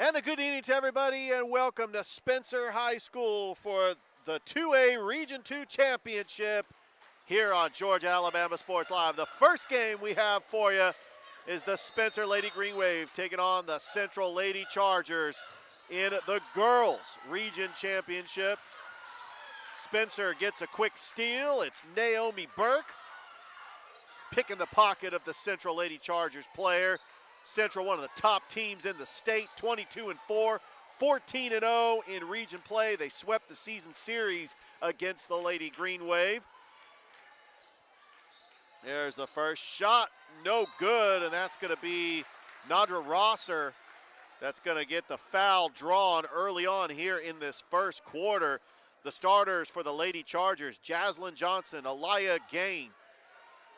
And a good evening to everybody, and welcome to Spencer High School for the 2A Region 2 Championship here on Georgia Alabama Sports Live. The first game we have for you is the Spencer Lady Green Wave taking on the Central Lady Chargers in the Girls Region Championship. Spencer gets a quick steal. It's Naomi Burke picking the pocket of the Central Lady Chargers player. Central, one of the top teams in the state, 22-4, 14-0 in region play. They swept the season series against the Lady Green Wave. There's the first shot, no good, and that's going to be Nadra Rosser. That's going to get the foul drawn early on here in this first quarter. The starters for the Lady Chargers, Jaslyn Johnson, Aliyah Gain,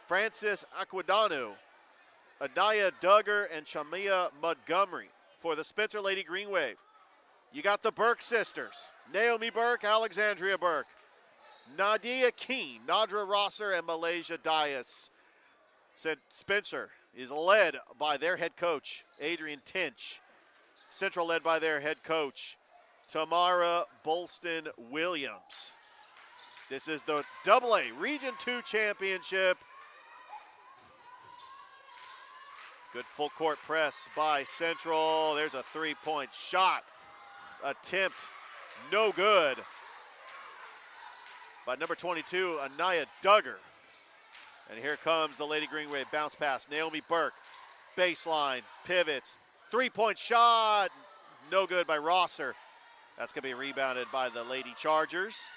Francis Aquidano, Adaya Duggar, and Shamia Montgomery. For the Spencer Lady Green Wave, you got the Burke sisters, Naomi Burke, Alexandria Burke, Nadia Keene, Nadra Rosser, and Malaysia Dias. Said Spencer is led by their head coach, Adrian Tinch. Central led by their head coach, Tamara Bolston Williams. This is the AA Region 2 Championship. Good full court press by Central. There's a three-point shot attempt, no good. By number 22, Anaya Duggar. And here comes the Lady Green Wave bounce pass. Naomi Burke, baseline, pivots, three-point shot, no good by Rosser. That's going to be rebounded by the Lady Chargers.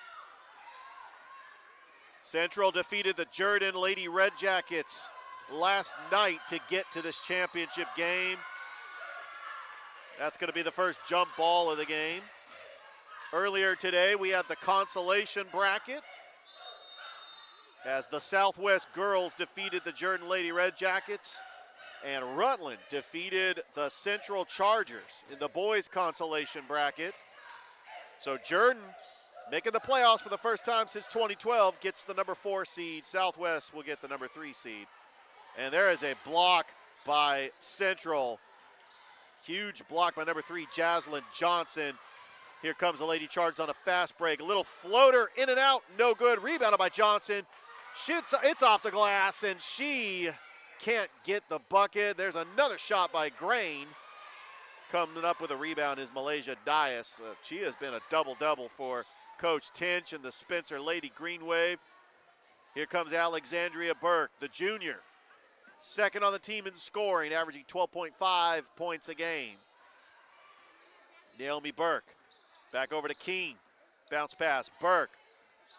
Central defeated the Jordan Lady Red Jackets last night to get to this championship game. That's going to be the first jump ball of the game. Earlier today, we had the consolation bracket as the Southwest girls defeated the Jordan Lady Red Jackets, and Rutland defeated the Central Chargers in the boys consolation bracket. So Jordan, making the playoffs for the first time since 2012, gets the number 4 seed. Southwest will get the number 3 seed. And there is a block by Central. Huge block by number 3, Jaslyn Johnson. Here comes the Lady Chargers on a fast break. A little floater in and out, no good. Rebounded by Johnson. Shoots, it's off the glass, and she can't get the bucket. There's another shot by Grain. Coming up with a rebound is Malaysia Dias. She has been a double-double for Coach Tinch and the Spencer Lady Green Wave. Here comes Alexandria Burke, the junior. Second on the team in scoring, averaging 12.5 points a game. Naomi Burke, back over to Keene. Bounce pass, Burke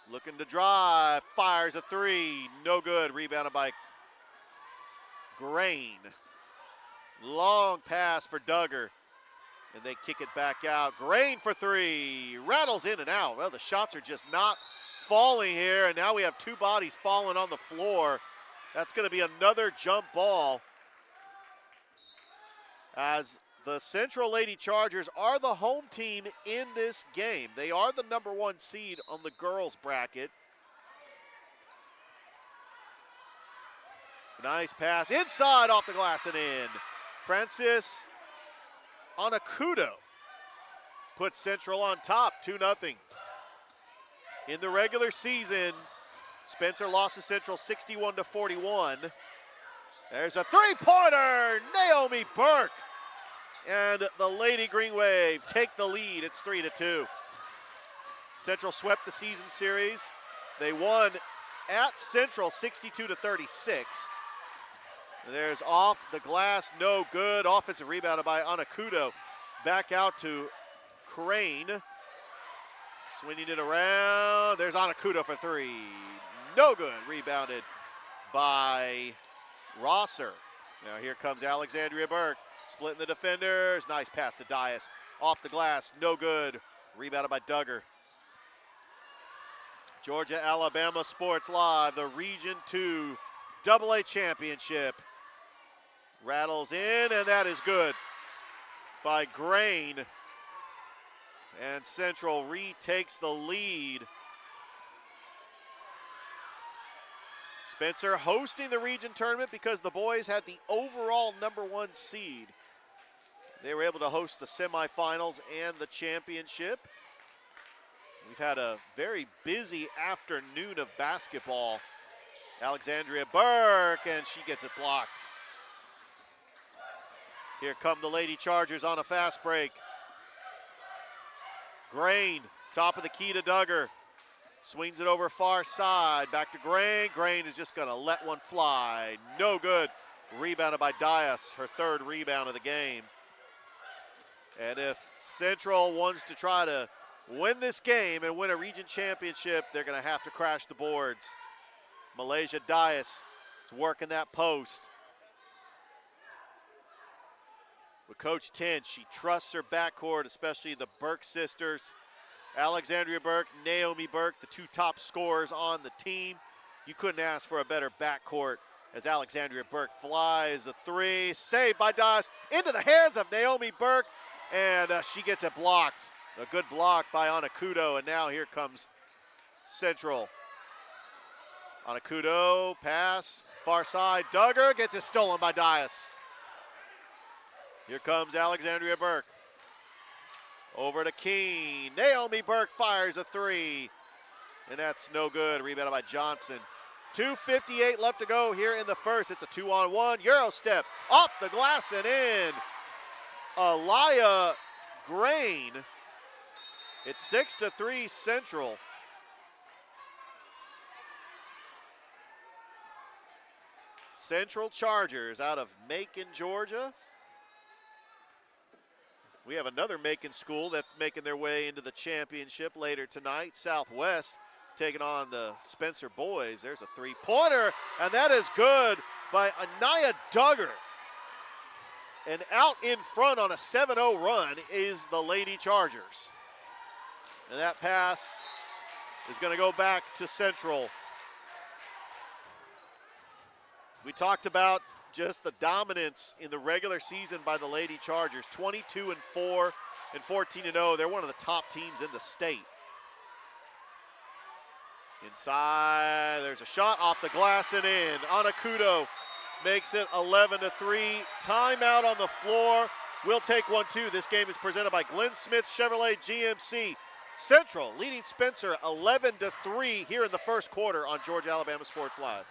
looking to drive, fires a three, no good. Rebounded by Grain. Long pass for Duggar, and they kick it back out. Grain for three, rattles in and out. Well, the shots are just not falling here, and now we have two bodies falling on the floor. That's going to be another jump ball, as the Central Lady Chargers are the home team in this game. They are the number 1 seed on the girls bracket. Nice pass inside, off the glass and in. Francis Anakudo puts Central on top, 2-0. In the regular season, Spencer lost to Central 61-41. There's a three-pointer, Naomi Burke. And the Lady Green Wave take the lead. It's 3-2. Central swept the season series. They won at Central 62-36. There's off the glass, no good. Offensive rebounded by Anakudo. Back out to Crane. Swinging it around. There's Anakudo for three. No good. Rebounded by Rosser. Now here comes Alexandria Burke. Splitting the defenders. Nice pass to Dias. Off the glass. No good. Rebounded by Duggar. Georgia Alabama Sports Live. The Region 2 AA Championship. Rattles in, and that is good by Grain. And Central retakes the lead. Spencer hosting the region tournament because the boys had the overall number 1 seed. They were able to host the semifinals and the championship. We've had a very busy afternoon of basketball. Alexandria Burke, and she gets it blocked. Here come the Lady Chargers on a fast break. Grain, top of the key to Duggar. Swings it over far side, back to Grain. Grain is just gonna let one fly. No good. Rebounded by Dias, her third rebound of the game. And if Central wants to try to win this game and win a region championship, they're gonna have to crash the boards. Malaysia Dias is working that post. With Coach Tinch, she trusts her backcourt, especially the Burke sisters. Alexandria Burke, Naomi Burke, the two top scorers on the team. You couldn't ask for a better backcourt as Alexandria Burke flies the three. Saved by Dias into the hands of Naomi Burke, and she gets it blocked. A good block by Anakudo, and now here comes Central. Anakudo, pass, far side. Duggar gets it stolen by Dias. Here comes Alexandria Burke. Over to Keene. Naomi Burke fires a three, and that's no good. Rebounded by Johnson. 2:58 left to go here in the first. It's a 2-on-1. Euro step off the glass and in. Aliyah Grain. It's 6-3 Central. Central Chargers out of Macon, Georgia. We have another Macon school that's making their way into the championship later tonight. Southwest taking on the Spencer boys. There's a three-pointer, and that is good by Anaya Duggar. And out in front on a 7-0 run is the Lady Chargers. And that pass is going to go back to Central. We talked about just the dominance in the regular season by the Lady Chargers. 22-4 and 14-0. They're one of the top teams in the state. Inside, there's a shot off the glass and in. Anakudo makes it 11-3. Timeout on the floor. We'll take one too. This game is presented by Glenn Smith Chevrolet GMC. Central leading Spencer 11-3 here in the first quarter on Georgia Alabama Sports Live.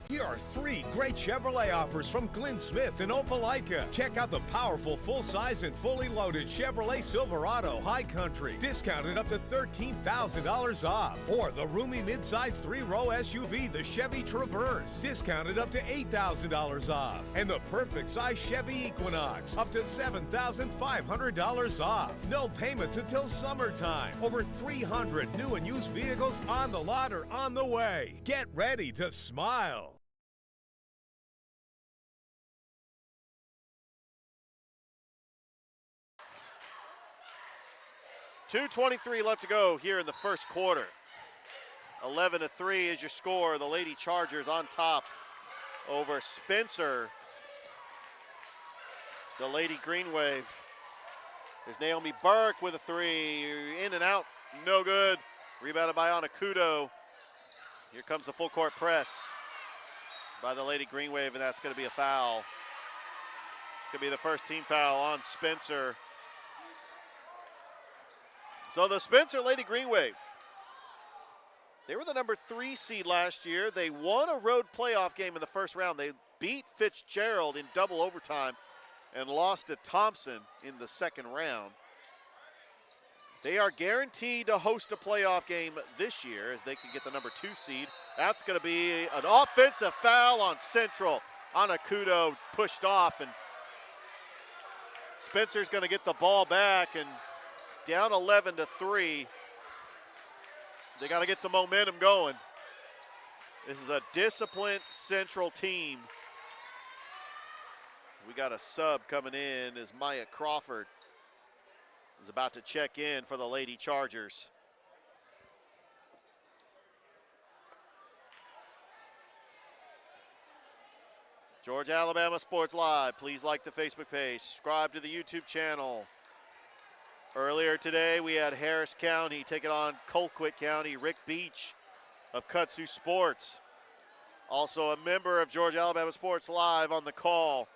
Here are 3 great Chevrolet offers from Glenn Smith in Opelika. Check out the powerful full-size and fully loaded Chevrolet Silverado High Country, discounted up to $13,000 off. Or the roomy midsize 3-row SUV, the Chevy Traverse, discounted up to $8,000 off. And the perfect size Chevy Equinox, up to $7,500 off. No payments until summertime. Over 300 new and used vehicles on the lot or on the way. Get ready to smile. 2:23 left to go here in the first quarter. 11-3 is your score. The Lady Chargers on top over Spencer. The Lady Green Wave. There's Naomi Burke with a three. In and out, no good. Rebounded by Anakudo. Here comes the full court press by the Lady Green Wave, and that's going to be a foul. It's going to be the first team foul on Spencer. So the Spencer Lady Green Wave, they were the number 3 seed last year. They won a road playoff game in the first round. They beat Fitzgerald in double overtime and lost to Thompson in the second round. They are guaranteed to host a playoff game this year as they can get the number 2 seed. That's going to be an offensive foul on Central. Anakudo pushed off, and Spencer's going to get the ball back, and down 11-3. They got to get some momentum going. This is a disciplined Central team. We got a sub coming in as Maya Crawford is about to check in for the Lady Chargers. Georgia Alabama Sports Live. Please like the Facebook page. Subscribe to the YouTube channel. Earlier today, we had Harris County taking on Colquitt County. Rick Beach of Kutsu Sports, also a member of Georgia Alabama Sports Live, on the call.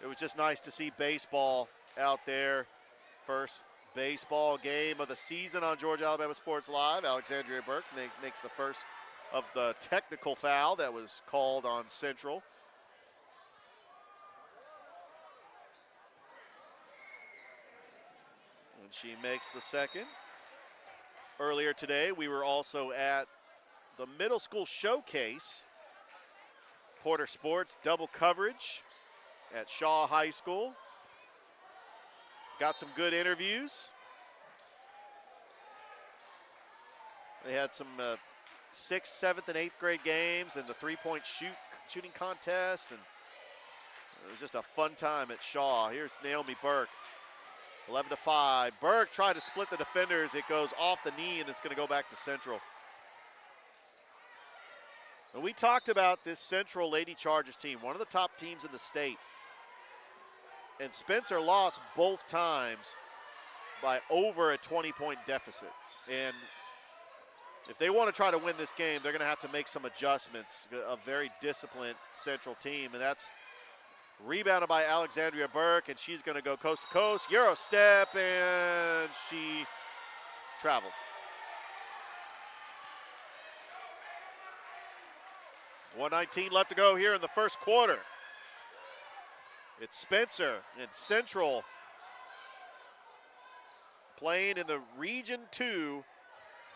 It was just nice to see baseball out there. First baseball game of the season on Georgia Alabama Sports Live. Alexandria Burke makes the first of the technical foul that was called on Central. And she makes the second. Earlier today, we were also at the middle school showcase. Porter Sports double coverage at Shaw High School. Got some good interviews. They had some 6th, 7th, and 8th grade games and the three-point shooting contest, and it was just a fun time at Shaw. Here's Naomi Burke, 11-5. Burke tried to split the defenders. It goes off the knee, and it's going to go back to Central. And we talked about this Central Lady Chargers team, one of the top teams in the state. And Spencer lost both times by over a 20-point deficit. And if they want to try to win this game, they're going to have to make some adjustments. A very disciplined Central team, and that's rebounded by Alexandria Burke, and she's going to go coast to coast, Euro step, and she traveled. .119 left to go here in the first quarter. It's Spencer and Central playing in the Region 2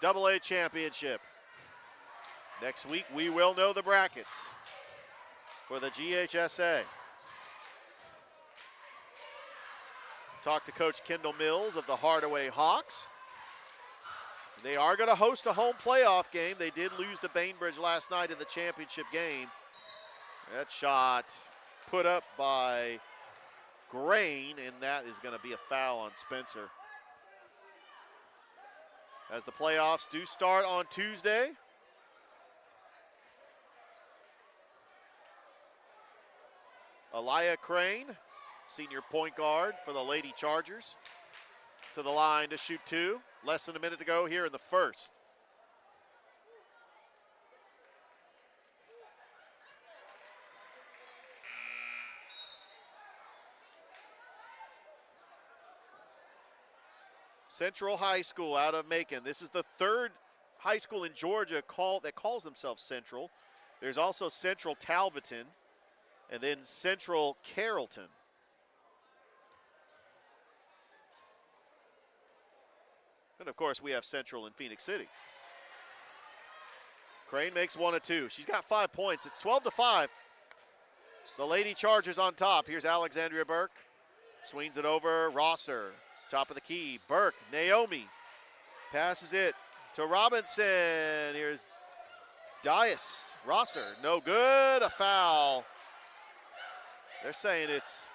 AA Championship. Next week, we will know the brackets for the GHSA. Talked to Coach Kendall Mills of the Hardaway Hawks. They are going to host a home playoff game. They did lose to Bainbridge last night in the championship game. That shot put up by Grain, and that is going to be a foul on Spencer. As the playoffs do start on Tuesday. Aliyah Crane, senior point guard for the Lady Chargers, to the line to shoot two. Less than a minute to go here in the first. Central High School out of Macon. This is the third high school in Georgia that calls themselves Central. There's also Central Talbotton and then Central Carrollton. And of course, we have Central in Phoenix City. Crane makes one of two. She's got 5 points. It's 12-5. The Lady Chargers on top. Here's Alexandria Burke. Swings it over. Rosser, top of the key. Burke, Naomi, passes it to Robinson. Here's Dias. Rosser, no good. A foul. They're saying it's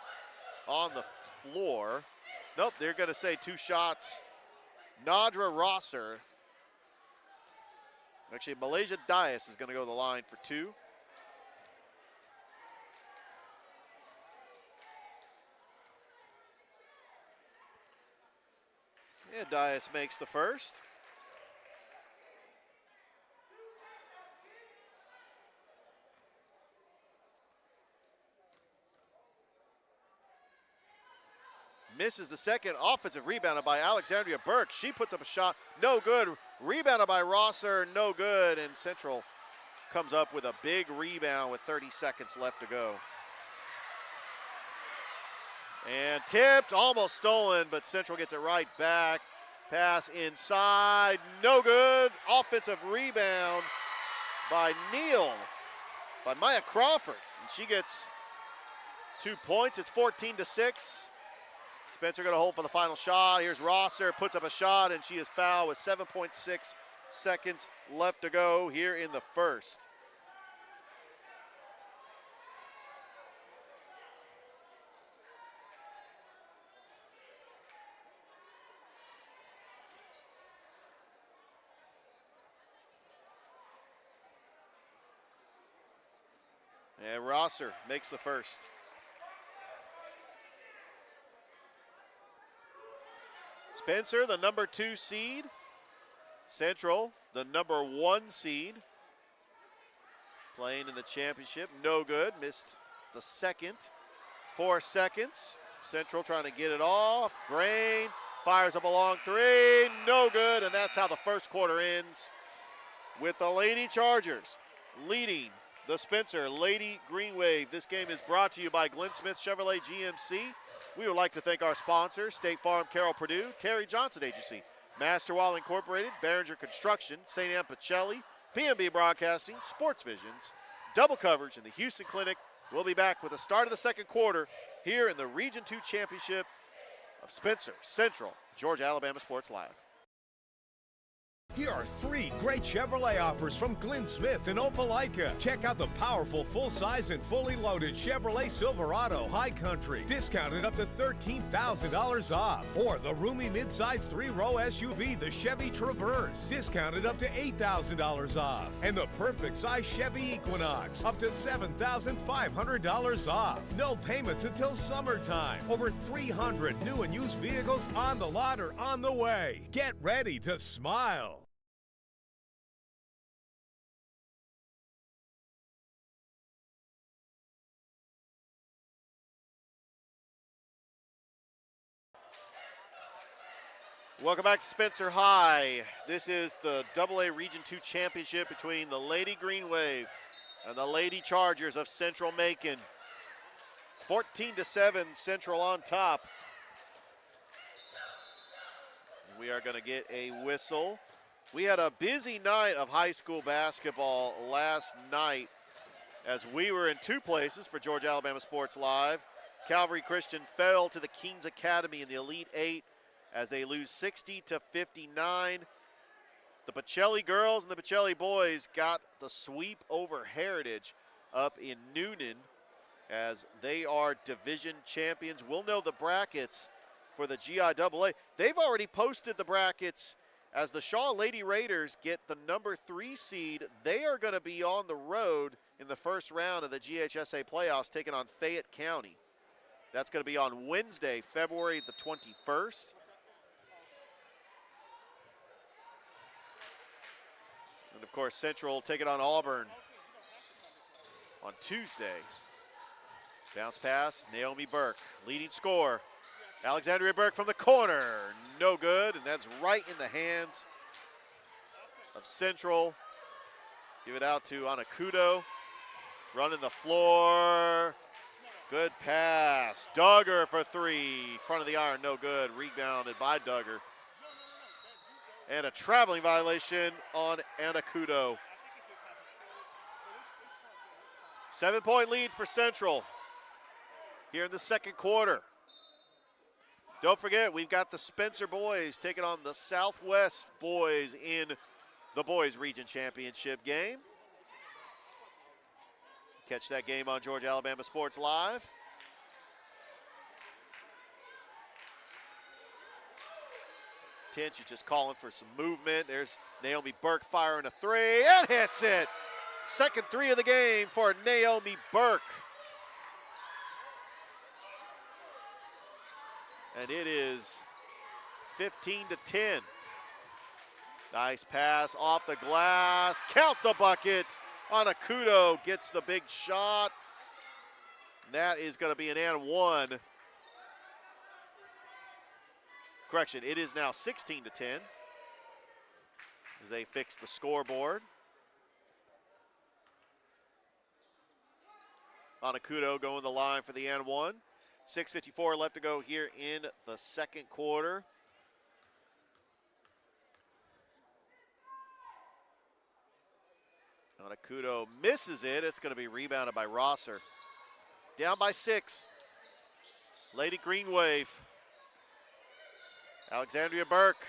on the floor. Nope, they're going to say 2 shots. Nadra Rosser. Actually, Malaysia Dias is going to go to the line for 2. Yeah, Dias makes the first. Misses the second. Offensive rebounded by Alexandria Burke. She puts up a shot, no good. Rebounded by Rosser, no good. And Central comes up with a big rebound with 30 seconds left to go. And tipped, almost stolen, but Central gets it right back. Pass inside, no good. Offensive rebound by Neal, by Maya Crawford. And she gets 2 points. It's 14-6. Spencer going to hold for the final shot. Here's Rosser, puts up a shot, and she is fouled with 7.6 seconds left to go here in the first. And Rosser makes the first. Spencer, the number 2 seed. Central, the number 1 seed. Playing in the championship, no good. Missed the second 4 seconds. Central trying to get it off. Grain fires up a long three. No good, and that's how the first quarter ends with the Lady Chargers leading the Spencer Lady Green Wave. This game is brought to you by Glenn Smith Chevrolet GMC. We would like to thank our sponsors, State Farm, Carroll Purdue, Terry Johnson Agency, Master Wall Incorporated, Behringer Construction, St. Anne Pacelli, PNB Broadcasting, Sports Visions, Double Coverage, and the Houston Clinic. We'll be back with the start of the second quarter here in the Region 2 Championship of Spencer Central, Georgia Alabama Sports Live. Here are 3 great Chevrolet offers from Glenn Smith in Opelika. Check out the powerful full-size and fully loaded Chevrolet Silverado High Country, discounted up to $13,000 off. Or the roomy midsize 3-row SUV, the Chevy Traverse, discounted up to $8,000 off. And the perfect size Chevy Equinox, up to $7,500 off. No payments until summertime. Over 300 new and used vehicles on the lot or on the way. Get ready to smile. Welcome back to Spencer High. This is the AA Region 2 Championship between the Lady Green Wave and the Lady Chargers of Central Macon. 14-7, Central on top. We are going to get a whistle. We had a busy night of high school basketball last night as we were in 2 places for Georgia Alabama Sports Live. Calvary Christian fell to the Kings Academy in the Elite 8 as they lose 60-59. The Pacelli girls and the Pacelli boys got the sweep over Heritage up in Noonan as they are division champions. We'll know the brackets for the GIAA. They've already posted the brackets as the Shaw Lady Raiders get the number 3 seed. They are going to be on the road in the first round of the GHSA playoffs, taking on Fayette County. That's going to be on Wednesday, February the 21st. And of course, Central will take it on Auburn on Tuesday. Bounce pass, Naomi Burke, leading scorer. Alexandria Burke from the corner, no good, and that's right in the hands of Central. Give it out to Anakudo, running the floor. Good pass, Duggar for 3, front of the iron, no good, rebounded by Duggar. And a traveling violation on Anakudo. 7-point lead for Central here in the second quarter. Don't forget, we've got the Spencer boys taking on the Southwest boys in the Boys Region Championship game. Catch that game on Georgia Alabama Sports Live. She's just calling for some movement. There's Naomi Burke firing a 3 and hits it. Second 3 of the game for Naomi Burke. And it is 15-10. Nice pass off the glass. Count the bucket. Anakudo gets the big shot. That is going to be an and 1. Correction, it is now 16-10 as they fix the scoreboard. Anakudo going the line for the and 1. 6:54 left to go here in the second quarter. Anakudo misses it. It's going to be rebounded by Rosser. Down by 6. Lady Green Wave. Alexandria Burke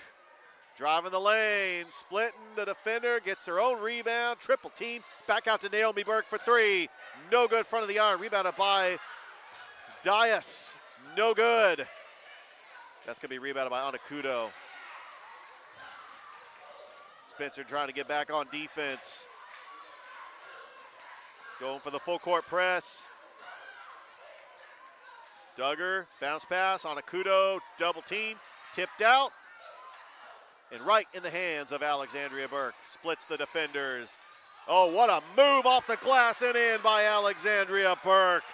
driving the lane, splitting the defender, gets her own rebound, triple team, back out to Naomi Burke for 3. No good, front of the iron, rebounded by Dias. No good. That's going to be rebounded by Anakudo. Spencer trying to get back on defense. Going for the full court press. Duggar, bounce pass, Anakudo, double team. Tipped out, and right in the hands of Alexandria Burke. Splits the defenders. Oh, what a move off the glass and in by Alexandria Burke.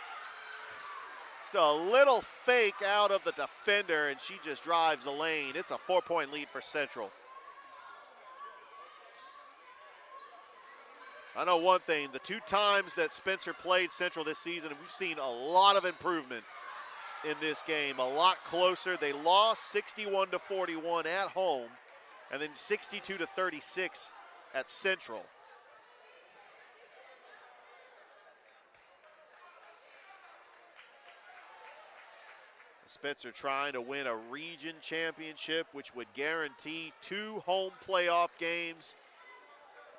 Just a little fake out of the defender, and she just drives the lane. It's a 4-point lead for Central. I know one thing, the 2 times that Spencer played Central this season, we've seen a lot of improvement in this game, a lot closer. They lost 61-41 at home, and then 62-36 at Central. Spencer trying to win a region championship, which would guarantee 2 home playoff games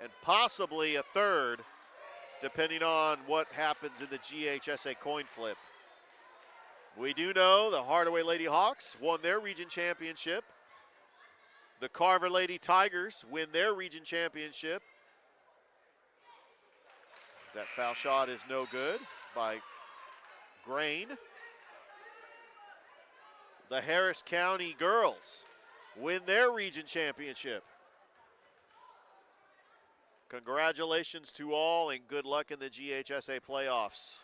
and possibly a third, depending on what happens in the GHSA coin flip. We do know the Hardaway Lady Hawks won their region championship. The Carver Lady Tigers win their region championship. That foul shot is no good by Grain. The Harris County girls win their region championship. Congratulations to all and good luck in the GHSA playoffs.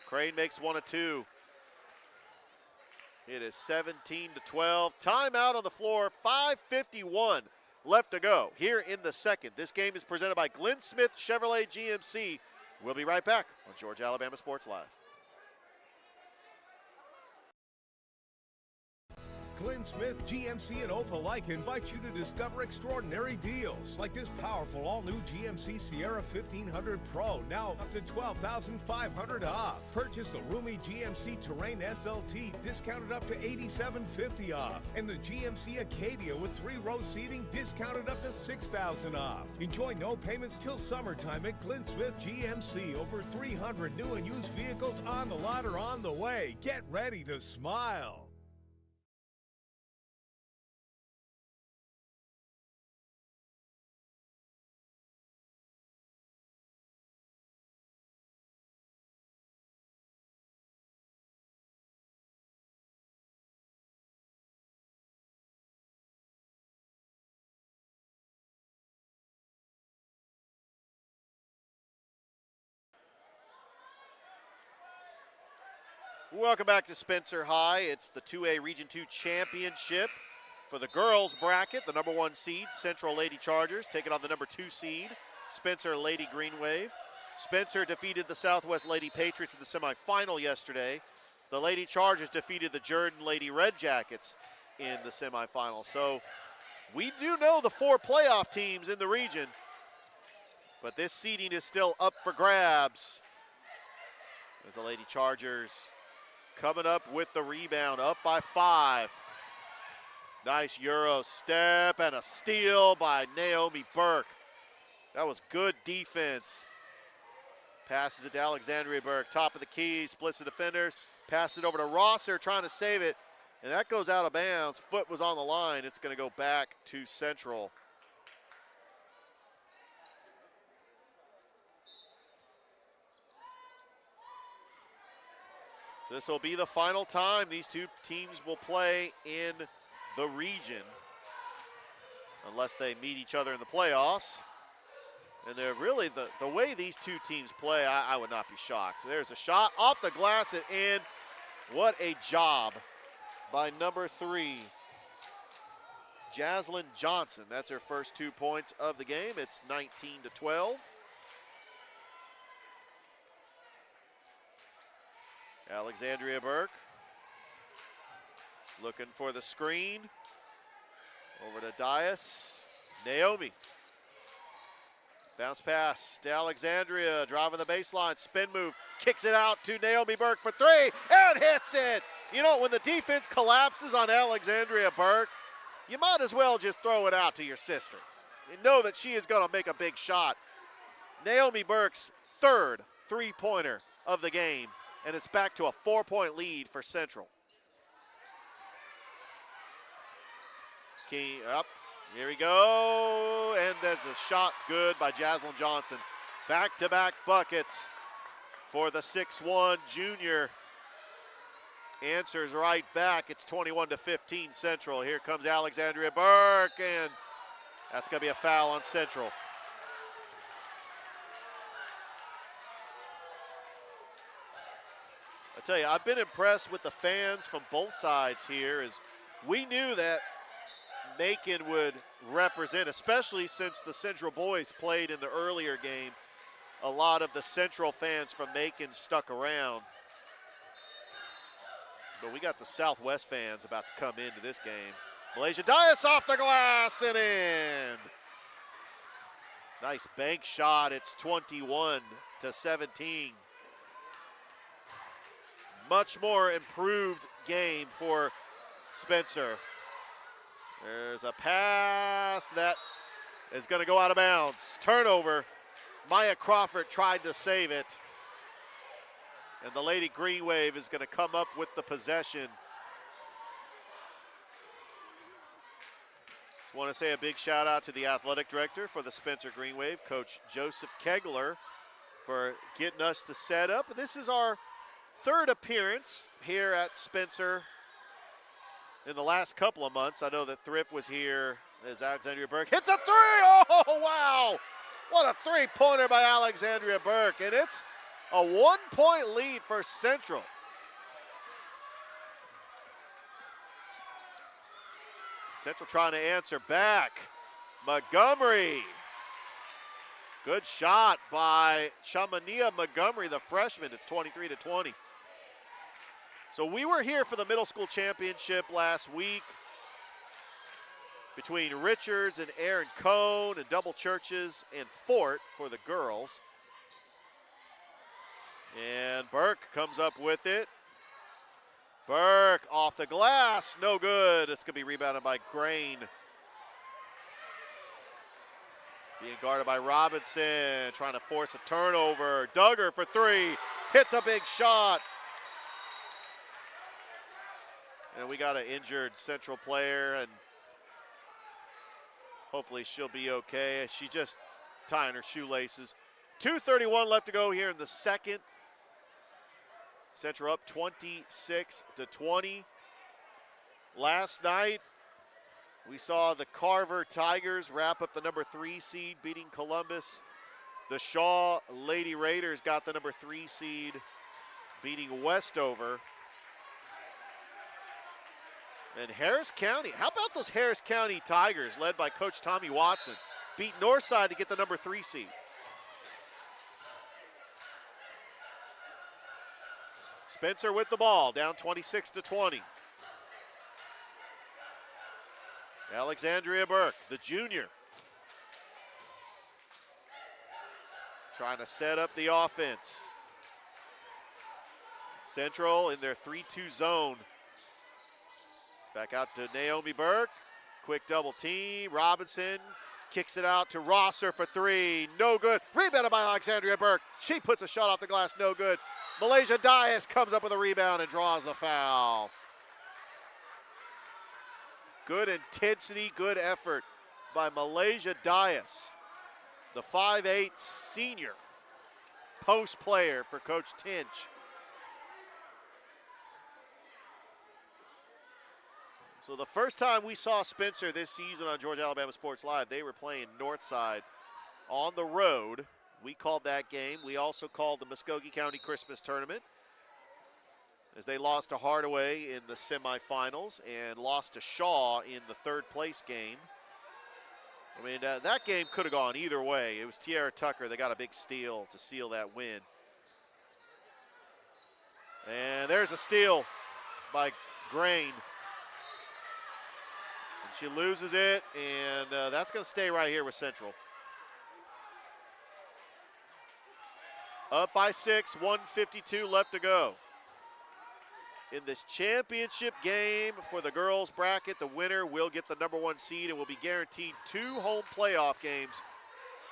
Crane makes 1 of 2. It is 17-12. Timeout on the floor, 5:51 left to go here in the second. This game is presented by Glenn Smith Chevrolet GMC. We'll be right back on Georgia Alabama Sports Live. Glenn Smith GMC in Opelika invites you to discover extraordinary deals like this powerful all-new GMC Sierra 1500 Pro, now up to $12,500 off. Purchase the roomy GMC Terrain SLT, discounted up to $8,750 off. And the GMC Acadia with 3-row seating, discounted up to $6,000 off. Enjoy no payments till summertime at Glenn Smith GMC. Over 300 new and used vehicles on the lot or on the way. Get ready to smile. Welcome back to Spencer High. It's the 2A Region 2 Championship for the girls bracket. The number 1 seed, Central Lady Chargers, taking on the number 2 seed, Spencer Lady Green Wave. Spencer defeated the Southwest Lady Patriots in the semifinal yesterday. The Lady Chargers defeated the Jordan Lady Red Jackets in the semifinal. So we do know the 4 playoff teams in the region, but this seeding is still up for grabs as the Lady Chargers coming up with the rebound, up by 5. Nice Euro step and a steal by Naomi Burke. That was good defense. Passes it to Alexandria Burke, top of the key, splits the defenders, passes it over to Rosser, trying to save it, and that goes out of bounds. Foot was on the line. It's going to go back to Central. So this will be the final time these 2 teams will play in the region, unless they meet each other in the playoffs. And they're really, the way these 2 teams play, I would not be shocked. So there's a shot off the glass and in. What a job by number 3, Jaslyn Johnson. That's her first 2 points of the game. It's 19-12. Alexandria Burke looking for the screen. Over to Dias. Naomi. Bounce pass to Alexandria, driving the baseline, spin move, kicks it out to Naomi Burke for 3, and hits it. You know, when the defense collapses on Alexandria Burke, you might as well just throw it out to your sister. You know that she is going to make a big shot. Naomi Burke's 3rd 3-pointer of the game, and it's back to a 4-point lead for Central. Key up. Here we go, and there's a shot good by Jaslyn Johnson. Back-to-back buckets for the 6'1 junior. Answers right back. It's 21-15 Central. Here comes Alexandria Burke, and that's going to be a foul on Central. A tell you, I've been impressed with the fans from both sides here. As we knew that Macon would represent, especially since the Central boys played in the earlier game. A lot of the Central fans from Macon stuck around. But we got the Southwest fans about to come into this game. Malaysia Dias off the glass and in. Nice bank shot. It's 21-17. Much more improved game for Spencer. There's a pass that is going to go out of bounds. Turnover. Maya Crawford tried to save it. And the Lady Green Wave is going to come up with the possession. Want to say a big shout out to the athletic director for the Spencer Green Wave, Coach Joseph Kegler, for getting us the setup. This is our third appearance here at Spencer in the last couple of months. I know that Thrift was here as Alexandria Burke hits a three. Oh, wow. What a three-pointer by Alexandria Burke. And it's a 1-point lead for Central. Central trying to answer back. Montgomery. Good shot by Chamania Montgomery, the freshman. It's 23-20. So we were here for the middle school championship last week between Richards and Aaron Cone and Double Churches and Fort for the girls. And Burke comes up with it. Burke off the glass, no good. It's going to be rebounded by Grain. Being guarded by Robinson, trying to force a turnover. Duggar for three, hits a big shot. And we got an injured Central player, and hopefully she'll be okay. She's just tying her shoelaces. 2:31 left to go here in the second. Central up 26-20. Last night, we saw the Carver Tigers wrap up the number 3 seed, beating Columbus. The Shaw Lady Raiders got the number 3 seed, beating Westover. And Harris County, how about those Harris County Tigers, led by Coach Tommy Watson, beat Northside to get the number 3 seed. Spencer with the ball, down 26-20. Alexandria Burke, the junior, trying to set up the offense. Central in their 3-2 zone. Back out to Naomi Burke. Quick double team. Robinson kicks it out to Rosser for three. No good. Rebounded by Alexandria Burke. She puts a shot off the glass. No good. Malaysia Dias comes up with a rebound and draws the foul. Good intensity, good effort by Malaysia Dias, the 5'8" senior post player for Coach Tinch. So the first time we saw Spencer this season on Georgia Alabama Sports Live, they were playing Northside on the road. We called that game. We also called the Muskogee County Christmas Tournament, as they lost to Hardaway in the semifinals and lost to Shaw in the third place game. I mean, that game could have gone either way. It was Tiara Tucker that got a big steal to seal that win. And there's a steal by Grain. And she loses it, and that's going to stay right here with Central. Up by 6, 1:52 left to go. In this championship game for the girls bracket, the winner will get the number 1 seed and will be guaranteed 2 home playoff games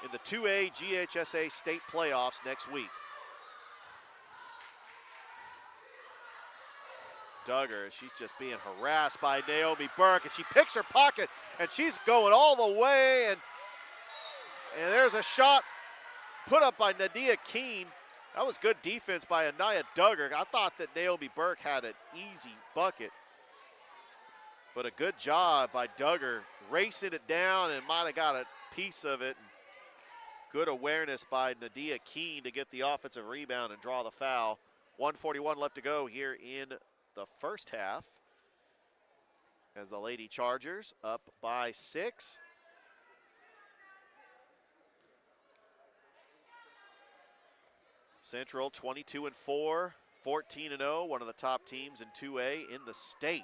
in the 2A GHSA state playoffs next week. Duggar, she's just being harassed by Naomi Burke, and she picks her pocket, and she's going all the way, and there's a shot put up by Nadia Keene. That was good defense by Anaya Duggar. I thought that Naomi Burke had an easy bucket, but a good job by Duggar racing it down and might have got a piece of it. Good awareness by Nadia Keene to get the offensive rebound and draw the foul. 1:41 left to go here in the first half as the Lady Chargers up by 6. Central 22-4, 14-0, one of the top teams in 2A in the state.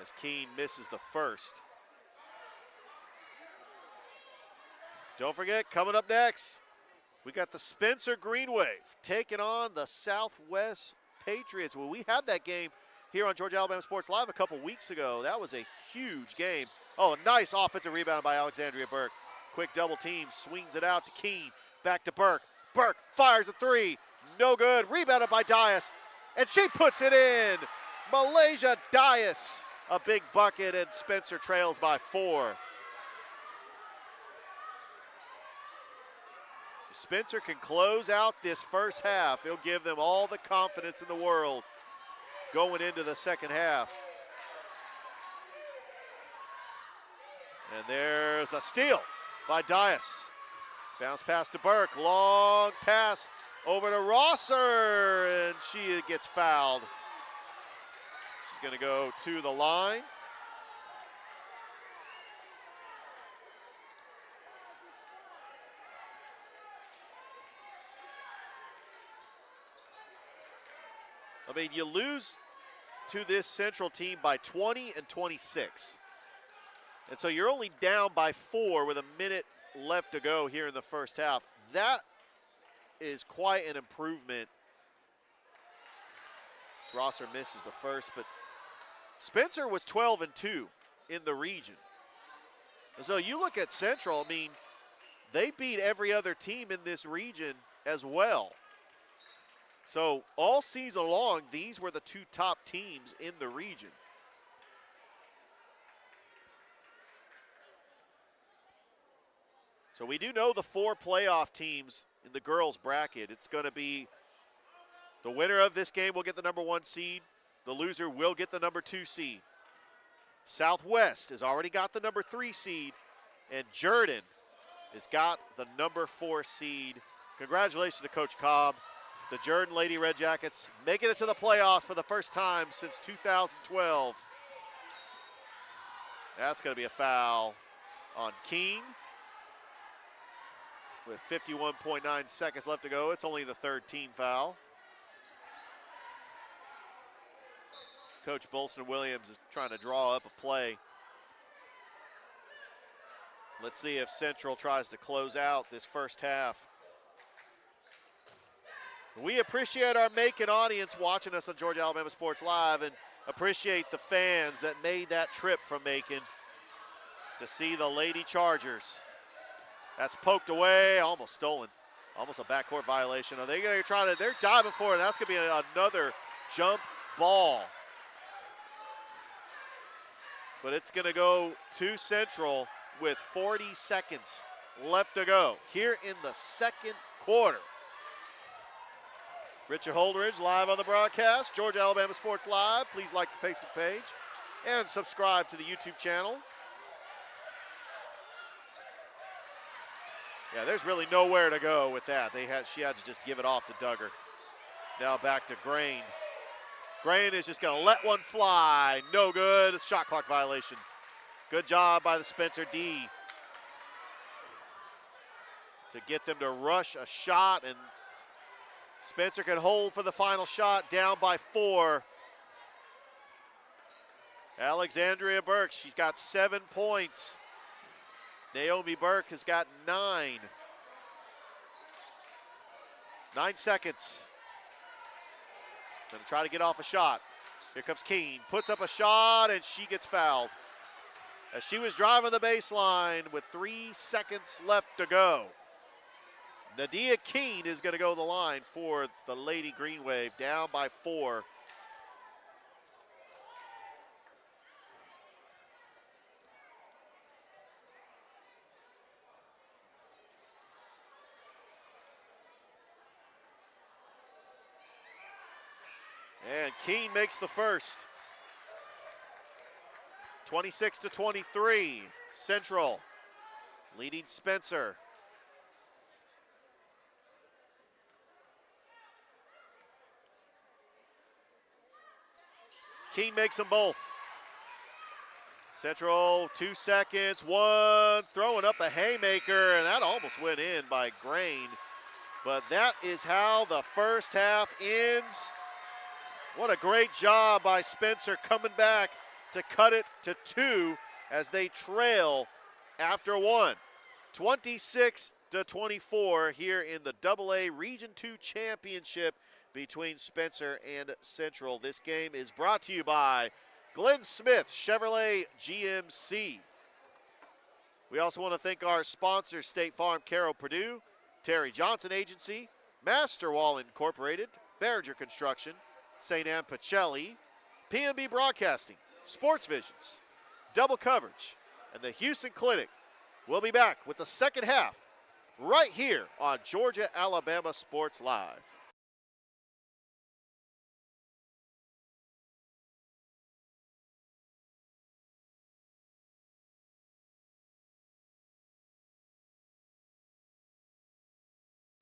As Keene misses the first. Don't forget, coming up next, we got the Spencer Green Wave taking on the Southwest Patriots. Well, we had that game here on Georgia Alabama Sports Live a couple weeks ago. That was a huge game. Oh, nice offensive rebound by Alexandria Burke. Quick double team, swings it out to Keene. Back to Burke. Burke fires a three. No good. Rebounded by Dias. And she puts it in. Malaysia Dias. A big bucket, and Spencer trails by 4. If Spencer can close out this first half, he'll give them all the confidence in the world going into the second half. And there's a steal by Dias. Bounce pass to Burke, long pass over to Rosser, and she gets fouled. She's going to go to the line. I mean, you lose to this Central team by 20 and 26. And so you're only down by 4 with a minute left to go here in the first half. That is quite an improvement. Rosser misses the first, but Spencer was 12-2 in the region. And so you look at Central, I mean, they beat every other team in this region as well. So all season long, these were the 2 top teams in the region. So we do know the 4 playoff teams in the girls bracket. It's going to be the winner of this game will get the number 1 seed. The loser will get the number 2 seed. Southwest has already got the number 3 seed, and Jordan has got the number 4 seed. Congratulations to Coach Cobb. The Jordan Lady Red Jackets making it to the playoffs for the first time since 2012. That's going to be a foul on Keene. With 51.9 seconds left to go, it's only the 3rd team foul. Coach Bolson Williams is trying to draw up a play. Let's see if Central tries to close out this first half. We appreciate our Macon audience watching us on Georgia Alabama Sports Live, and appreciate the fans that made that trip from Macon to see the Lady Chargers. That's poked away, almost stolen. Almost a backcourt violation. Are they going to try to, they're diving for it. That's going to be another jump ball. But it's going to go to Central with 40 seconds left to go here in the second quarter. Richard Holdridge live on the broadcast. Georgia Alabama Sports Live. Please like the Facebook page and subscribe to the YouTube channel. Yeah, there's really nowhere to go with that. She had to just give it off to Duggar. Now back to Grain. Grain is just going to let one fly. No good. Shot clock violation. Good job by the Spencer D to get them to rush a shot, and Spencer can hold for the final shot, down by 4. Alexandria Burke, she's got 7 points. Naomi Burke has got 9. 9 seconds. Gonna try to get off a shot. Here comes Keene, puts up a shot, and she gets fouled. As she was driving the baseline with 3 seconds left to go. Nadia Keene is gonna go to the line for the Lady Green Wave, down by 4. And Keene makes the first. 26-23, Central leading Spencer. Keene makes them both. Central, 2 seconds, one, throwing up a haymaker, and that almost went in by Grain. But that is how the first half ends. What a great job by Spencer coming back to cut it to 2 as they trail after 1. 26-24 here in the AA Region 2 Championship between Spencer and Central. This game is brought to you by Glenn Smith Chevrolet GMC. We also want to thank our sponsors, State Farm, Carroll Purdue, Terry Johnson Agency, Master Wall Incorporated, Barringer Construction, St. Anne Pacelli, PNB Broadcasting, Sports Visions, Double Coverage, and the Houston Clinic. We'll be back with the second half right here on Georgia-Alabama Sports Live.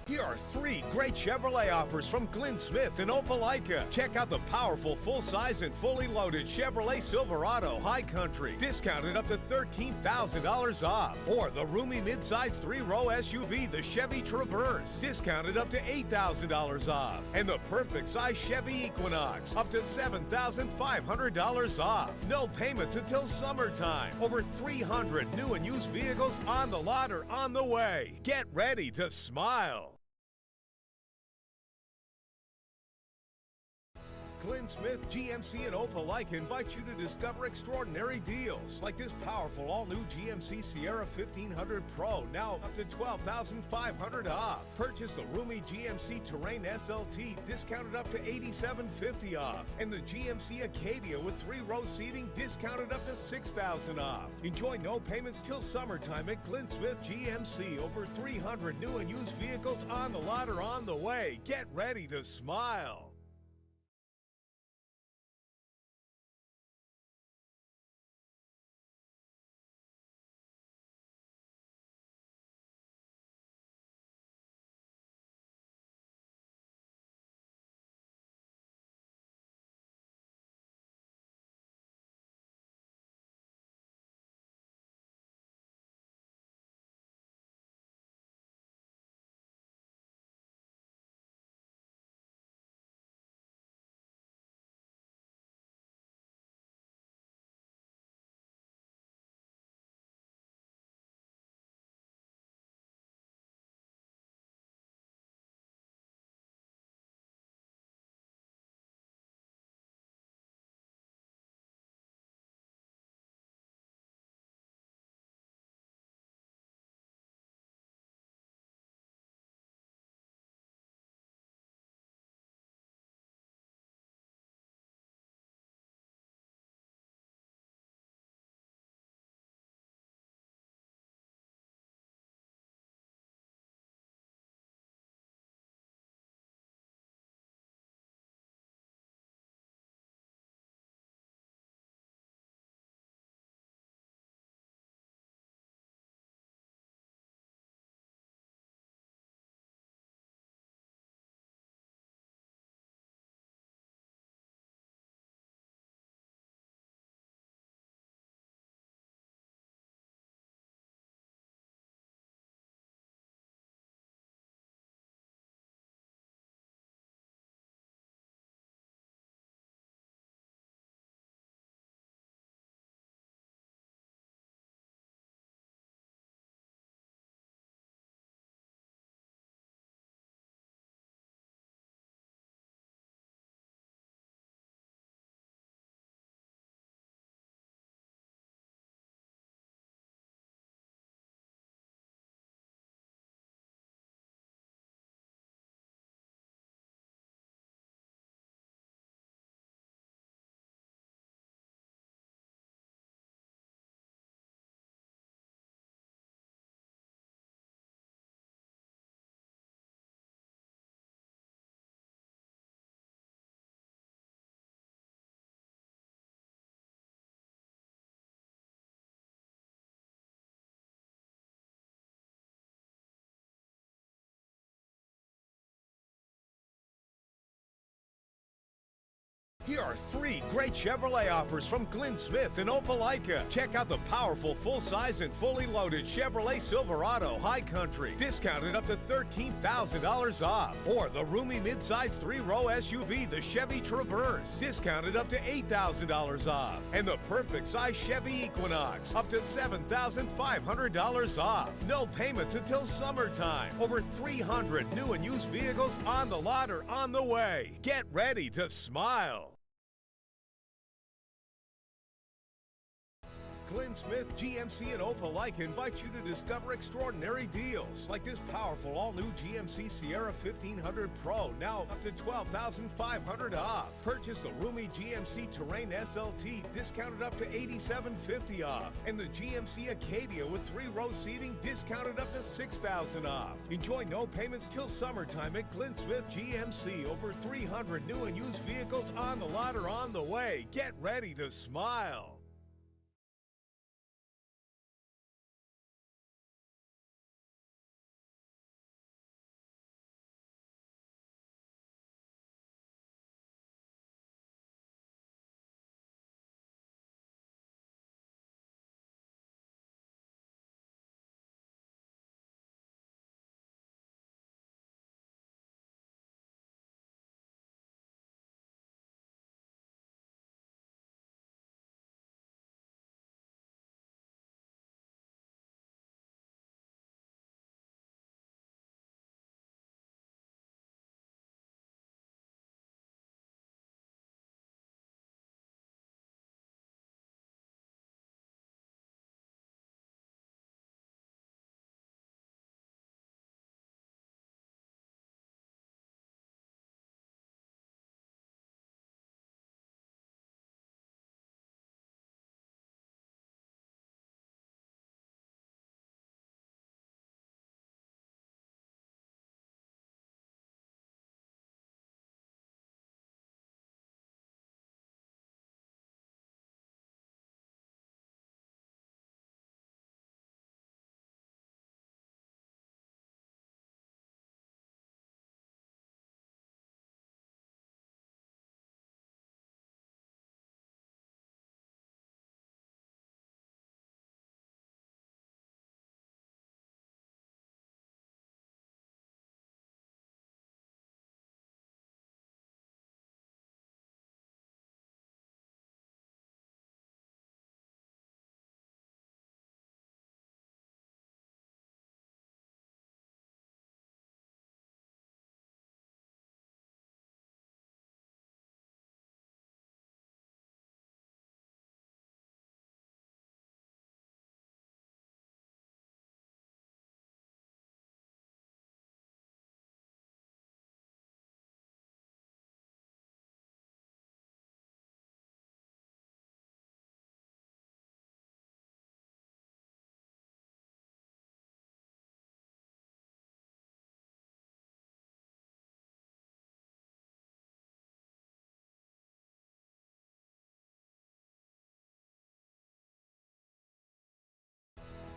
Here are 3 great Chevrolet offers from Glenn Smith in Opelika. Check out the powerful full-size and fully loaded Chevrolet Silverado High Country, discounted up to $13,000 off. Or the roomy midsize 3-row SUV, the Chevy Traverse, discounted up to $8,000 off. And the perfect size Chevy Equinox, up to $7,500 off. No payments until summertime. Over 300 new and used vehicles on the lot or on the way. Get ready to smile. Glenn Smith GMC and Opelika invite you to discover extraordinary deals like this powerful all-new GMC Sierra 1500 Pro, now up to $12,500 off. Purchase the roomy GMC Terrain SLT, discounted up to $8,750 off. And the GMC Acadia with 3-row seating, discounted up to $6,000 off. Enjoy no payments till summertime at Glenn Smith GMC. Over 300 new and used vehicles on the lot or on the way. Get ready to smile. Here are 3 great Chevrolet offers from Glenn Smith in Opelika. Check out the powerful full-size and fully loaded Chevrolet Silverado High Country, discounted up to $13,000 off. Or the roomy midsize 3-row SUV, the Chevy Traverse, discounted up to $8,000 off. And the perfect size Chevy Equinox, up to $7,500 off. No payments until summertime. Over 300 new and used vehicles on the lot or on the way. Get ready to smile. Glenn Smith GMC in Opelika invites you to discover extraordinary deals like this powerful all-new GMC Sierra 1500 Pro, now up to $12,500 off. Purchase the roomy GMC Terrain SLT, discounted up to $8,750 off. And the GMC Acadia with 3-row seating, discounted up to $6,000 off. Enjoy no payments till summertime at Glenn Smith GMC. Over 300 new and used vehicles on the lot or on the way. Get ready to smile.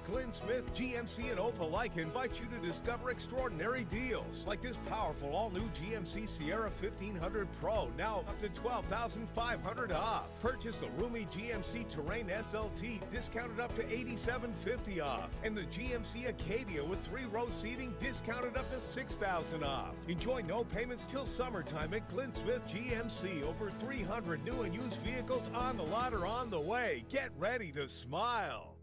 Glenn Smith GMC in Opelika invites you to discover extraordinary deals like this powerful all-new GMC Sierra 1500 Pro, now up to $12,500 off. Purchase the roomy GMC Terrain SLT, discounted up to $8,750 off. And the GMC Acadia with 3-row seating, discounted up to $6,000 off. Enjoy no payments till summertime at Glenn Smith GMC. Over 300 new and used vehicles on the lot or on the way. Get ready to smile.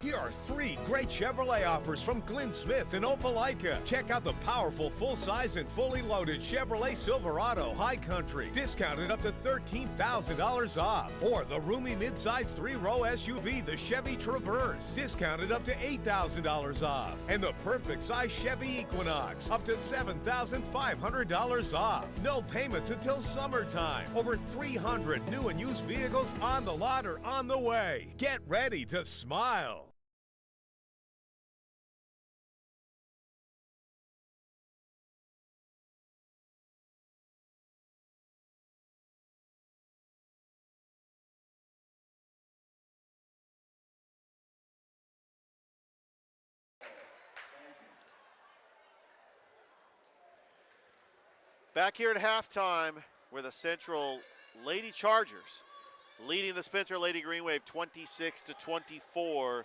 Here are 3 great Chevrolet offers from Glenn Smith in Opelika. Check out the powerful full-size and fully loaded Chevrolet Silverado High Country, discounted up to $13,000 off. Or the roomy midsize 3-row SUV, the Chevy Traverse, discounted up to $8,000 off. And the perfect size Chevy Equinox, up to $7,500 off. No payments until summertime. Over 300 new and used vehicles on the lot or on the way. Get ready to smile. Back here at halftime, where the Central Lady Chargers leading the Spencer Lady Green Wave 26-24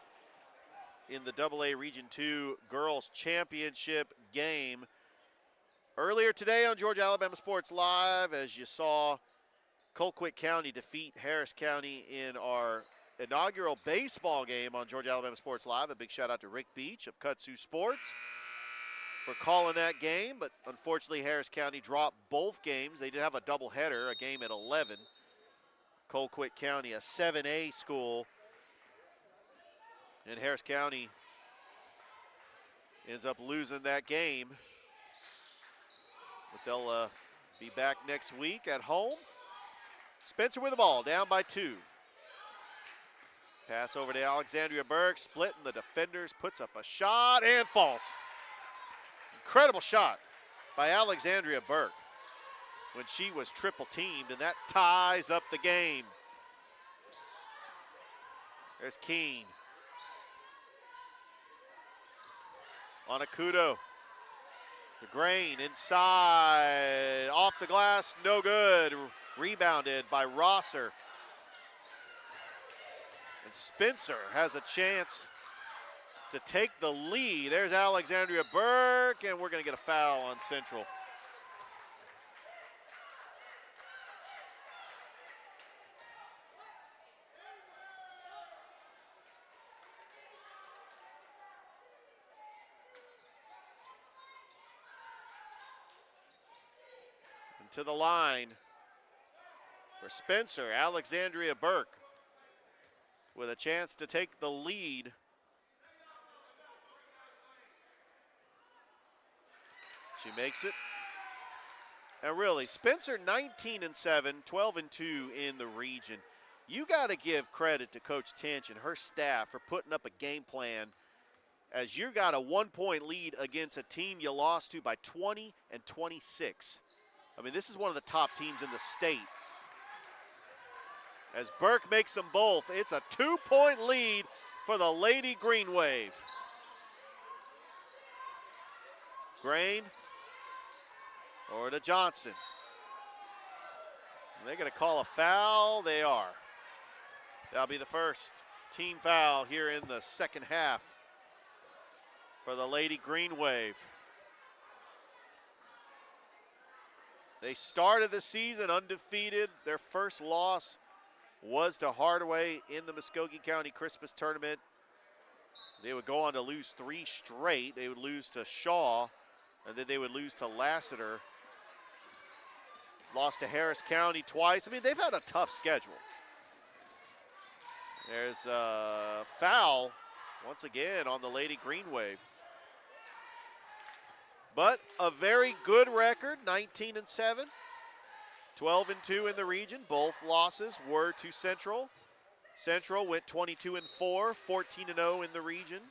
in the AA Region 2 Girls Championship game. Earlier today on Georgia Alabama Sports Live, as you saw, Colquitt County defeat Harris County in our inaugural baseball game on Georgia Alabama Sports Live. A big shout out to Rick Beach of Kudzu Sports for calling that game, but unfortunately Harris County dropped both games. They did have a doubleheader, a game at 11. Colquitt County, a 7A school, and Harris County ends up losing that game. But they'll be back next week at home. Spencer with the ball, down by 2. Pass over to Alexandria Burke, splitting the defenders, puts up a shot and falls. Incredible shot by Alexandria Burke when she was triple teamed, and that ties up the game. There's Keene. On Akudo. The Grain inside, off the glass, no good. Rebounded by Rosser. And Spencer has a chance to take the lead. There's Alexandria Burke, and we're going to get a foul on Central. And to the line for Spencer, Alexandria Burke with a chance to take the lead. She makes it. And really, Spencer 19-7, 12-2 in the region. You got to give credit to Coach Tinch and her staff for putting up a game plan as you got a 1-point lead against a team you lost to by 20 and 26. I mean, this is one of the top teams in the state. As Burke makes them both, it's a 2-point lead for the Lady Green Wave. Grain over to Johnson. They're going to call a foul. They are. That'll be the first team foul here in the second half for the Lady Green Wave. They started the season undefeated. Their first loss was to Hardaway in the Muskogee County Christmas tournament. They would go on to lose 3 straight. They would lose to Shaw, and then they would lose to Lassiter. Lost to Harris County twice. I mean, they've had a tough schedule. There's a foul once again on the Lady Green Wave. But a very good record, 19-7, 12-2 in the region. Both losses were to Central. Central went 22-4, 14-0 in the region.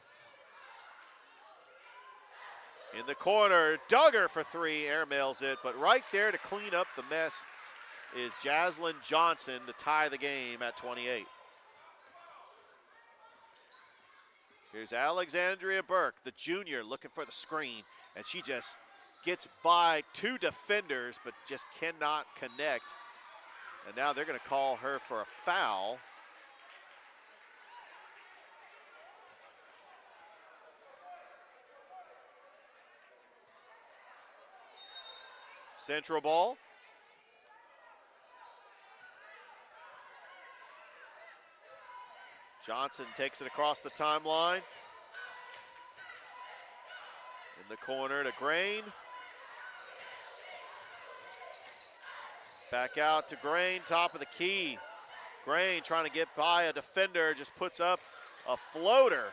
In the corner, Duggar for 3, airmails it, but right there to clean up the mess is Jaslyn Johnson to tie the game at 28. Here's Alexandria Burke, the junior, looking for the screen, and she just gets by 2 defenders, but just cannot connect. And now they're going to call her for a foul. Central ball. Johnson takes it across the timeline. In the corner to Grain. Back out to Grain, top of the key. Grain trying to get by a defender, just puts up a floater.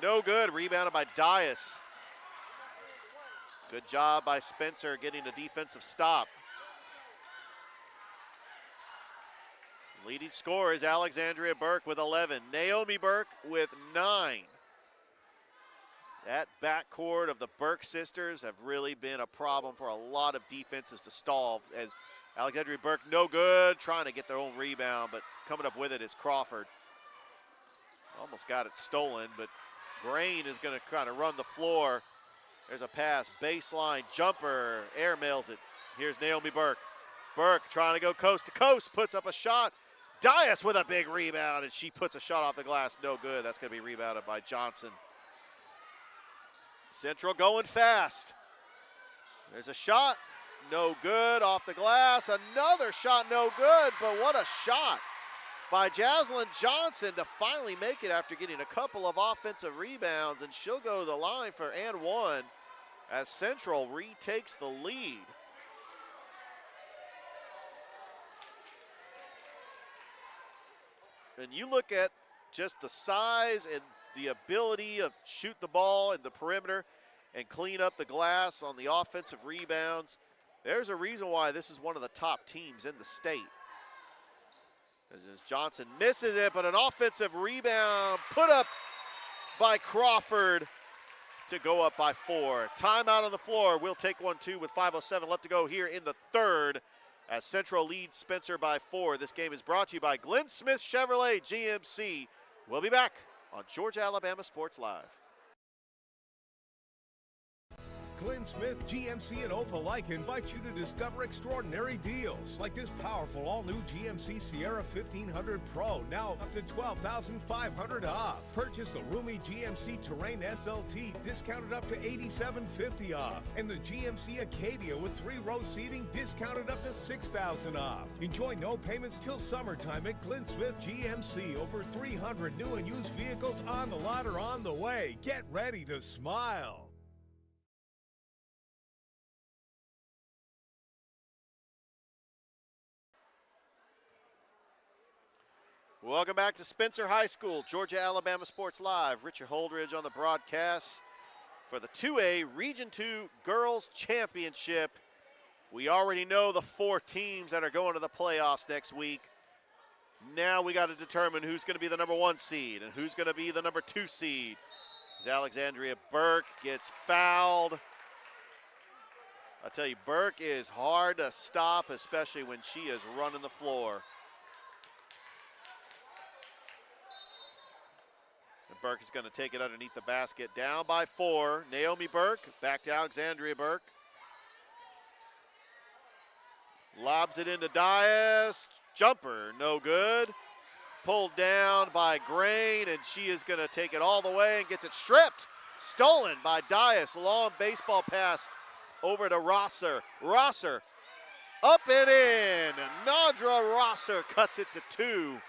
No good, rebounded by Dias. Good job by Spencer getting a defensive stop. Leading scorer is Alexandria Burke with 11. Naomi Burke with 9. That backcourt of the Burke sisters have really been a problem for a lot of defenses to stall. As Alexandria Burke, no good, trying to get their own rebound, but coming up with it is Crawford. Almost got it stolen, but Grain is going to kind of run the floor. There's a pass, baseline jumper, airmails it. Here's Naomi Burke. Burke trying to go coast to coast, puts up a shot. Dias with a big rebound, and she puts a shot off the glass. No good. That's going to be rebounded by Johnson. Central going fast. There's a shot. No good. Off the glass. Another shot. No good. But what a shot by Jaslyn Johnson to finally make it after getting a couple of offensive rebounds. And she'll go to the line for and one as Central retakes the lead. And you look at just the size and the ability of shoot the ball in the perimeter and clean up the glass on the offensive rebounds. There's a reason why this is one of the top teams in the state. As Johnson misses it, but an offensive rebound put up by Crawford to go up by 4. Timeout on the floor. We'll take 1-2 with 5:07 left to go here in the third as Central leads Spencer by 4. This game is brought to you by Glenn Smith Chevrolet GMC. We'll be back on Georgia Alabama Sports Live. Glenn Smith GMC and Opelika invite you to discover extraordinary deals like this powerful all-new GMC Sierra 1500 Pro, now up to $12,500 off. Purchase the roomy GMC Terrain SLT, discounted up to $8,750 off. And the GMC Acadia with 3-row seating, discounted up to $6,000 off. Enjoy no payments till summertime at Glenn Smith GMC. Over 300 new and used vehicles on the lot or on the way. Get ready to smile. Welcome back to Spencer High School, Georgia Alabama Sports Live. Richard Holdridge on the broadcast for the 2A Region 2 Girls Championship. We already know the 4 teams that are going to the playoffs next week. Now we got to determine who's going to be the number 1 seed and who's going to be the number 2 seed. As Alexandria Burke gets fouled. I tell you, Burke is hard to stop, especially when she is running the floor. Burke is going to take it underneath the basket. Down by 4. Naomi Burke back to Alexandria Burke. Lobs it into Dias. Jumper, no good. Pulled down by Grain, and she is going to take it all the way and gets it stripped. Stolen by Dias. Long baseball pass over to Rosser. Rosser up and in. Nadra Rosser cuts it to 2.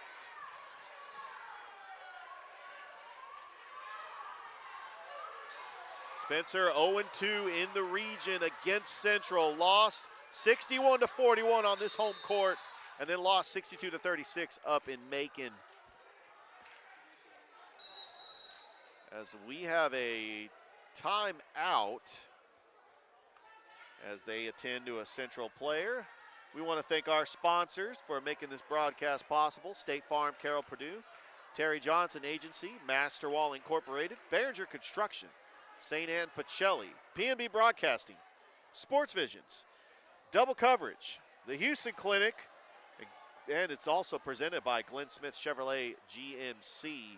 Spencer 0-2 in the region against Central. Lost 61-41 on this home court, and then lost 62-36 up in Macon. As we have a timeout as they attend to a Central player. We want to thank our sponsors for making this broadcast possible. State Farm, Carroll Purdue, Terry Johnson Agency, Master Wall Incorporated, Behringer Construction, St. Anne Pacelli, P&B Broadcasting, Sports Visions, Double Coverage, the Houston Clinic, and it's also presented by Glenn Smith Chevrolet GMC.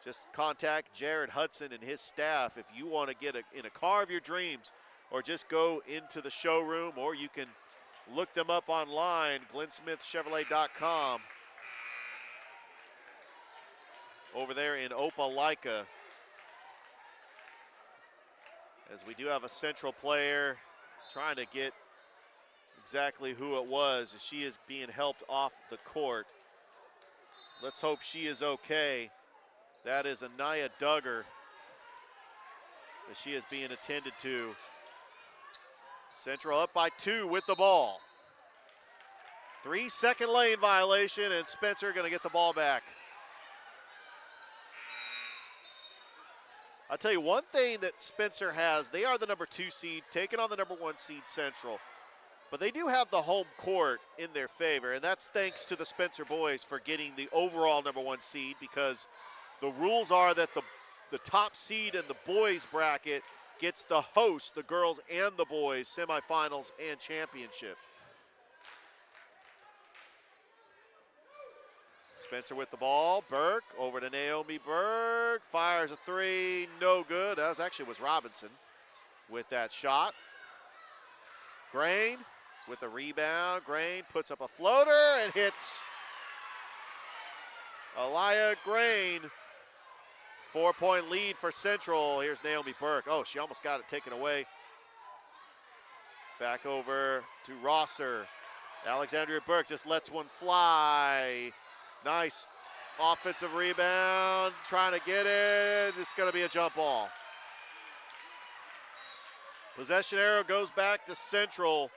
Just contact Jared Hudson and his staff if you want to get in a car of your dreams, or just go into the showroom, or you can look them up online, glennsmithchevrolet.com. Over there in Opelika. As we do have a Central player trying to get exactly who it was, as she is being helped off the court. Let's hope she is okay. That is Anaya Duggar, as she is being attended to. Central up by 2 with the ball. 3-second lane violation, and Spencer going to get the ball back. I'll tell you one thing that Spencer has, they are the number 2 seed, taking on the number 1 seed Central. But they do have the home court in their favor, and that's thanks to the Spencer boys for getting the overall number 1 seed, because the rules are that the top seed in the boys bracket gets the host, the girls and the boys, semifinals and championship. Spencer with the ball. Burke over to Naomi Burke. Fires a 3. No good. That was Robinson with that shot. Grain with a rebound. Grain puts up a floater and hits Elia Grain. 4-point lead for Central. Here's Naomi Burke. Oh, she almost got it taken away. Back over to Rosser. Alexandria Burke just lets one fly. Nice offensive rebound. Trying to get it. It's going to be a jump ball. Possession arrow goes back to Central.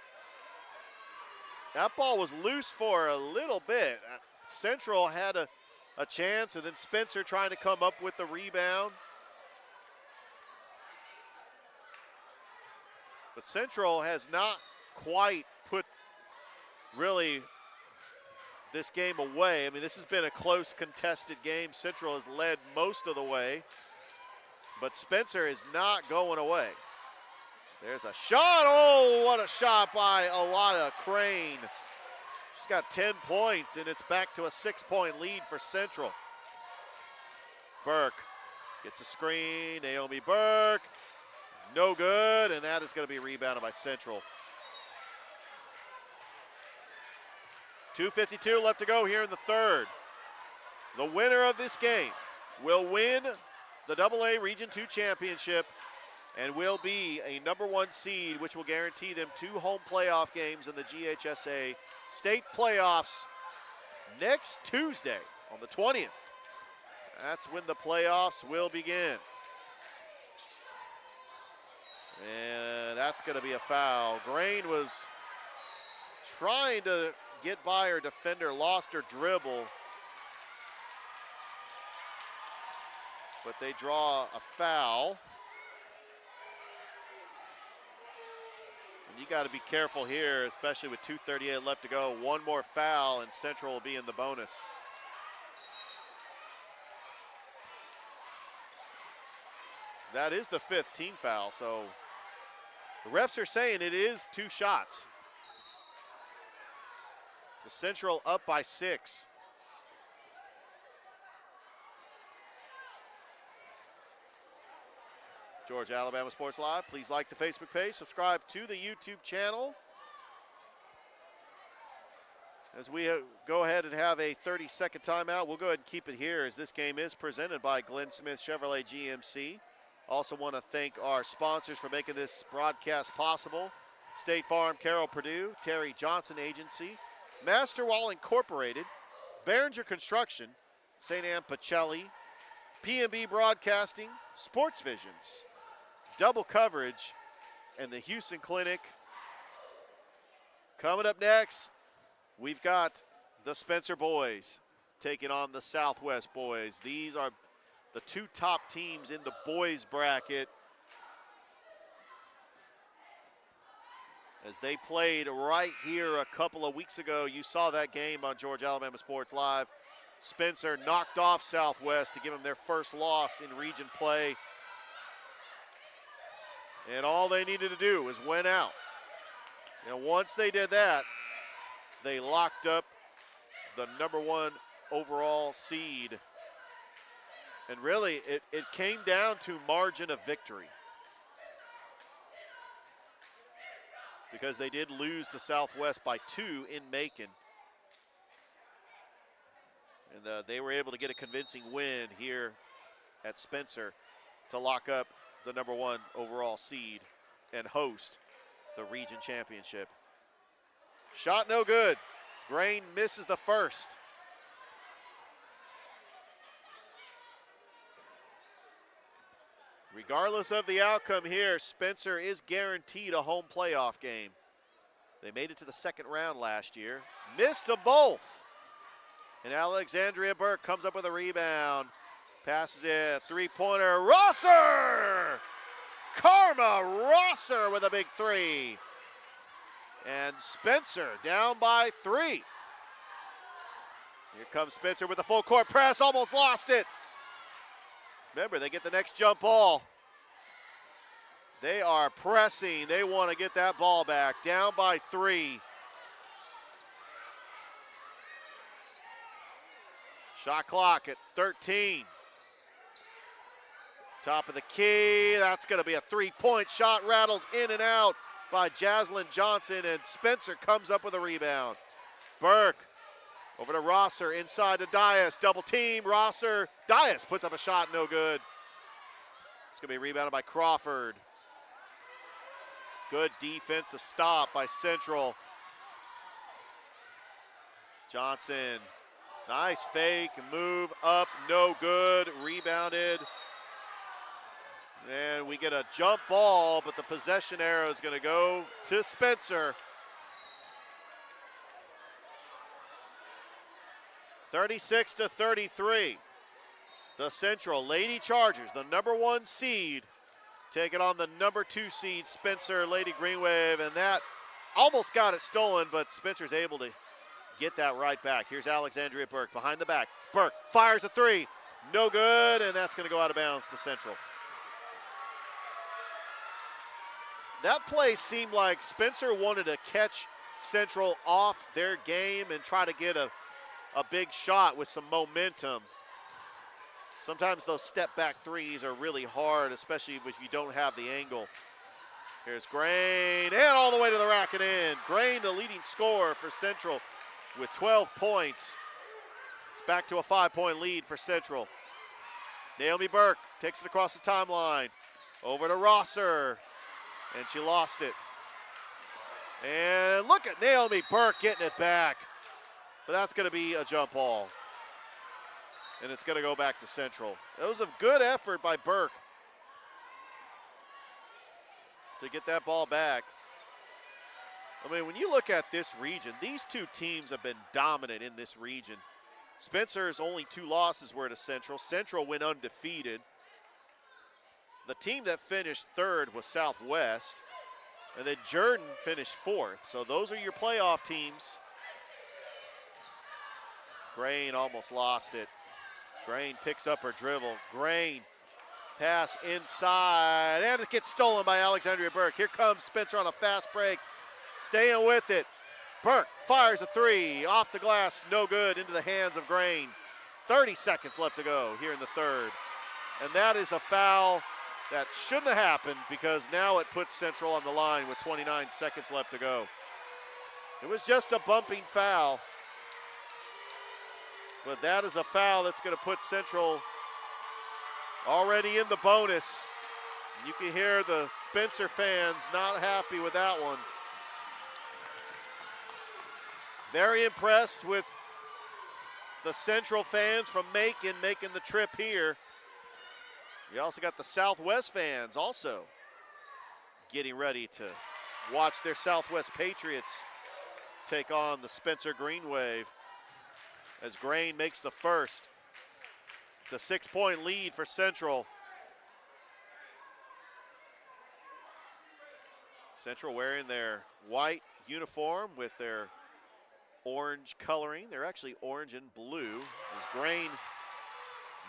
That ball was loose for a little bit. Central had a chance, and then Spencer trying to come up with the rebound. But Central has not quite put really this game away. I mean, this has been a close contested game. Central has led most of the way, but Spencer is not going away. There's a shot. Oh, what a shot by Alana Crane. She's got 10 points, and it's back to a 6-point lead for Central. Burke gets a screen. Naomi Burke, no good, and that is going to be rebounded by Central. 2:52 left to go here in the third. The winner of this game will win the AA Region 2 championship and will be a #1 seed, which will guarantee them 2 home playoff games in the GHSA state playoffs next Tuesday on the 20th. That's when the playoffs will begin. And that's going to be a foul. Grain was trying to get by her defender, lost her dribble. But they draw a foul. And you got to be careful here, especially with 2:38 left to go. One more foul and Central will be in the bonus. That is the 5th team foul, so the refs are saying it is 2 shots. The Central up by 6. Georgia Alabama Sports Live. Please like the Facebook page, subscribe to the YouTube channel. As we go ahead and have a 30-second timeout, we'll go ahead and keep it here as this game is presented by Glenn Smith Chevrolet GMC. Also want to thank our sponsors for making this broadcast possible. State Farm, Carroll Purdue, Terry Johnson Agency, Master Wall Incorporated, Behringer Construction, St. Anne Pacelli, P&B Broadcasting, Sports Visions, Double Coverage, and the Houston Clinic. Coming up next, we've got the Spencer boys taking on the Southwest boys. These are the 2 top teams in the boys bracket. As they played right here a couple of weeks ago, you saw that game on Georgia Alabama Sports Live. Spencer knocked off Southwest to give them their first loss in region play. And all they needed to do was win out. And once they did that, they locked up the #1 overall seed. And really, it came down to margin of victory, because they did lose to Southwest by 2 in Macon. And they were able to get a convincing win here at Spencer to lock up the #1 overall seed and host the region championship. Shot no good. Grain misses the first. Regardless of the outcome here, Spencer is guaranteed a home playoff game. They made it to the 2nd round last year. Missed them both. And Alexandria Burke comes up with a rebound. Passes it, 3-pointer, Rosser! Karma Rosser with a big 3. And Spencer down by 3. Here comes Spencer with a full court press, almost lost it. Remember, they get the next jump ball. They are pressing. They want to get that ball back. Down by 3. Shot clock at 13. Top of the key. That's going to be a 3-point shot. Rattles in and out. by Jaslyn Johnson, and Spencer comes up with a rebound. Burke over to Rosser, inside to Dias, double team, Rosser, Dias puts up a shot, no good. It's gonna be rebounded by Crawford. Good defensive stop by Central. Johnson, nice fake, move up, no good, rebounded. And we get a jump ball, but the possession arrow is gonna go to Spencer. 36-33. The Central Lady Chargers, the #1 seed, taking on the #2 seed, Spencer Lady Green Wave, and that almost got it stolen, but Spencer's able to get that right back. Here's Alexandria Burke behind the back. Burke fires a three, no good, and that's gonna go out of bounds to Central. That play seemed like Spencer wanted to catch Central off their game and try to get a big shot with some momentum. Sometimes those step back threes are really hard, especially if you don't have the angle. Here's Grain, and all the way to the rack and in. Grain, the leading scorer for Central with 12 points. It's back to a 5-point lead for Central. Naomi Burke takes it across the timeline. Over to Rosser, and she lost it. And look at Naomi Burke getting it back. But that's gonna be a jump ball. And it's gonna go back to Central. It was a good effort by Burke to get that ball back. I mean, when you look at this region, these two teams have been dominant in this region. Spencer's only 2 losses were to Central. Central went undefeated. The team that finished 3rd was Southwest, and then Jordan finished 4th. So those are your playoff teams. Grain almost lost it. Grain picks up her dribble. Grain, pass inside, and it gets stolen by Alexandria Burke. Here comes Spencer on a fast break, staying with it. Burke fires a three, off the glass, no good, into the hands of Grain. 30 seconds left to go here in the 3rd. And that is a foul that shouldn't have happened, because now it puts Central on the line with 29 seconds left to go. It was just a bumping foul. But that is a foul that's going to put Central already in the bonus. You can hear the Spencer fans not happy with that one. Very impressed with the Central fans from Macon making the trip here. You also got the Southwest fans also getting ready to watch their Southwest Patriots take on the Spencer Green Wave, as Grain makes the first. It's a 6-point lead for Central. Central wearing their white uniform with their orange coloring. They're actually orange and blue, as Grain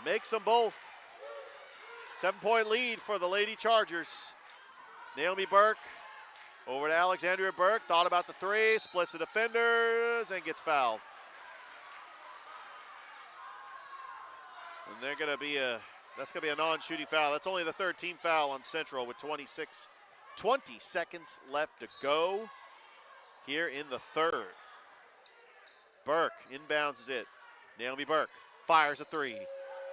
makes them both. 7-point lead for the Lady Chargers. Naomi Burke over to Alexandria Burke, thought about the three, splits the defenders, and gets fouled. And that's gonna be a non-shooting foul. That's only the 3rd team foul on Central with 20 seconds left to go here in the 3rd. Burke inbounds it. Naomi Burke fires a three,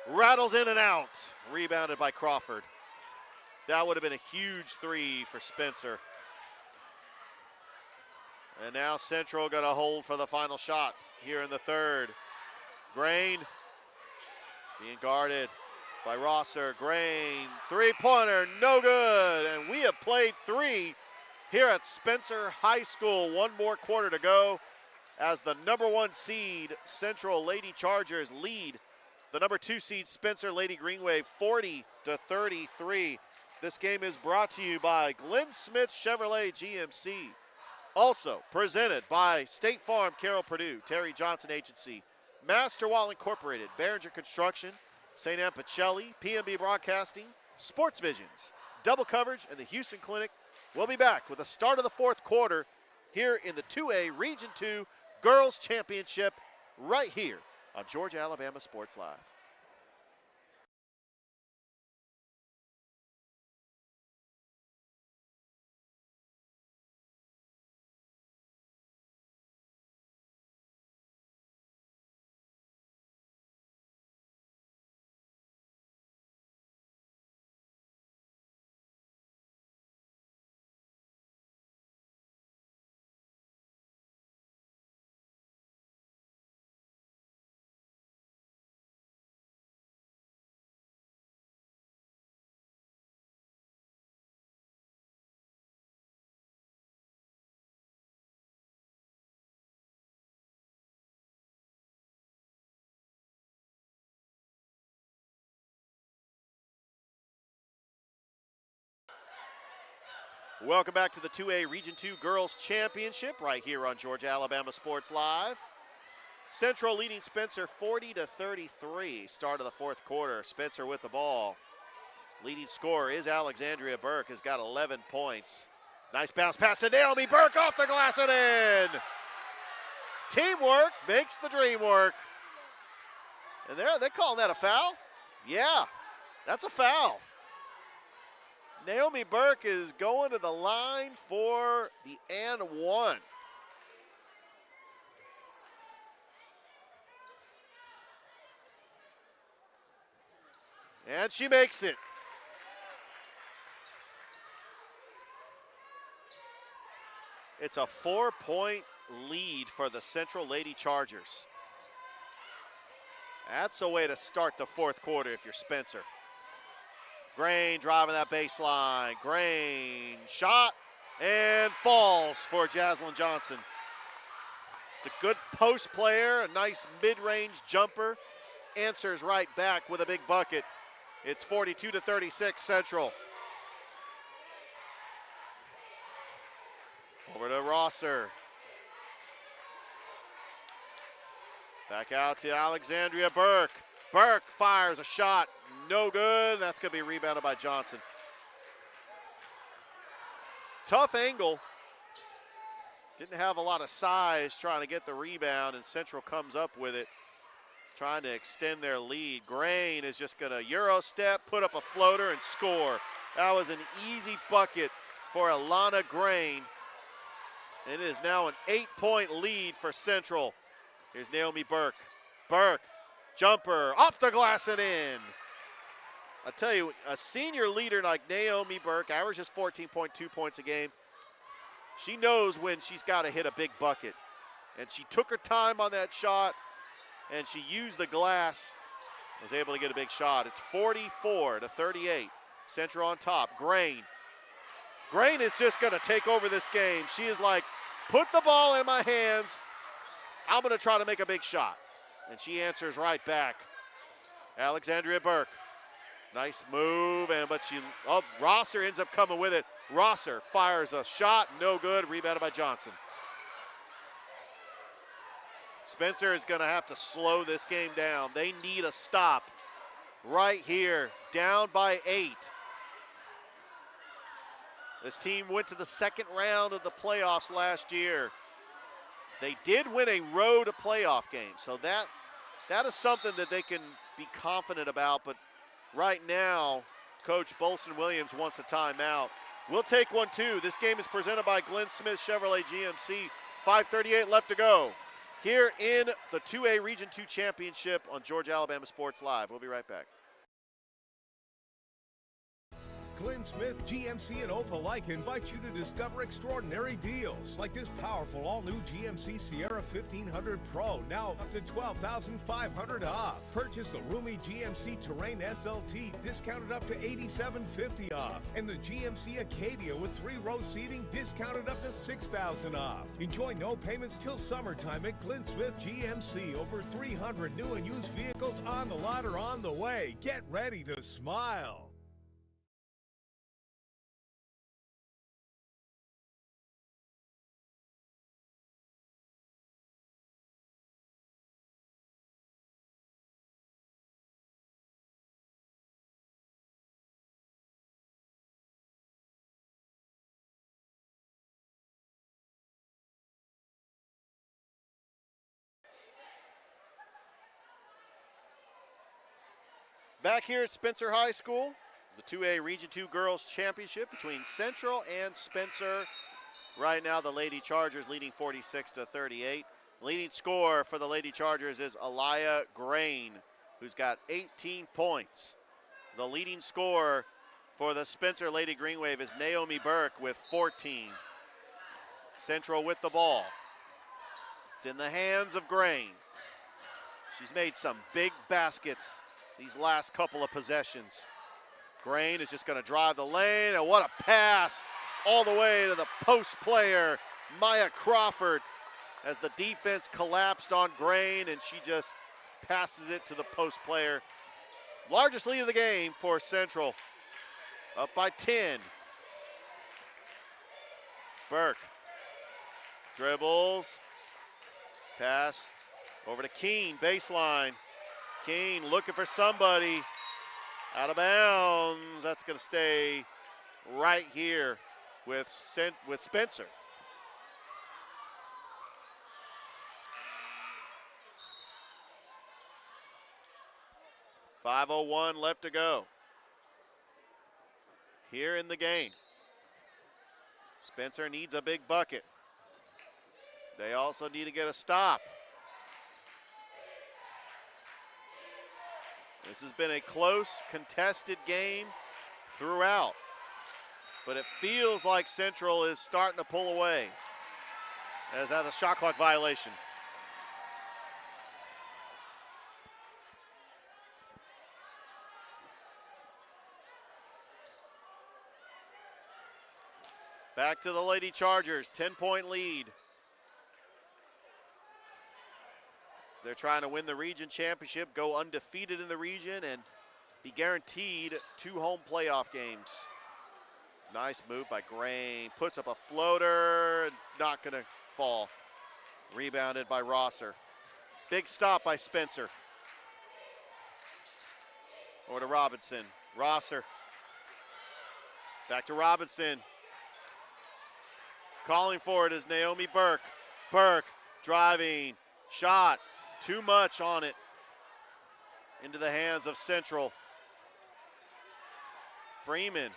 rattles in and out, rebounded by Crawford. That would have been a huge three for Spencer. And now Central gonna hold for the final shot here in the 3rd. Grain being guarded by Rosser. Grain, 3-pointer, no good. And we have played 3 here at Spencer High School. 1 more quarter to go as the #1 seed Central Lady Chargers lead the #2 seed Spencer Lady Green Wave 40-33. This game is brought to you by Glenn Smith Chevrolet GMC. Also presented by State Farm, Carroll Purdue, Terry Johnson Agency, Master Wall Incorporated, Behringer Construction, St. Anne Pacelli, PNB Broadcasting, Sports Visions, Double Coverage, and the Houston Clinic. We'll be back with the start of the 4th quarter here in the 2A Region 2 Girls Championship right here on Georgia Alabama Sports Live. Welcome back to the 2A Region 2 Girls Championship right here on Georgia Alabama Sports Live. Central leading Spencer 40-33. Start of the fourth quarter. Spencer with the ball. Leading scorer is Alexandria Burke, has got 11 points. Nice bounce pass to Naomi Burke off the glass and in. Teamwork makes the dream work. And they're calling that a foul? Yeah, that's a foul. Naomi Burke is going to the line for the and one. And she makes it. It's a 4-point lead for the Central Lady Chargers. That's a way to start the fourth quarter if you're Spencer. Grain driving that baseline. Grain shot and falls for Jaslyn Johnson. It's a good post player, a nice mid-range jumper. Answers right back with a big bucket. It's 42-36 Central. Over to Rosser. Back out to Alexandria Burke. Burke fires a shot. No good. That's going to be rebounded by Johnson. Tough angle. Didn't have a lot of size trying to get the rebound, and Central comes up with it, trying to extend their lead. Grain is just going to Euro step, put up a floater, and score. That was an easy bucket for Alana Grain. And it is now an 8-point lead for Central. Here's Naomi Burke. Burke, jumper, off the glass and in. I tell you, a senior leader like Naomi Burke, averages 14.2 points a game. She knows when she's got to hit a big bucket. And she took her time on that shot, and she used the glass, was able to get a big shot. It's 44-38. Central on top. Grain. Grain is just going to take over this game. She is like, put the ball in my hands. I'm going to try to make a big shot. And she answers right back. Alexandria Burke. Nice move, Rosser ends up coming with it. Rosser fires a shot, no good, rebounded by Johnson. Spencer is going to have to slow this game down. They need a stop right here, down by 8. This team went to the second round of the playoffs last year. They did win a road playoff game, so that is something that they can be confident about, but right now, Coach Bolson Williams wants a timeout. We'll take one too. This game is presented by Glenn Smith Chevrolet GMC. 5:38 left to go here in the 2A Region 2 Championship on Georgia Alabama Sports Live. We'll be right back. Glenn Smith GMC and Opelika invite you to discover extraordinary deals like this powerful all-new GMC Sierra 1500 Pro, now up to $12,500 off. Purchase the roomy GMC Terrain SLT, discounted up to $8,750 off, and the GMC Acadia with 3-row seating, discounted up to $6,000 off. Enjoy no payments till summertime at Glenn Smith GMC. Over 300 new and used vehicles on the lot or on the way. Get ready to smile. Back here at Spencer High School, the 2A Region 2 Girls Championship between Central and Spencer. Right now, the Lady Chargers leading 46-38. Leading scorer for the Lady Chargers is Aliyah Grain, who's got 18 points. The leading scorer for the Spencer Lady Green Wave is Naomi Burke with 14. Central with the ball. It's in the hands of Grain. She's made some big baskets these last couple of possessions. Grain is just going to drive the lane, and what a pass all the way to the post player, Maya Crawford, as the defense collapsed on Grain, and she just passes it to the post player. Largest lead of the game for Central, up by 10. Burke dribbles, pass over to Keene, baseline. Keene looking for somebody, out of bounds. That's going to stay right here with Spencer. .501 left to go here in the game. Spencer needs a big bucket. They also need to get a stop. This has been a close, contested game throughout, but it feels like Central is starting to pull away as that's a shot clock violation. Back to the Lady Chargers, 10-point lead. They're trying to win the region championship, go undefeated in the region, and be guaranteed 2 home playoff games. Nice move by Grain. Puts up a floater, not gonna fall. Rebounded by Rosser. Big stop by Spencer. Over to Robinson. Rosser. Back to Robinson. Calling for it is Naomi Burke. Burke driving, shot, too much on it. Into the hands of Central. Freeman,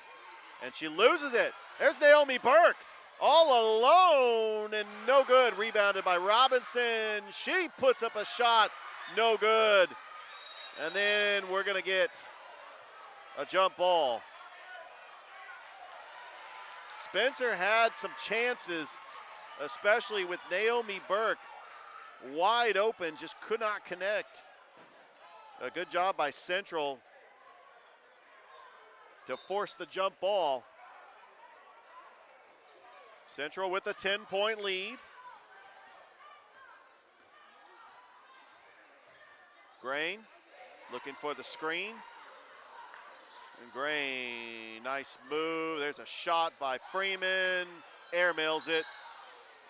and she loses it. There's Naomi Burke, all alone and no good. Rebounded by Robinson. She puts up a shot, no good. And then we're gonna get a jump ball. Spencer had some chances, especially with Naomi Burke wide open, just could not connect. A good job by Central to force the jump ball. Central with a 10-point lead. Grain looking for the screen. And Grain, nice move. There's a shot by Freeman. Airmails it.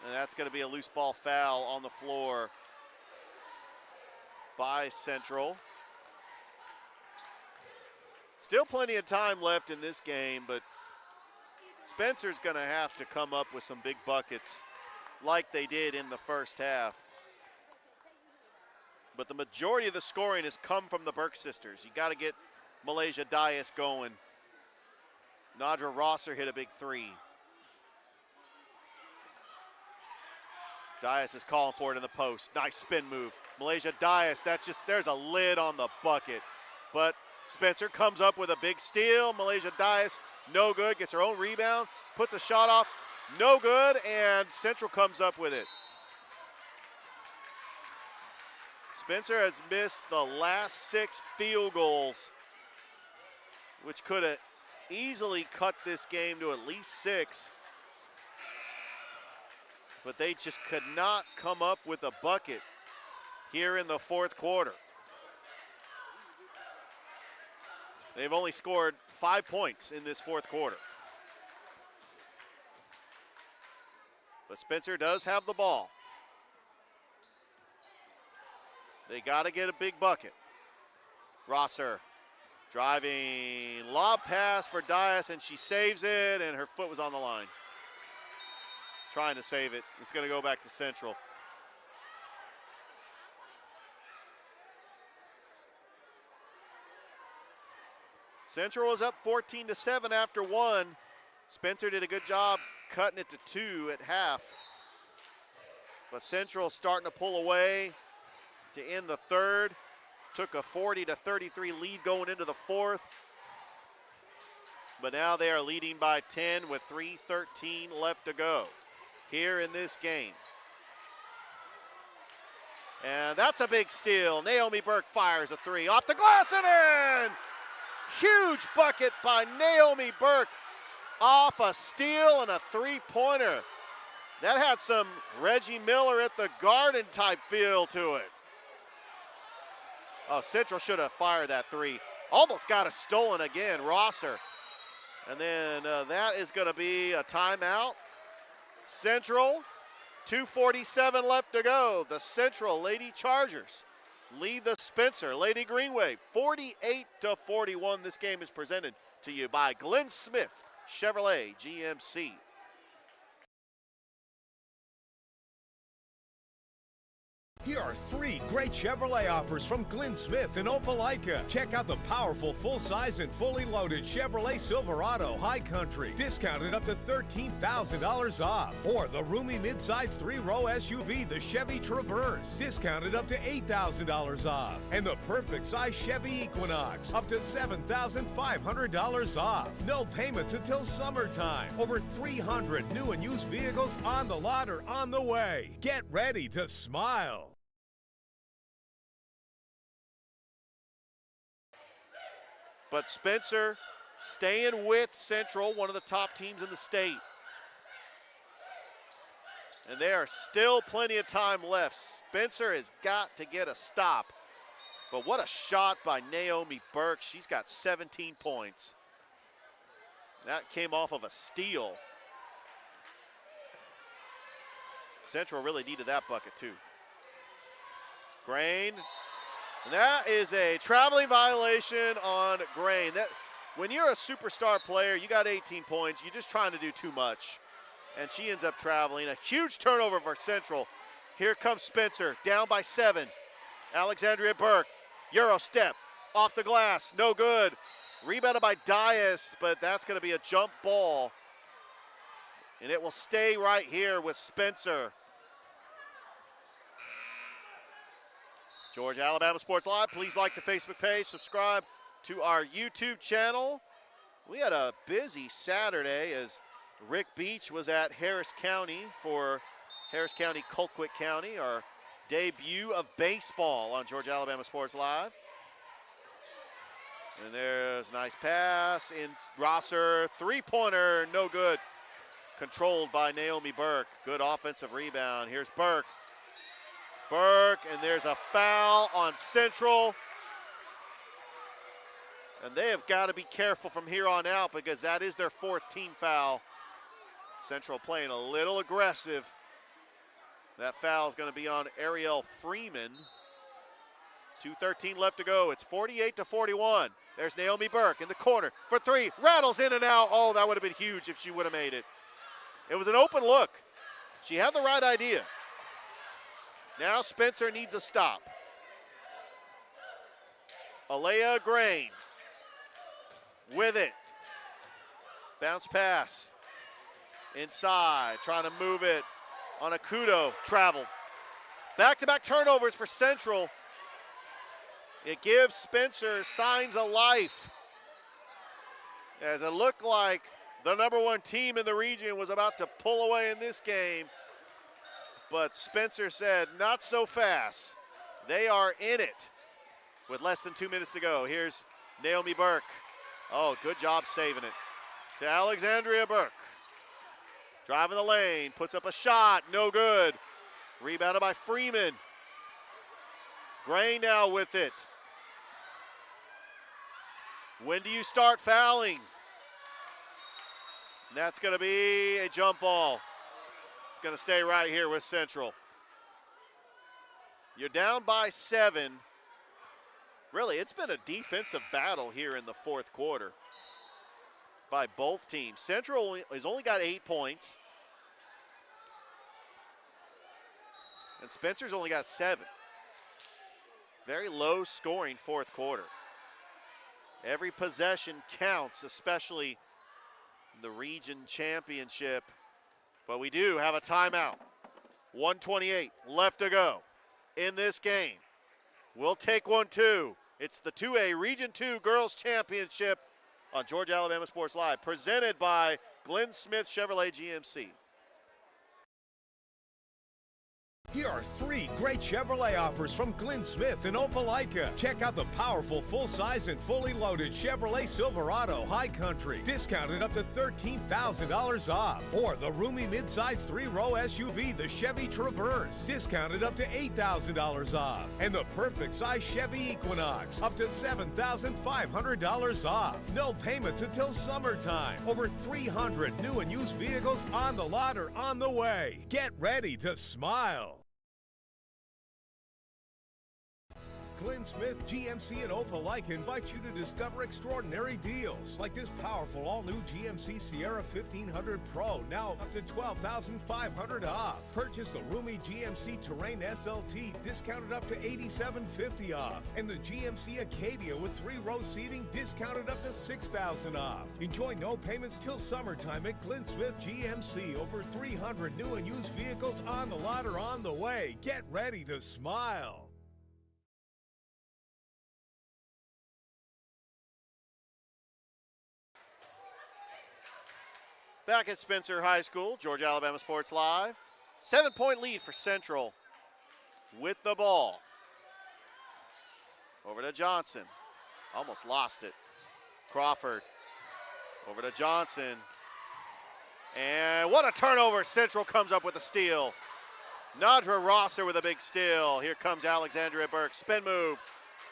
And that's going to be a loose ball foul on the floor by Central. Still plenty of time left in this game, but Spencer's going to have to come up with some big buckets like they did in the first half. But the majority of the scoring has come from the Burke sisters. You got to get Malaysia Dias going. Nadra Rosser hit a big 3. Dias is calling for it in the post. Nice spin move. Malaysia Dias, there's a lid on the bucket. But Spencer comes up with a big steal. Malaysia Dias, no good, gets her own rebound, puts a shot off, no good, and Central comes up with it. Spencer has missed the last 6 field goals, which could have easily cut this game to at least 6. But they just could not come up with a bucket here in the fourth quarter. They've only scored 5 points in this fourth quarter. But Spencer does have the ball. They got to get a big bucket. Rosser driving, lob pass for Dias, and she saves it, and her foot was on the line. Trying to save it. It's going to go back to Central. Central was up 14-7 after 1. Spencer did a good job cutting it to 2 at half. But Central starting to pull away to end the third. Took a 40-33 lead going into the fourth. But now they are leading by 10 with 3:13 left to go here in this game. And that's a big steal. Naomi Burke fires a 3 off the glass and in! Huge bucket by Naomi Burke off a steal and a 3-pointer. That had some Reggie Miller at the Garden type feel to it. Oh, Central should have fired that 3. Almost got it stolen again, Rosser. And then that is going to be a timeout. Central, 2:47 left to go. The Central Lady Chargers lead the Spencer Lady Greenway 48-41. This game is presented to you by Glenn Smith Chevrolet GMC. Here are 3 great Chevrolet offers from Glenn Smith in Opelika. Check out the powerful full-size and fully loaded Chevrolet Silverado High Country, discounted up to $13,000 off. Or the roomy midsize 3-row SUV, the Chevy Traverse, discounted up to $8,000 off. And the perfect size Chevy Equinox, up to $7,500 off. No payments until summertime. Over 300 new and used vehicles on the lot or on the way. Get ready to smile. But Spencer staying with Central, one of the top teams in the state. And there are still plenty of time left. Spencer has got to get a stop. But what a shot by Naomi Burke. She's got 17 points. That came off of a steal. Central really needed that bucket too. Grain. And that is a traveling violation on Grain. When you're a superstar player, you got 18 points, you're just trying to do too much. And she ends up traveling. A huge turnover for Central. Here comes Spencer, down by 7. Alexandria Burke, Euro step, off the glass, no good. Rebounded by Dias, but that's going to be a jump ball. And it will stay right here with Spencer. Georgia Alabama Sports Live, please like the Facebook page, subscribe to our YouTube channel. We had a busy Saturday as Rick Beach was at Harris County for Harris County, Colquitt County, our debut of baseball on Georgia Alabama Sports Live. And there's a nice pass in Rosser, 3-pointer, no good. Controlled by Naomi Burke. Good offensive rebound. Here's Burke. And there's a foul on Central. And they have got to be careful from here on out because that is their 4th team foul. Central playing a little aggressive. That foul is going to be on Ariel Freeman. 2:13 left to go. It's 48-41. There's Naomi Burke in the corner for 3. Rattles in and out. Oh, that would have been huge if she would have made it. It was an open look. She had the right idea. Now Spencer needs a stop. Alea Grain with it. Bounce pass. Inside, trying to move it on Akudo. Traveled. Back-to-back turnovers for Central. It gives Spencer signs of life. As it looked like the #1 team in the region was about to pull away in this game. But Spencer said, not so fast. They are in it with less than 2 minutes to go. Here's Naomi Burke. Oh, good job saving it. To Alexandria Burke. Driving the lane, puts up a shot, no good. Rebounded by Freeman. Gray now with it. When do you start fouling? And that's going to be a jump ball. It's going to stay right here with Central. You're down by 7. Really, it's been a defensive battle here in the 4th quarter by both teams. Central has only got 8 points. And Spencer's only got 7. Very low scoring 4th quarter. Every possession counts, especially in the region championship. But we do have a timeout. 1:28 left to go in this game. We'll take one too. It's the 2A Region 2 Girls Championship on Georgia Alabama Sports Live, presented by Glenn Smith Chevrolet GMC. Here are 3 great Chevrolet offers from Glenn Smith in Opelika. Check out the powerful full-size and fully loaded Chevrolet Silverado High Country, discounted up to $13,000 off. Or the roomy midsize 3-row SUV, the Chevy Traverse, discounted up to $8,000 off. And the perfect size Chevy Equinox, up to $7,500 off. No payments until summertime. Over 300 new and used vehicles on the lot or on the way. Get ready to smile. Glenn Smith GMC and Opelika invites you to discover extraordinary deals like this powerful all-new GMC Sierra 1500 Pro, now up to $12,500 off. Purchase the roomy GMC Terrain SLT, discounted up to $8,750 off. And the GMC Acadia with 3-row seating, discounted up to $6,000 off. Enjoy no payments till summertime at Glenn Smith GMC. Over 300 new and used vehicles on the lot or on the way. Get ready to smile. Back at Spencer High School, Georgia Alabama Sports Live. 7-point lead for Central with the ball. Over to Johnson. Almost lost it. Crawford. Over to Johnson. And what a turnover. Central comes up with a steal. Nadra Rosser with a big steal. Here comes Alexandria Burke. Spin move.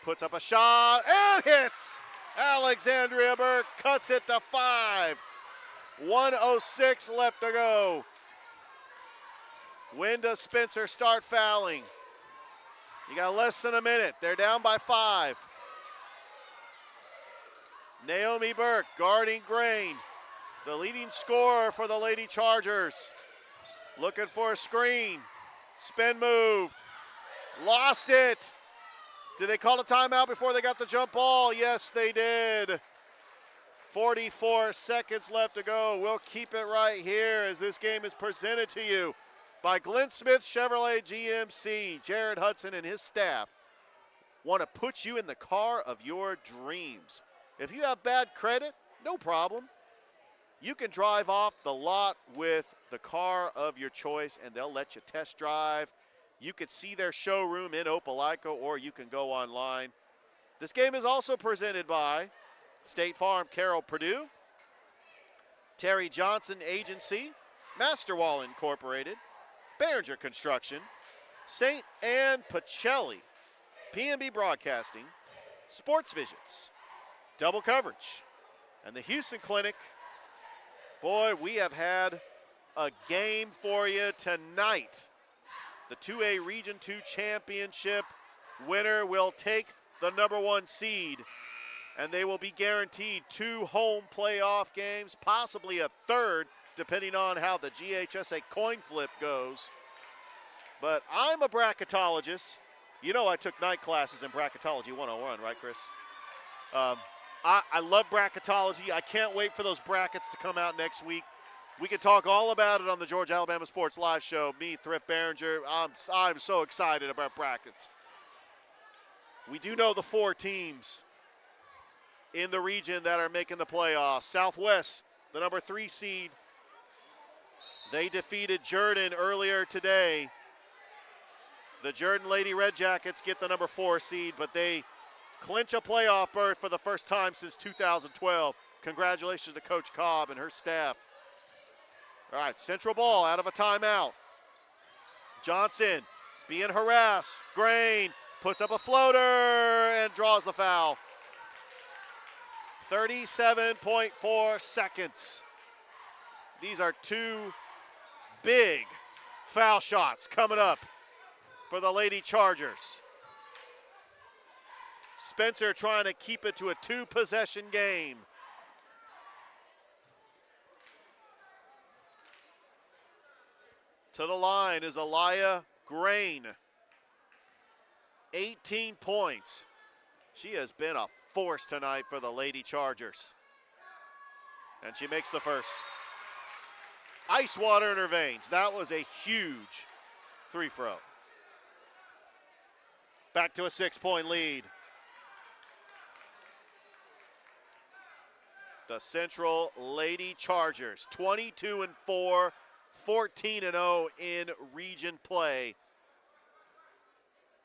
Puts up a shot and hits. Alexandria Burke cuts it to 5. 1:06 left to go. When does Spencer start fouling? You got less than a minute. They're down by 5. Naomi Burke guarding Grain, the leading scorer for the Lady Chargers. Looking for a screen. Spin move. Lost it. Did they call a timeout before they got the jump ball? Yes, they did. 44 seconds left to go. We'll keep it right here as this game is presented to you by Glenn Smith Chevrolet GMC. Jared Hudson and his staff want to put you in the car of your dreams. If you have bad credit, no problem. You can drive off the lot with the car of your choice, and they'll let you test drive. You could see their showroom in Opelika, or you can go online. This game is also presented by State Farm Carroll Purdue, Terry Johnson Agency, Masterwall Incorporated, Behringer Construction, St. Anne Pacelli, PNB Broadcasting, Sports Visions, Double Coverage, and the Houston Clinic. Boy, we have had a game for you tonight. The 2A Region 2 Championship winner will take the #1 seed, and they will be guaranteed 2 home playoff games, possibly a third, depending on how the GHSA coin flip goes. But I'm a bracketologist. You know I took night classes in Bracketology 101, right, Chris? I love bracketology. I can't wait for those brackets to come out next week. We can talk all about it on the Georgia Alabama Sports Live show. Me, Thrift Behringer, I'm so excited about brackets. We do know the 4 teams in the region that are making the playoffs. Southwest, the #3 seed. They defeated Jordan earlier today. The Jordan Lady Red Jackets get the #4 seed, but they clinch a playoff berth for the first time since 2012. Congratulations to Coach Cobb and her staff. All right, Central ball out of a timeout. Johnson being harassed. Grain puts up a floater and draws the foul. 37.4 seconds. These are 2 big foul shots coming up for the Lady Chargers. Spencer trying to keep it to a 2-possession game. To the line is Aliyah Grain. 18 points. She has been a force tonight for the Lady Chargers. And she makes the first. Ice water in her veins. That was a huge free throw. Back to a 6-point lead. The Central Lady Chargers, 22-4, 14-0 in region play.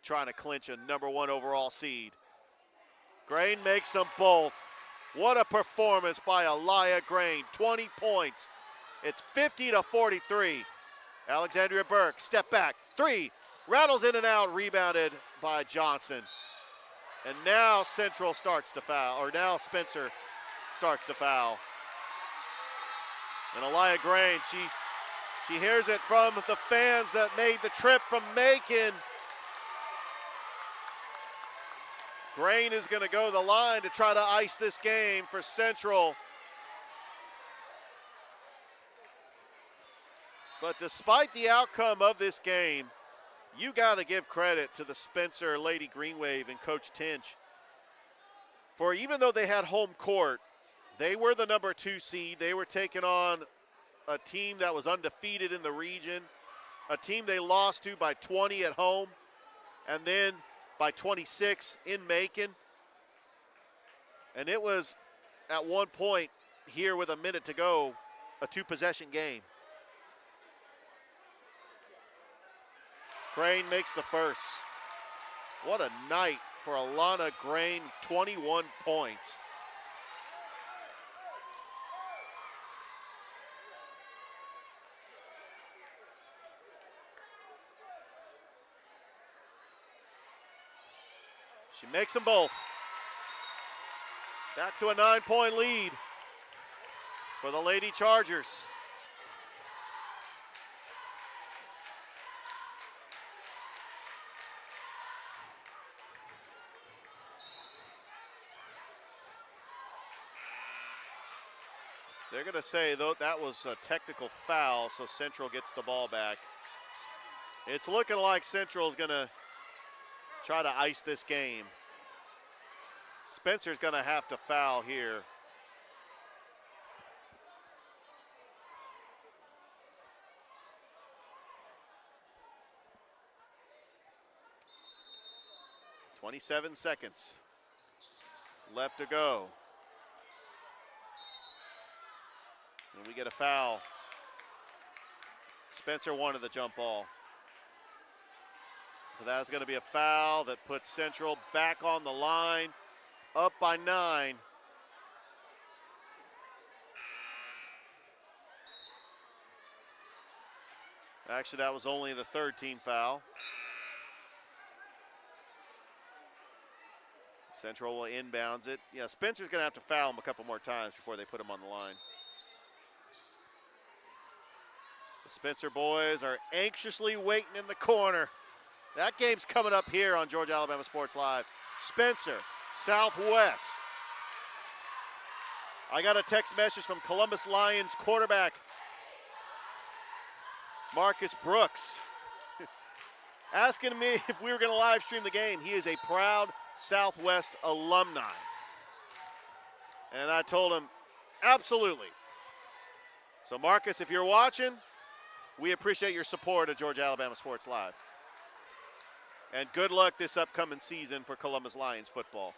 trying to clinch a #1 overall seed. Grain makes them both. What a performance by Elia Grain, 20 points. It's 50-43. Alexandria Burke, step back, 3, rattles in and out, rebounded by Johnson. And now Central starts to foul, or now Spencer starts to foul. And Elia Grain, she hears it from the fans that made the trip from Macon. Grain is going to go to the line to try to ice this game for Central. But despite the outcome of this game, you got to give credit to the Spencer Lady Green Wave and Coach Tinch. For even though they had home court, they were the #2 seed. They were taking on a team that was undefeated in the region, a team they lost to by 20 at home, and then by 26 in Macon. And it was, at one point here with a minute to go, a 2-possession game. Grain makes the first. What a night for Alana Grain, 21 points. She makes them both. Back to a 9-point lead for the Lady Chargers. They're going to say, though, that was a technical foul, so Central gets the ball back. It's looking like Central's going to try to ice this game. Spencer's going to have to foul here. "27 seconds left to go. And we get a foul. Spencer wanted the jump ball. But that's going to be a foul that puts Central back on the line, up by 9. Actually, that was only the 3rd team foul. Central will inbounds it. Yeah, Spencer's going to have to foul him a couple more times before they put him on the line. The Spencer boys are anxiously waiting in the corner. That game's coming up here on Georgia Alabama Sports Live. Spencer, Southwest. I got a text message from Columbus Lions quarterback Marcus Brooks asking me if we were going to live stream the game. He is a proud Southwest alumni. And I told him, absolutely. So Marcus, if you're watching, we appreciate your support of Georgia Alabama Sports Live. And good luck this upcoming season for Columbus Lions football.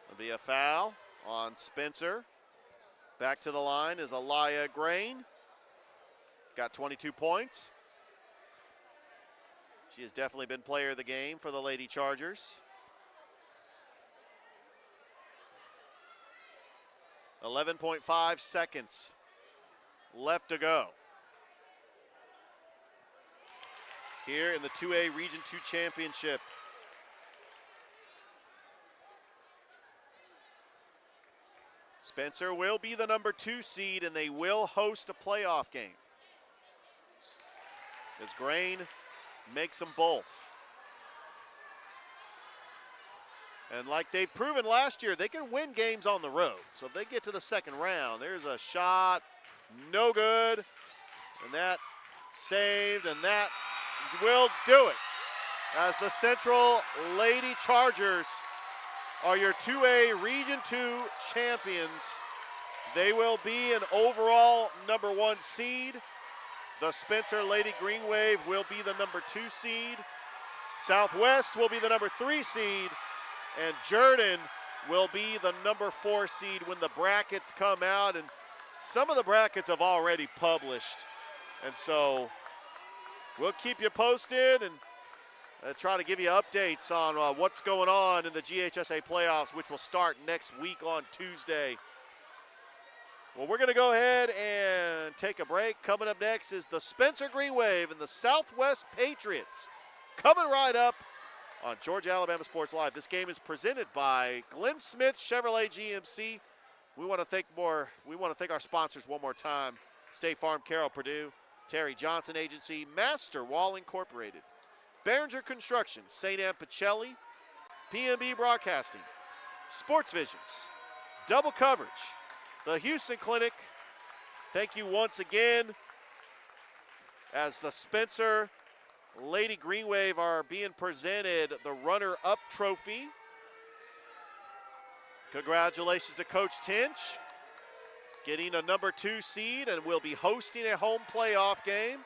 There'll be a foul on Spencer. Back to the line is Elia Grain. Got 22 points. She has definitely been player of the game for the Lady Chargers. 11.5 seconds left to go here in the 2A Region 2 Championship. Spencer will be the #2 seed, and they will host a playoff game, as Grain makes them both. And like they've proven last year, they can win games on the road. So if they get to the second round, there's a shot, no good, and that saved, and that will do it. As the Central Lady Chargers are your 2A Region 2 champions. They will be an overall #1 seed. The Spencer Lady Green Wave will be the #2 seed. Southwest will be the #3 seed. And Jordan will be the #4 seed when the brackets come out. And some of the brackets have already published, and so we'll keep you posted and try to give you updates on what's going on in the GHSA playoffs, which will start next week on Tuesday. Well, we're going to go ahead and take a break. Coming up next is the Spencer Green Wave and the Southwest Patriots. Coming right up on Georgia Alabama Sports Live. This game is presented by Glenn Smith Chevrolet GMC. We want to thank our sponsors one more time. State Farm, Carroll, Purdue, Terry Johnson Agency, Master Wall Incorporated, Behringer Construction, St. Anne Pacelli, PMB Broadcasting, Sports Visions, Double Coverage, the Houston Clinic. Thank you once again as the Spencer Lady Green Wave are being presented the runner-up trophy. Congratulations to Coach Tinch, getting a number 2 seed, and will be hosting a home playoff game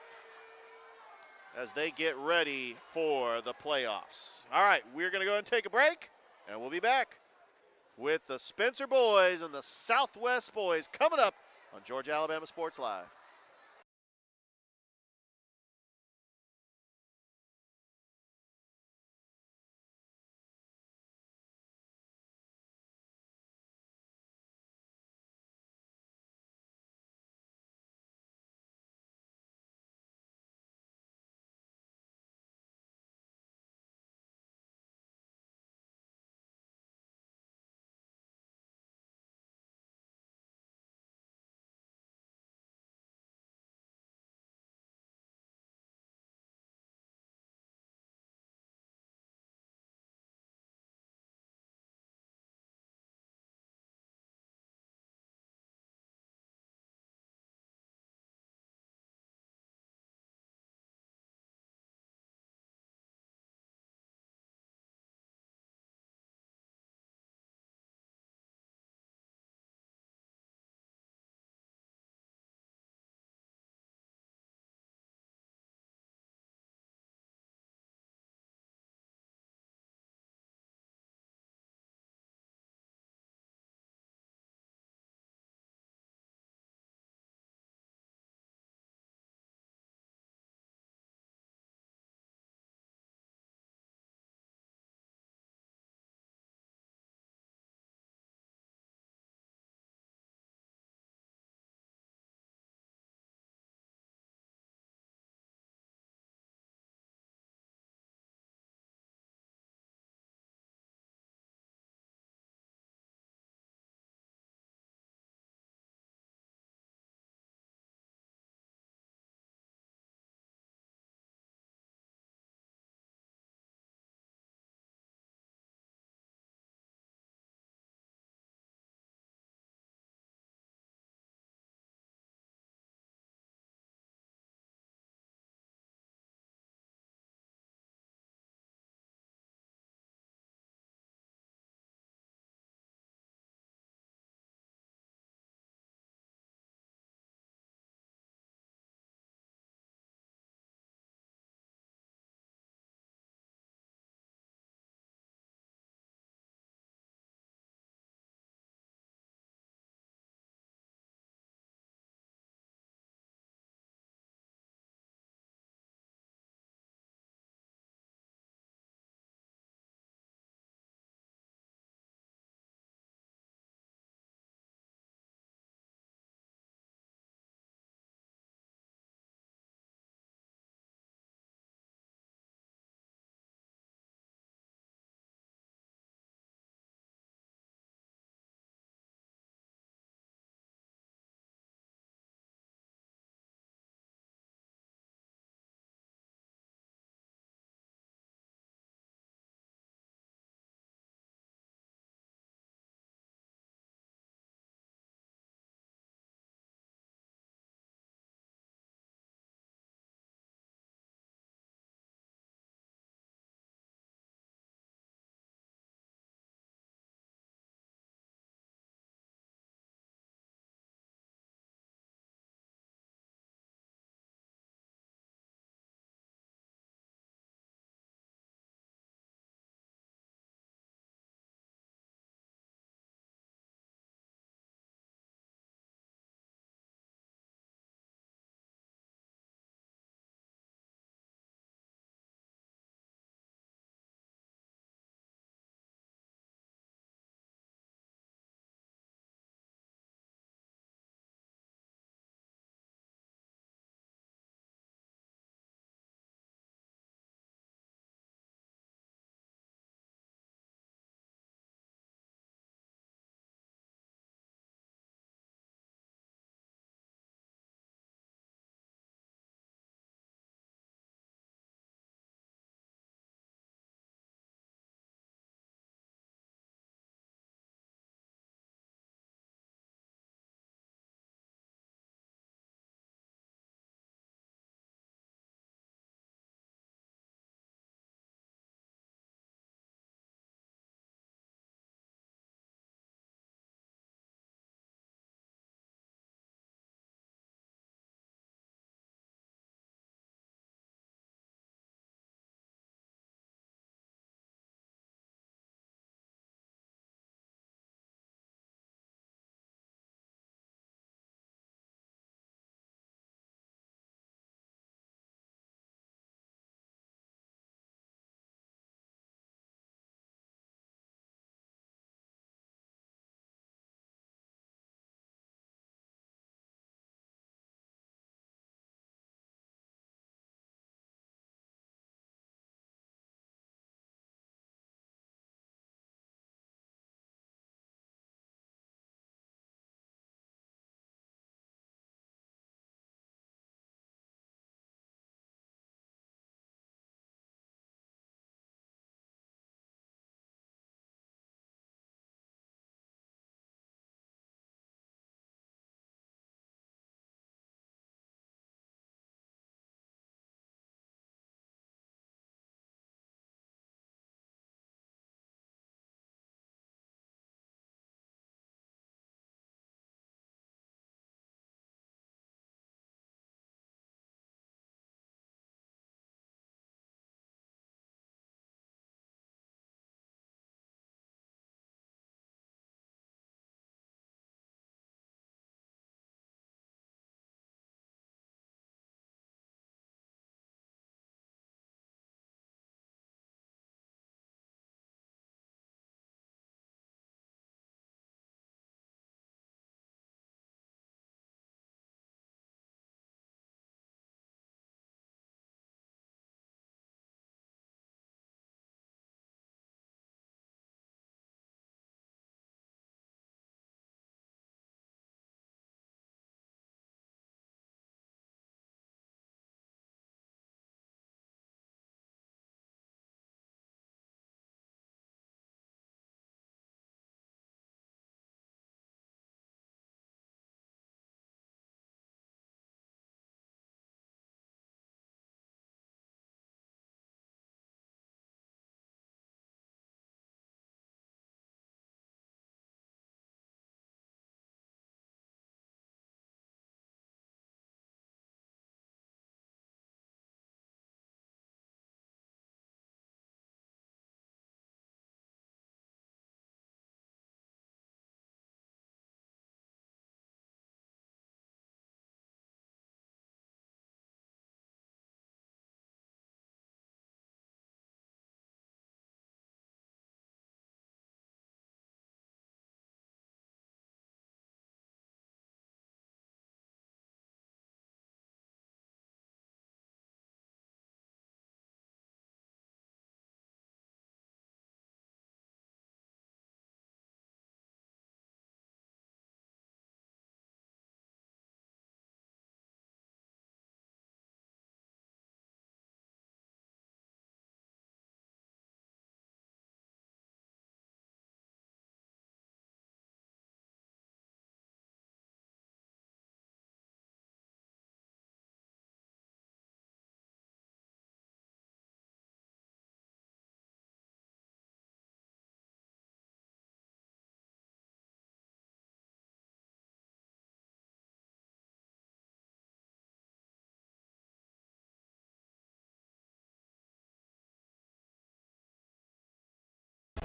as they get ready for the playoffs. All right, we're going to go ahead and take a break, and we'll be back with the Spencer boys and the Southwest boys coming up on Georgia Alabama Sports Live.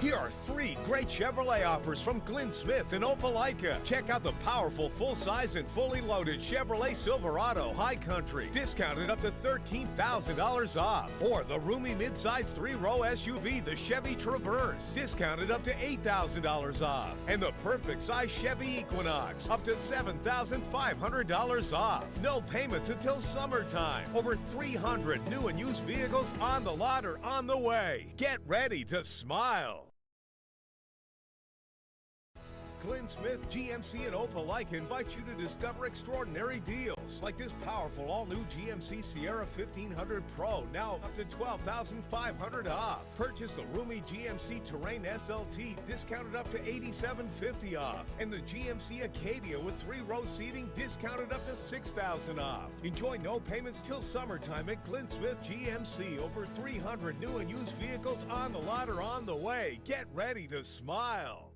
Here are 3 great Chevrolet offers from Glenn Smith in Opelika. Check out the powerful full-size and fully loaded Chevrolet Silverado High Country, discounted up to $13,000 off. Or the roomy midsize 3-row SUV, the Chevy Traverse, discounted up to $8,000 off. And the perfect size Chevy Equinox, up to $7,500 off. No payments until summertime. Over 300 new and used vehicles on the lot or on the way. Get ready to smile. Glenn Smith GMC and Opelika invite you to discover extraordinary deals like this powerful all-new GMC Sierra 1500 Pro, now up to $12,500 off. Purchase the roomy GMC Terrain SLT, discounted up to $8,750 off. And the GMC Acadia with 3-row seating, discounted up to $6,000 off. Enjoy no payments till summertime at Glenn Smith GMC. Over 300 new and used vehicles on the lot or on the way. Get ready to smile.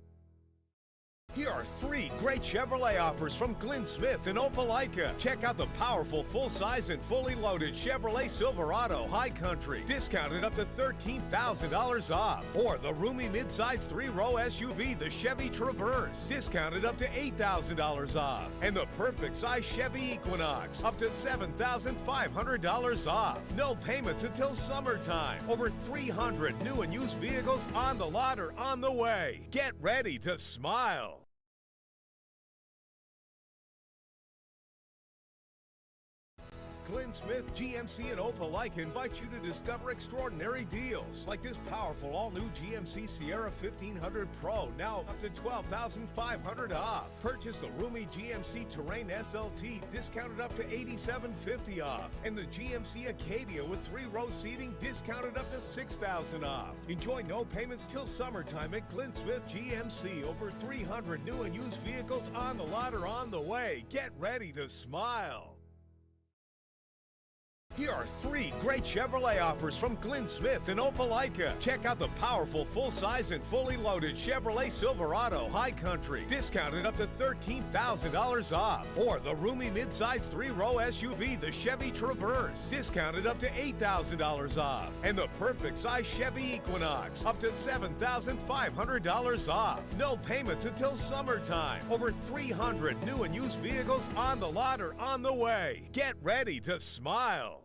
Here are 3 great Chevrolet offers from Glenn Smith in Opelika. Check out the powerful full-size and fully loaded Chevrolet Silverado High Country, discounted up to $13,000 off. Or the roomy midsize 3-row SUV, the Chevy Traverse, discounted up to $8,000 off. And the perfect size Chevy Equinox, up to $7,500 off. No payments until summertime. Over 300 new and used vehicles on the lot or on the way. Get ready to smile. Glenn Smith GMC and Opelika invite you to discover extraordinary deals like this powerful all-new GMC Sierra 1500 Pro, now up to $12,500 off. Purchase the roomy GMC Terrain SLT, discounted up to $8,750 off. And the GMC Acadia with 3-row seating, discounted up to $6,000 off. Enjoy no payments till summertime at Glenn Smith GMC. Over 300 new and used vehicles on the lot or on the way. Get ready to smile. Here are 3 great Chevrolet offers from Glenn Smith in Opelika. Check out the powerful full-size and fully loaded Chevrolet Silverado High Country, discounted up to $13,000 off. Or the roomy midsize 3-row SUV, the Chevy Traverse, discounted up to $8,000 off. And the perfect size Chevy Equinox, up to $7,500 off. No payments until summertime. Over 300 new and used vehicles on the lot or on the way. Get ready to smile.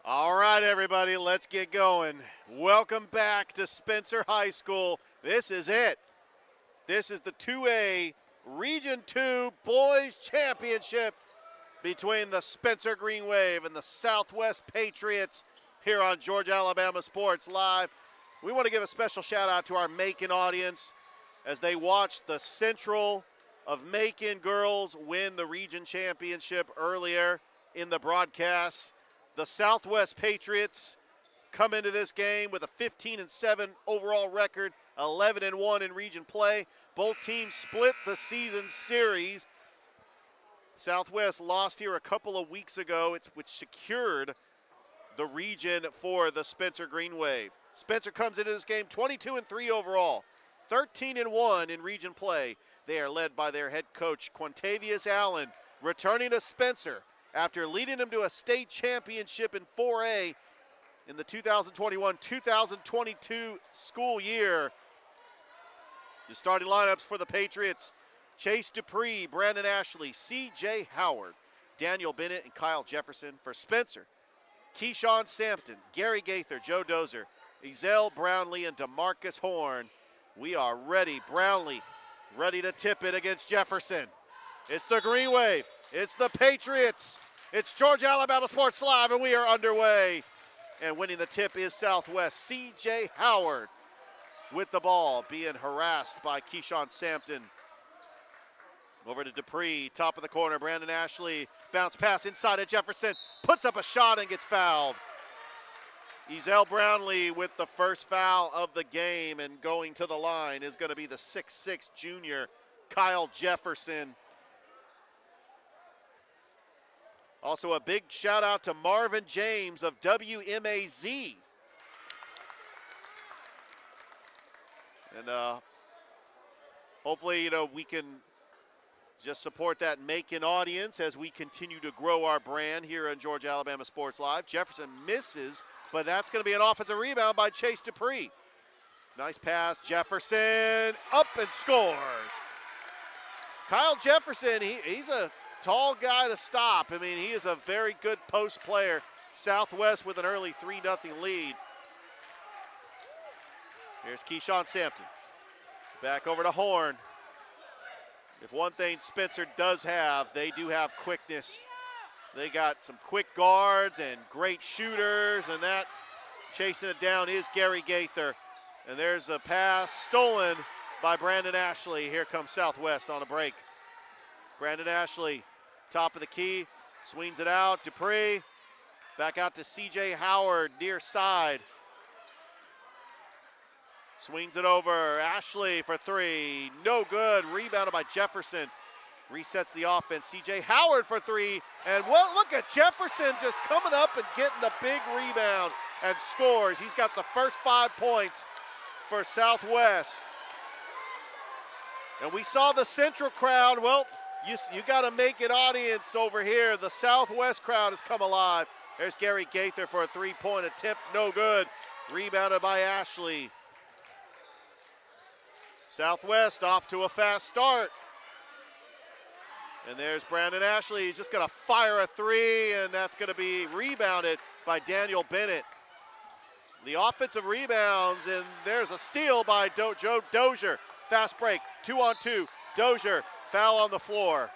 All right, everybody, let's get going. Welcome back to Spencer High School. This is it. This is the 2A Region 2 Boys Championship between the Spencer Green Wave and the Southwest Patriots here on Georgia Alabama Sports Live. We want to give a special shout out to our Macon audience as they watched the Central of Macon girls win the region championship earlier in the broadcast. The Southwest Patriots come into this game with a 15-7 overall record, 11-1 in region play. Both teams split the season series. Southwest lost here a couple of weeks ago, which secured the region for the Spencer Green Wave. Spencer comes into this game 22-3 overall, 13-1 in region play. They are led by their head coach, Quintavious Allen, returning to Spencer after leading them to a state championship in 4A in the 2021-2022 school year. The starting lineups for the Patriots: Chase Dupree, Brandon Ashley, C.J. Howard, Daniel Bennett, and Kyle Jefferson. For Spencer, Keyshawn Sampton, Gary Gaither, Joe Dozer, Ezell Brownlee, and DeMarcus Horn. We are ready. Brownlee ready to tip it against Jefferson. It's the Green Wave. It's the Patriots. It's Georgia Alabama Sports Live, and we are underway. And winning the tip is Southwest. C.J. Howard with the ball, being harassed by Keyshawn Sampton. Over to Dupree, top of the corner. Brandon Ashley, bounce pass inside of Jefferson, puts up a shot and gets fouled. Ezell Brownlee with the first foul of the game, and going to the line is going to be the 6'6" junior, Kyle Jefferson. Also a big shout out to Marvin James of WMAZ. And hopefully, we can just support that Macon audience as we continue to grow our brand here on Georgia Alabama Sports Live. Jefferson misses, but that's going to be an offensive rebound by Chase Dupree. Nice pass, Jefferson up and scores. Kyle Jefferson, he's a tall guy to stop. I mean, he is a very good post player. Southwest with an early 3-0 lead. Here's Keyshawn Sampton. Back over to Horn. If one thing Spencer does have, they do have quickness. They got some quick guards and great shooters, and that chasing it down is Gary Gaither. And there's a pass stolen by Brandon Ashley. Here comes Southwest on a break. Brandon Ashley, top of the key, swings it out. Dupree, back out to C.J. Howard, near side. Swings it over. Ashley for three. No good. Rebounded by Jefferson. Resets the offense. C.J. Howard for three. And look at Jefferson just coming up and getting the big rebound and scores. He's got the first 5 points for Southwest. And we saw the Central crowd. Well, you got to make it audience over here. The Southwest crowd has come alive. There's Gary Gaither for a three-point attempt. No good. Rebounded by Ashley. Southwest off to a fast start. And there's Brandon Ashley. He's just going to fire a three, and that's going to be rebounded by Daniel Bennett. The offensive rebounds, and there's a steal by Joe Dozier. Fast break, 2-on-2. Dozier, foul on the floor.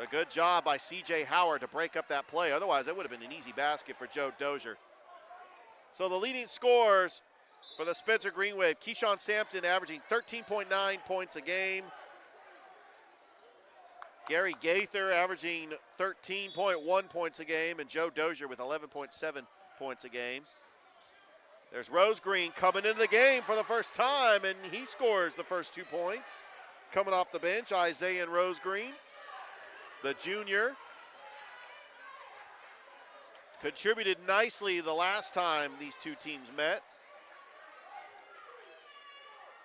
A good job by C.J. Howard to break up that play. Otherwise, that would have been an easy basket for Joe Dozier. So the leading scorers for the Spencer Green Wave: Keyshawn Sampton averaging 13.9 points a game. Gary Gaither averaging 13.1 points a game, and Joe Dozier with 11.7 points a game. There's Rose Green coming into the game for the first time, and he scores the first 2 points. Coming off the bench, Isaiah and Rose Green, the junior. Contributed nicely the last time these two teams met,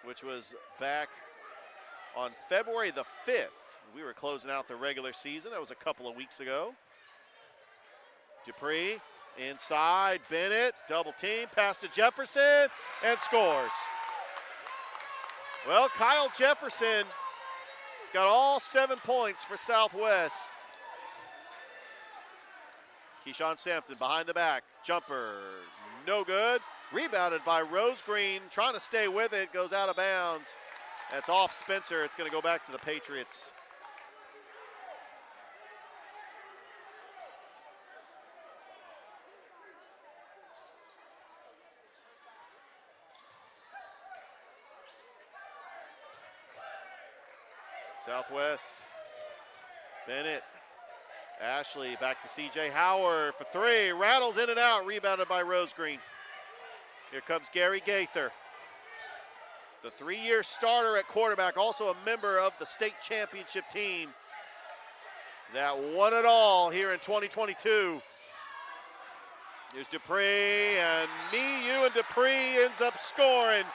which was back on February the 5th. We were closing out the regular season. That was a couple of weeks ago. Dupree inside, Bennett, double team, pass to Jefferson, and scores. Well, Kyle Jefferson has got all 7 points for Southwest. Keyshawn Sampson behind the back. Jumper, no good. Rebounded by Rose Green, trying to stay with it, goes out of bounds. That's off Spencer. It's going to go back to the Patriots. Southwest, Bennett, Ashley back to C.J. Howard for three. Rattles in and out, rebounded by Rose Green. Here comes Gary Gaither, the 3-year starter at quarterback, also a member of the state championship team that won it all here in 2022. Here's Dupree, and you and Dupree ends up scoring.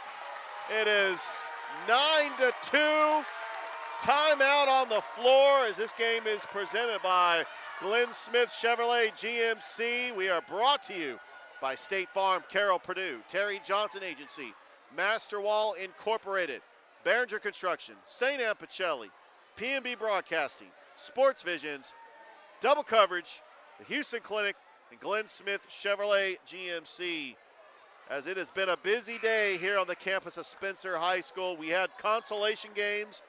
It is 9-2. Timeout on the floor as this game is presented by Glenn Smith Chevrolet GMC. We are brought to you by State Farm, Carroll, Purdue, Terry Johnson Agency, Masterwall Incorporated, Behringer Construction, St. Anne Pacelli, P&B Broadcasting, Sports Visions, Double Coverage, the Houston Clinic, and Glenn Smith Chevrolet GMC. As it has been a busy day here on the campus of Spencer High School. We had consolation games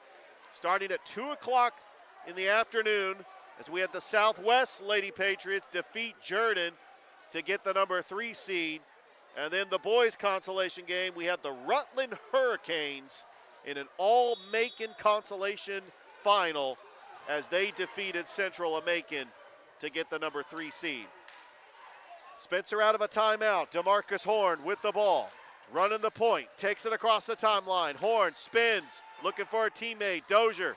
starting at 2 o'clock in the afternoon as we had the Southwest Lady Patriots defeat Jordan to get the number 3 seed. And then the boys consolation game, we had the Rutland Hurricanes in an all-Macon consolation final as they defeated Central of Macon to get the number 3 seed. Spencer out of a timeout. DeMarcus Horn with the ball. Running the point, takes it across the timeline. Horn spins, looking for a teammate. Dozier,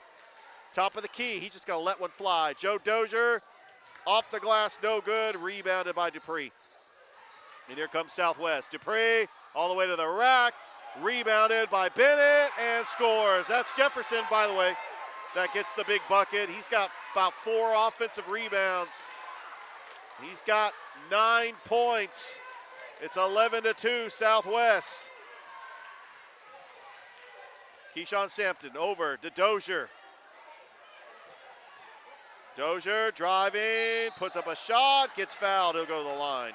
top of the key. He just got to let one fly. Joe Dozier, off the glass, no good. Rebounded by Dupree. And here comes Southwest. Dupree all the way to the rack. Rebounded by Bennett and scores. That's Jefferson, by the way, that gets the big bucket. He's got about 4 offensive rebounds. He's got 9 points. It's 11-2 Southwest. Keyshawn Sampson over to Dozier. Dozier driving, puts up a shot, gets fouled. He'll go to the line.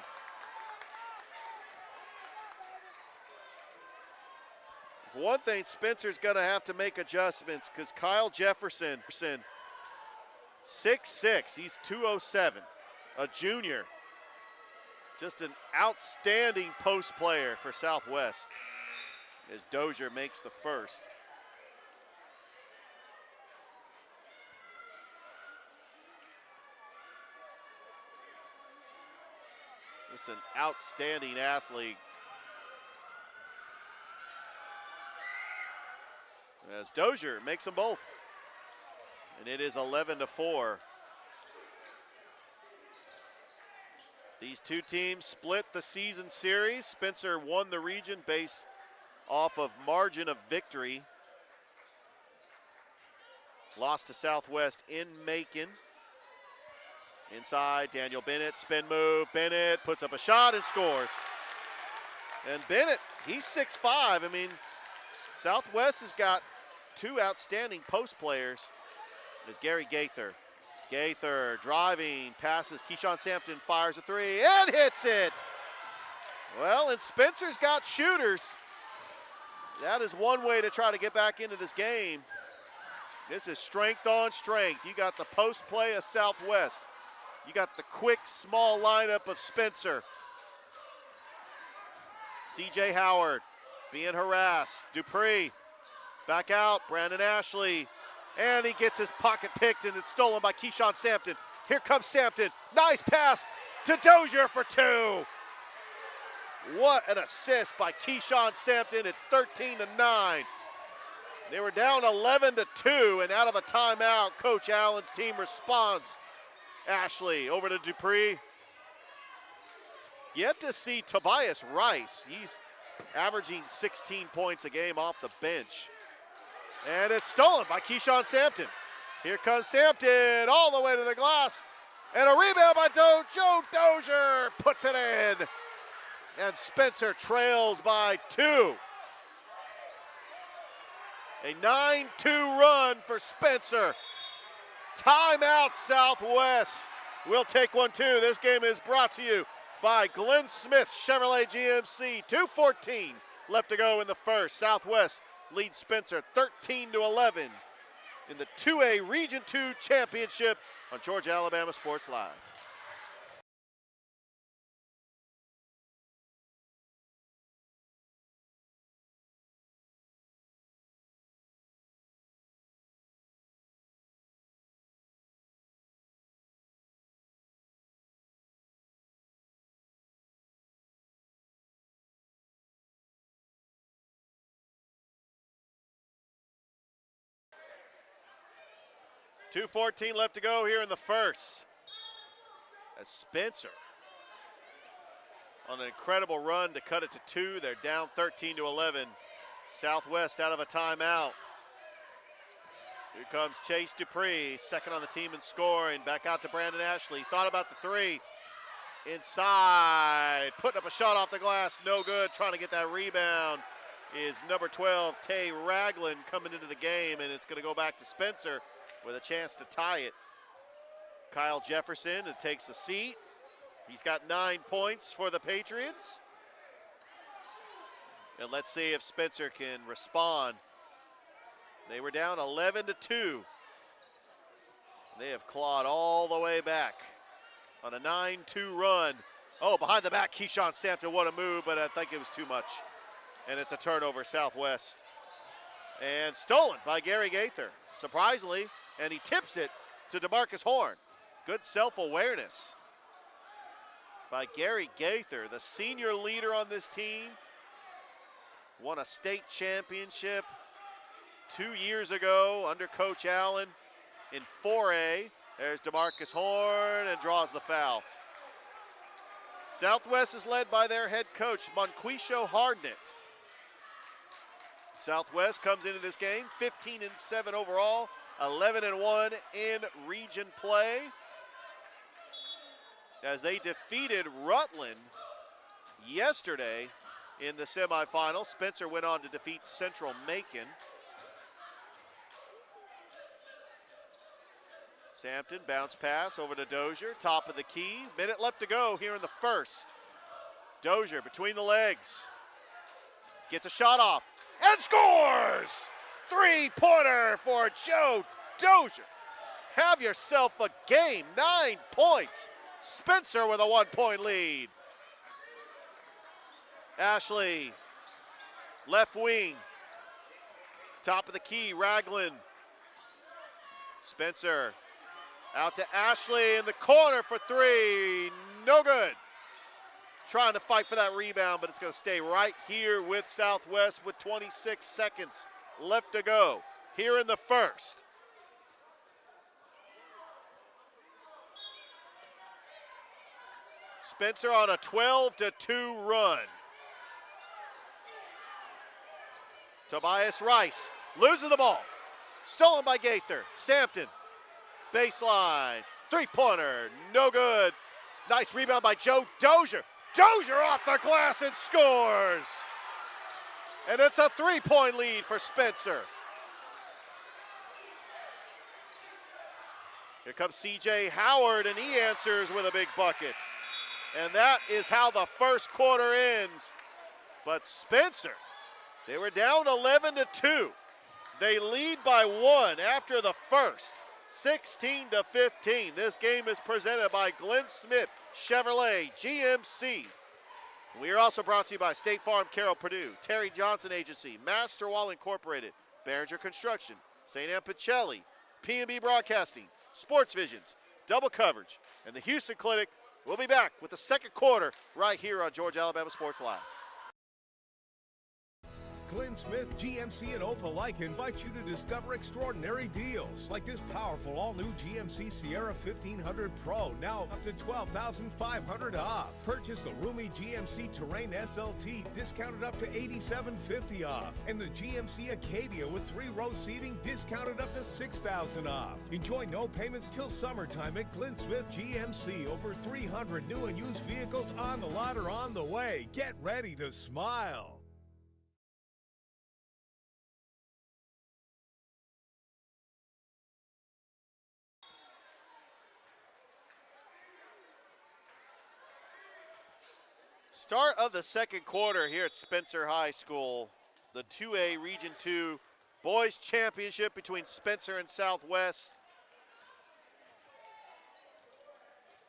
For one thing, Spencer's going to have to make adjustments because Kyle Jefferson, 6'6", he's 207, a junior. Just an outstanding post player for Southwest as Dozier makes the first. Just an outstanding athlete. As Dozier makes them both. And it is 11-4. These two teams split the season series. Spencer won the region based off of margin of victory. Lost to Southwest in Macon. Inside, Daniel Bennett, spin move. Bennett puts up a shot and scores. And Bennett, he's 6'5". I mean, Southwest has got 2 outstanding post players. There's Gary Gaither. Gaither driving, passes. Keyshawn Sampson fires a 3 and hits it. Well, and Spencer's got shooters. That is one way to try to get back into this game. This is strength on strength. You got the post play of Southwest. You got the quick, small lineup of Spencer. C.J. Howard being harassed. Dupree back out. Brandon Ashley. And he gets his pocket picked, and it's stolen by Keyshawn Sampson. Here comes Sampson. Nice pass to Dozier for 2. What an assist by Keyshawn Sampson. It's 13-9. They were down 11-2, and out of a timeout, Coach Allen's team responds. Ashley over to Dupree. Yet to see Tobias Rice. He's averaging 16 points a game off the bench. And it's stolen by Keyshawn Sampson. Here comes Sampson all the way to the glass. And a rebound by Joe Dozier puts it in. And Spencer trails by 2. A 9-2 run for Spencer. Timeout Southwest. We'll take one too. This game is brought to you by Glenn Smith Chevrolet GMC. 2:14 left to go in the first. Southwest leads Spencer 13-11 in the 2A Region 2 Championship on Georgia Alabama Sports Live. .214 left to go here in the first. As Spencer on an incredible run to cut it to 2. They're down 13-11. Southwest out of a timeout. Here comes Chase Dupree, second on the team in scoring. Back out to Brandon Ashley. Thought about the 3. Inside. Putting up a shot off the glass. No good. Trying to get that rebound is number 12, Tay Ragland, coming into the game, and it's going to go back to Spencer with a chance to tie it. Kyle Jefferson takes a seat. He's got 9 points for the Patriots. And let's see if Spencer can respond. They were down 11-2. They have clawed all the way back on a 9-2 run. Oh, behind the back, Keyshawn Sampson, what a move, but I think it was too much. And it's a turnover, Southwest. And stolen by Gary Gaither, surprisingly. And he tips it to DeMarcus Horn. Good self-awareness by Gary Gaither, the senior leader on this team. Won a state championship 2 years ago under Coach Allen in 4A. There's DeMarcus Horn and draws the foul. Southwest is led by their head coach, Monquisho Hardnett. Southwest comes into this game 15-7 overall. 11-1 in region play as they defeated Rutland yesterday in the semifinals. Spencer went on to defeat Central Macon. Sampson, bounce pass over to Dozier, top of the key. Minute left to go here in the first. Dozier between the legs. Gets a shot off and scores! 3-pointer for Joe Dozier. Have yourself a game, 9 points. Spencer with a 1-point lead. Ashley, left wing. Top of the key, Ragland. Spencer out to Ashley in the corner for 3. No good. Trying to fight for that rebound, but it's going to stay right here with Southwest with 26 seconds left to go here in the first. Spencer on a 12-2 run. Tobias Rice loses the ball. Stolen by Gaither. Sampson, baseline, 3-pointer, no good. Nice rebound by Joe Dozier. Dozier off the glass and scores. And it's a 3-point lead for Spencer. Here comes C.J. Howard, and he answers with a big bucket. And that is how the first quarter ends. But Spencer, they were down 11-2. They lead by 1 after the first, 16-15. This game is presented by Glenn Smith Chevrolet GMC. We are also brought to you by State Farm Carroll Purdue, Terry Johnson Agency, Master Wall Incorporated, Behringer Construction, St. Anne Pacelli, P&B Broadcasting, Sports Visions, Double Coverage, and the Houston Clinic. We'll be back with the second quarter right here on Georgia Alabama Sports Live. Glenn Smith, GMC, and Opelika invite you to discover extraordinary deals like this powerful all-new GMC Sierra 1500 Pro, now up to $12,500 off. Purchase the roomy GMC Terrain SLT, discounted up to $8,750 off. And the GMC Acadia with 3-row seating, discounted up to $6,000 off. Enjoy no payments till summertime at Glenn Smith GMC. Over 300 new and used vehicles on the lot or on the way. Get ready to smile. Start of the second quarter here at Spencer High School. The 2A Region 2 Boys Championship between Spencer and Southwest.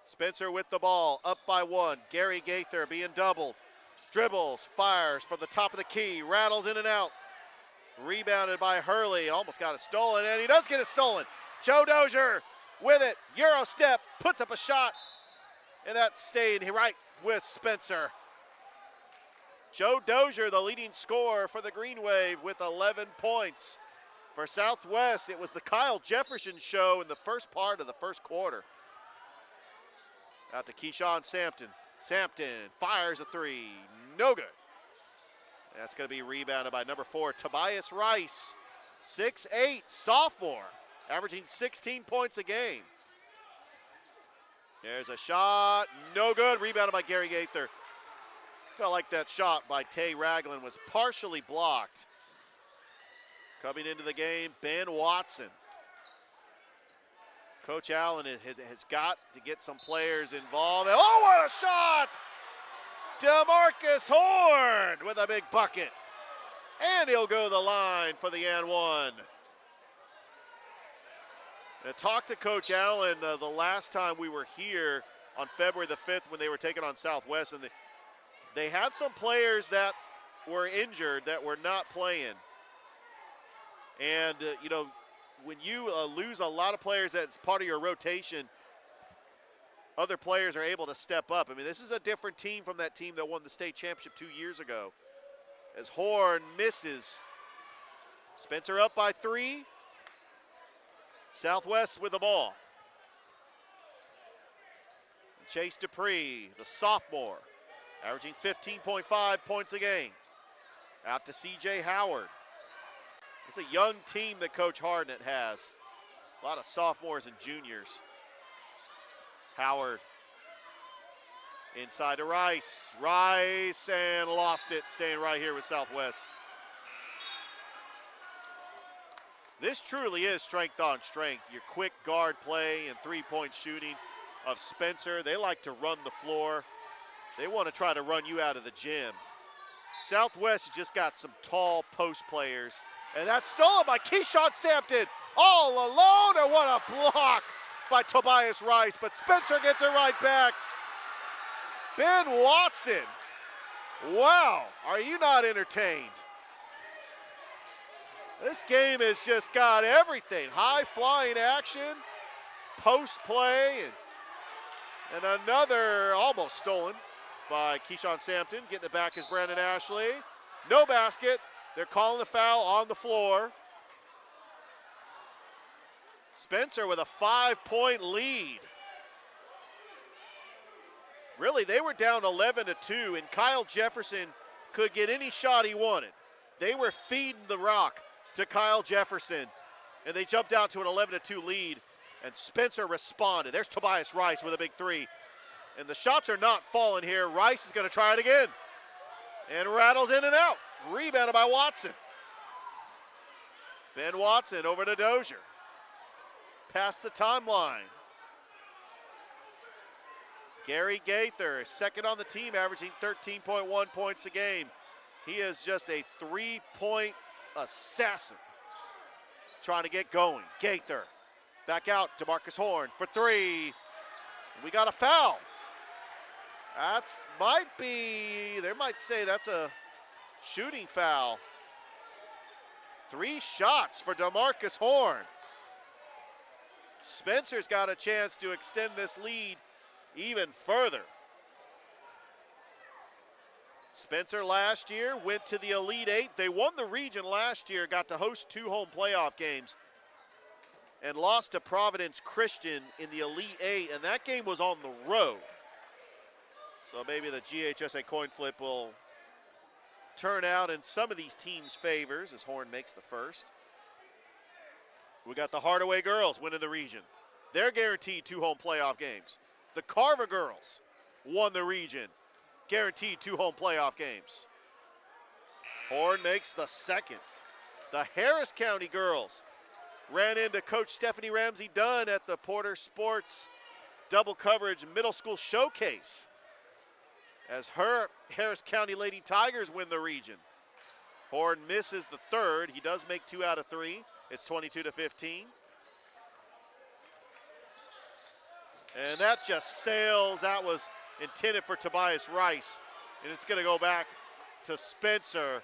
Spencer with the ball, up by 1. Gary Gaither being doubled. Dribbles, fires from the top of the key, rattles in and out. Rebounded by Hurley, almost got it stolen, and he does get it stolen. Joe Dozier with it, Euro step, puts up a shot, and that stayed right with Spencer. Joe Dozier, the leading scorer for the Green Wave with 11 points. For Southwest, it was the Kyle Jefferson show in the first part of the first quarter. Out to Keyshawn Sampton. Sampton fires a 3, no good. That's going to be rebounded by number 4, Tobias Rice. 6'8", sophomore, averaging 16 points a game. There's a shot, no good, rebounded by Gary Gaither. Felt like that shot by Tay Ragland was partially blocked. Coming into the game, Ben Watson. Coach Allen has got to get some players involved. Oh, what a shot! DeMarcus Horn with a big bucket. And he'll go to the line for the and one. I talked to Coach Allen the last time we were here on February the 5th when they were taking on Southwest, and they had some players that were injured that were not playing. And, you know, when you lose a lot of players that's part of your rotation, other players are able to step up. I mean, this is a different team from that team that won the state championship 2 years ago. As Horn misses. Spencer up by 3. Southwest with the ball. Chase Dupree, the sophomore, averaging 15.5 points a game. Out to C.J. Howard. It's a young team that Coach Hardnett has. A lot of sophomores and juniors. Howard inside to Rice. Rice and lost it, staying right here with Southwest. This truly is strength on strength. Your quick guard play and three-point shooting of Spencer. They like to run the floor. They want to try to run you out of the gym. Southwest has just got some tall post players. And that's stolen by Keyshawn Sampton. All alone, and what a block by Tobias Rice. But Spencer gets it right back. Ben Watson. Wow, are you not entertained? This game has just got everything. High flying action, post play, and another almost stolen by Keyshawn Sampton. Getting it back is Brandon Ashley. No basket. They're calling the foul on the floor. Spencer with a 5-point lead. Really, they were down 11-2, and Kyle Jefferson could get any shot he wanted. They were feeding the rock to Kyle Jefferson, and they jumped out to an 11-2 lead, and Spencer responded. There's Tobias Rice with a big 3. And the shots are not falling here. Rice is going to try it again. And rattles in and out. Rebounded by Watson. Ben Watson over to Dozier. Past the timeline. Gary Gaither, second on the team, averaging 13.1 points a game. He is just a three-point assassin. Trying to get going. Gaither back out to Marcus Horn for 3. We got a foul. They might say that's a shooting foul. 3 shots for DeMarcus Horn. Spencer's got a chance to extend this lead even further. Spencer last year went to the Elite 8. They won the region last year, got to host 2 home playoff games, and lost to Providence Christian in the Elite 8, and that game was on the road. So maybe the GHSA coin flip will turn out in some of these teams' favors as Horn makes the first. We got the Hardaway girls winning the region. They're guaranteed 2 home playoff games. The Carver girls won the region, guaranteed 2 home playoff games. Horn makes the second. The Harris County girls ran into Coach Stephanie Ramsey Dunn at the Porter Sports Double Coverage Middle School Showcase. as her Harris County Lady Tigers win the region. Horn misses the third. He does make 2 out of 3. It's 22-15. And that just sails. That was intended for Tobias Rice. And it's going to go back to Spencer.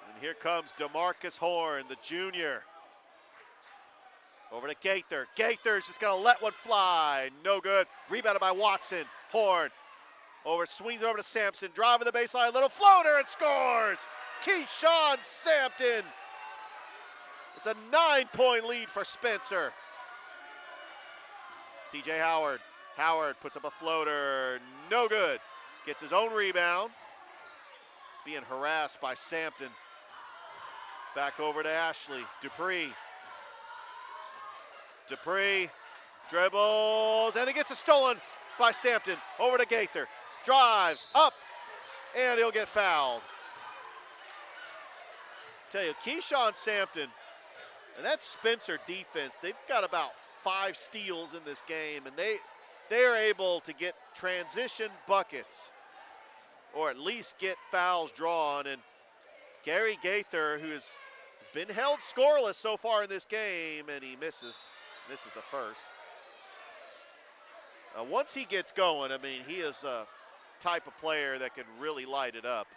And here comes DeMarcus Horn, the junior. Over to Gaither. Gaither's just going to let one fly. No good. Rebounded by Watson. Horn swings over to Sampson. Driving the baseline. Little floater and scores. Keyshawn Sampson. It's a 9-point lead for Spencer. C.J. Howard. Howard puts up a floater. No good. Gets his own rebound. Being harassed by Sampson. Back over to Ashley. Dupree dribbles, and he gets it stolen by Sampson. Over to Gaither. Drives up, and he'll get fouled. Tell you, Keyshawn Sampson and that Spencer defense, they've got about 5 steals in this game, and they are able to get transition buckets or at least get fouls drawn. And Gary Gaither, who has been held scoreless so far in this game, and he misses the first. Once he gets going, I mean, he is a type of player that can really light it up.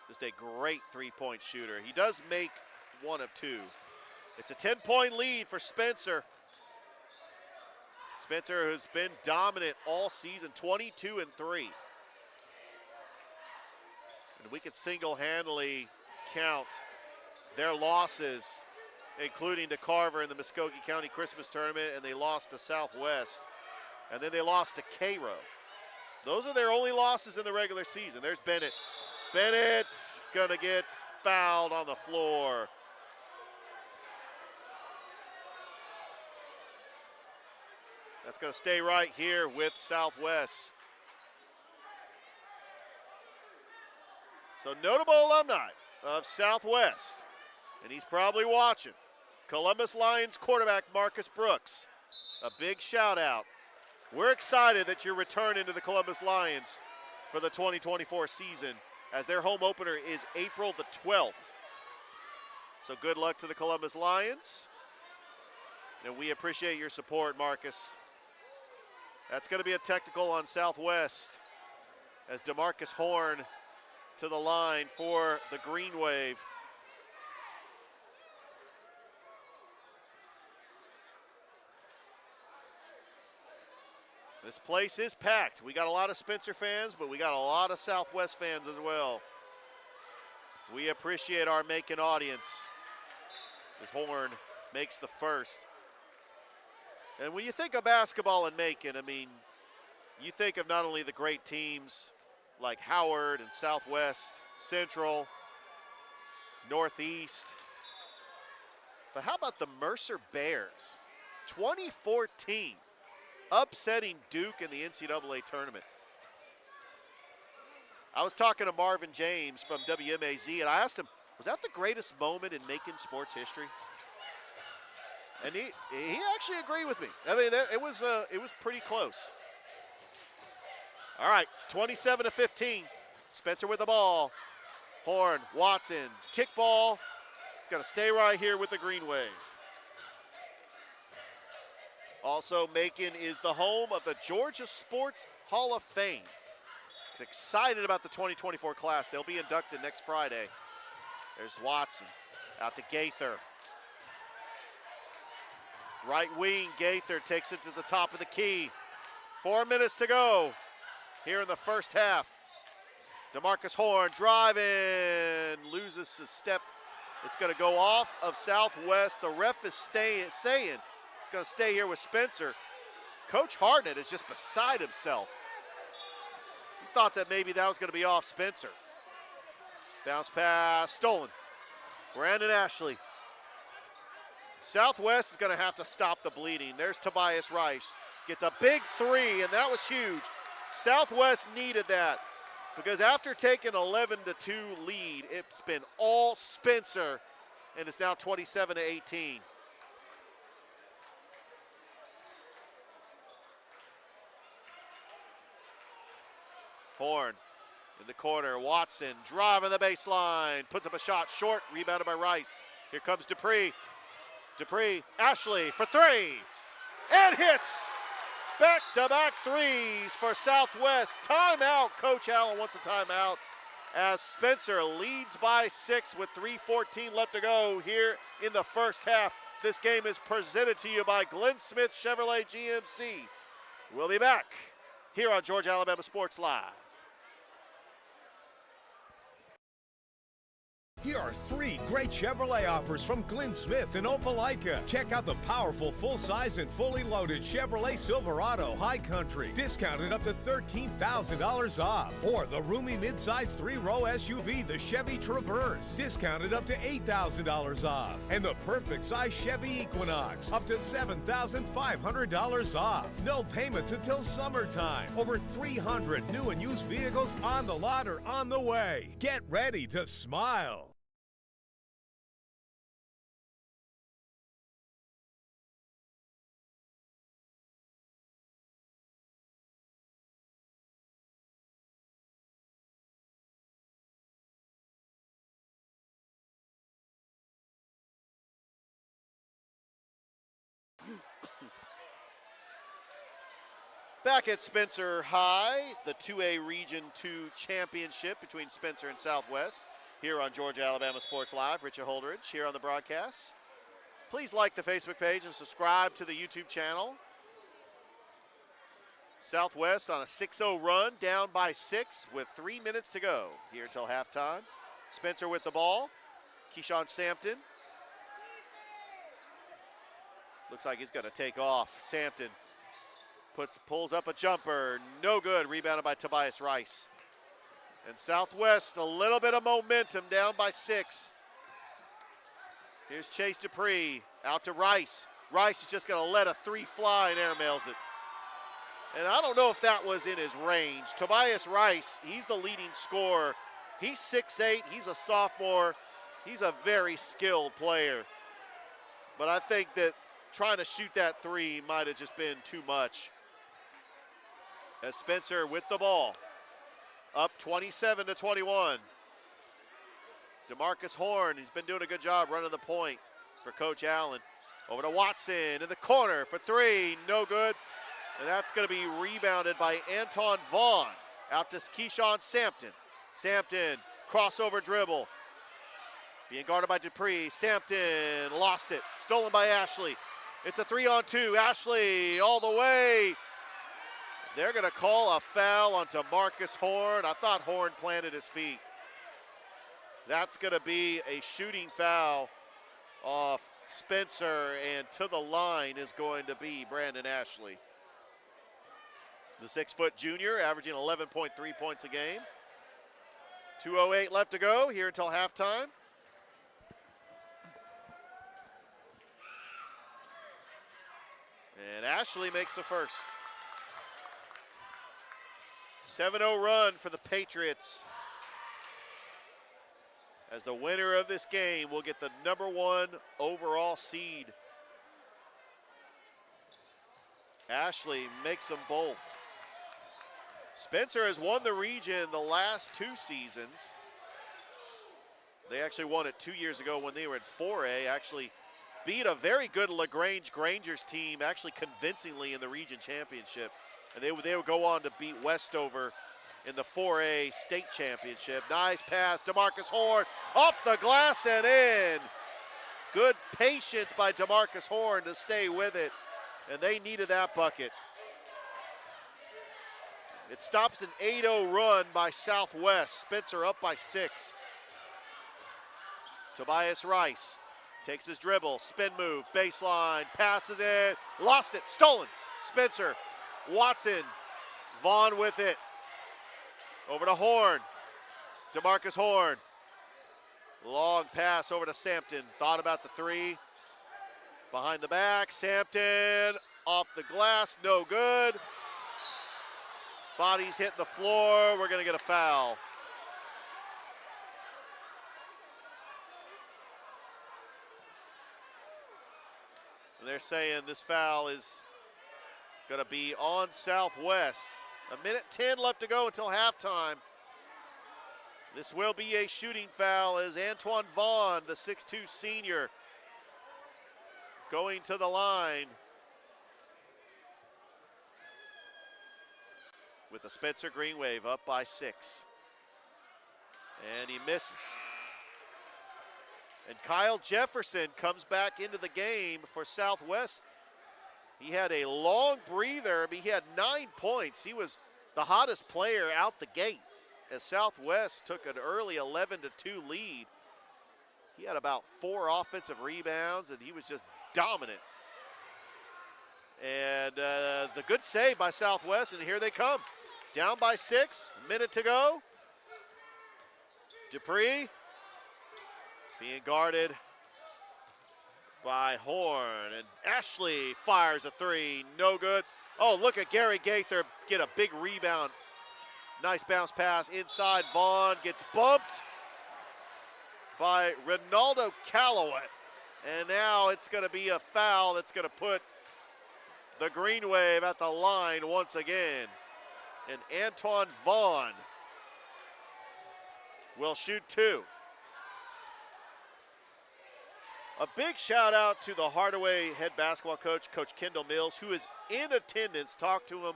Just a great three-point shooter. He does make 1 of 2. It's a 10-point lead for Spencer. Spencer has been dominant all season, 22-3. And we could single-handedly count their losses, including to Carver in the Muskogee County Christmas Tournament, and they lost to Southwest. And then they lost to Cairo. Those are their only losses in the regular season. There's Bennett. Bennett's gonna get fouled on the floor. That's gonna stay right here with Southwest. So notable alumni of Southwest, and he's probably watching. Columbus Lions quarterback Marcus Brooks. A big shout out. We're excited that you're returning to the Columbus Lions for the 2024 season, as their home opener is April the 12th. So good luck to the Columbus Lions. And we appreciate your support, Marcus. That's going to be a technical on Southwest as DeMarcus Horn to the line for the Green Wave. This place is packed. We got a lot of Spencer fans, but we got a lot of Southwest fans as well. We appreciate our Macon audience as Horn makes the first. And when you think of basketball in Macon, I mean, you think of not only the great teams like Howard and Southwest, Central, Northeast, but how about the Mercer Bears? 2014. Upsetting Duke in the NCAA tournament. I was talking to Marvin James from WMAZ, and I asked him, was that the greatest moment in Macon sports history? And he actually agreed with me. I mean, it was pretty close. All right, 27-15. Spencer with the ball. Horn, Watson, kickball. It's going to stay right here with the Green Wave. Also, Macon is the home of the Georgia Sports Hall of Fame. He's excited about the 2024 class. They'll be inducted next Friday. There's Watson out to Gaither. Right wing, Gaither takes it to the top of the key. 4 minutes to go here in the first half. DeMarcus Horn driving, loses his step. It's going to go off of Southwest. The ref is saying it's going to stay here with Spencer. Coach Hartnett is just beside himself. He thought that maybe that was going to be off Spencer. Bounce pass, stolen. Brandon Ashley. Southwest is going to have to stop the bleeding. There's Tobias Rice. Gets a big three, and that was huge. Southwest needed that because after taking 11-2 lead, it's been all Spencer, and it's now 27-18. Horn in the corner. Watson driving the baseline. Puts up a shot short. Rebounded by Rice. Here comes Dupree. Ashley for three. And hits. Back-to-back threes for Southwest. Timeout. Coach Allen wants a timeout as Spencer leads by 6 with 3:14 left to go here in the first half. This game is presented to you by Glenn Smith Chevrolet GMC. We'll be back here on Georgia Alabama Sports Live. Here are 3 great Chevrolet offers from Glenn Smith in Opelika. Check out the powerful full-size and fully loaded Chevrolet Silverado High Country, discounted up to $13,000 off. Or the roomy midsize 3-row SUV, the Chevy Traverse, discounted up to $8,000 off. And the perfect size Chevy Equinox, up to $7,500 off. No payments until summertime. Over 300 new and used vehicles on the lot or on the way. Get ready to smile. Back at Spencer High, the 2A Region 2 Championship between Spencer and Southwest here on Georgia Alabama Sports Live. Richard Holdridge here on the broadcast. Please like the Facebook page and subscribe to the YouTube channel. Southwest on a 6-0 run, down by 6 with 3 minutes to go here until halftime. Spencer with the ball. Keyshawn Sampton. Looks like he's going to take off. Sampton pulls up a jumper, no good, rebounded by Tobias Rice. And Southwest, a little bit of momentum, down by 6. Here's Chase Dupree, out to Rice. Rice is just gonna let a 3 fly and airmails it. And I don't know if that was in his range. Tobias Rice, he's the leading scorer. He's 6'8", he's a sophomore. He's a very skilled player. But I think that trying to shoot that 3 might have just been too much. As Spencer with the ball, up 27-21. DeMarcus Horn, he's been doing a good job running the point for Coach Allen. Over to Watson in the corner for 3, no good. And that's gonna be rebounded by Anton Vaughn. Out to Keyshawn Sampton. Sampton, crossover dribble. Being guarded by Dupree. Sampton lost it, stolen by Ashley. It's a 3-on-2, Ashley all the way. They're gonna call a foul on DeMarcus Horn. I thought Horn planted his feet. That's gonna be a shooting foul off Spencer, and to the line is going to be Brandon Ashley. The 6-foot junior averaging 11.3 points a game. 2:08 left to go here until halftime. And Ashley makes the first. 7-0 run for the Patriots. As the winner of this game will get the #1 overall seed. Ashley makes them both. Spencer has won the region the last 2 seasons. They actually won it 2 years ago when they were in 4A. Actually beat a very good LaGrange Grangers team actually convincingly in the region championship. And they would go on to beat Westover in the 4A state championship. Nice pass, DeMarcus Horn off the glass and in. Good patience by DeMarcus Horn to stay with it, and they needed that bucket. It stops an 8-0 run by Southwest. Spencer up by 6. Tobias Rice takes his dribble, spin move, baseline, passes it, lost it, stolen. Spencer, Watson, Vaughn with it. Over to Horn, DeMarcus Horn. Long pass over to Sampton, thought about the 3. Behind the back, Sampton off the glass, no good. Body's hitting the floor, we're gonna get a foul. And they're saying this foul is gonna be on Southwest. A minute 10 left to go until halftime. This will be a shooting foul as Antoine Vaughn, the 6'2 senior, going to the line with the Spencer Green Wave up by 6. And he misses. And Kyle Jefferson comes back into the game for Southwest. He had a long breather. I mean, he had 9 points. He was the hottest player out the gate as Southwest took an early 11-2 lead. He had about 4 offensive rebounds, and he was just dominant. And the good save by Southwest, and here they come. Down by 6, minute to go. Dupree being guarded by Horn, and Ashley fires a 3, no good. Oh, look at Gary Gaither get a big rebound. Nice bounce pass inside. Vaughn gets bumped by Ronaldo Calloway. And now it's going to be a foul that's going to put the Green Wave at the line once again. And Antoine Vaughn will shoot 2. A big shout out to the Hardaway head basketball coach, Coach Kendall Mills, who is in attendance. Talked to him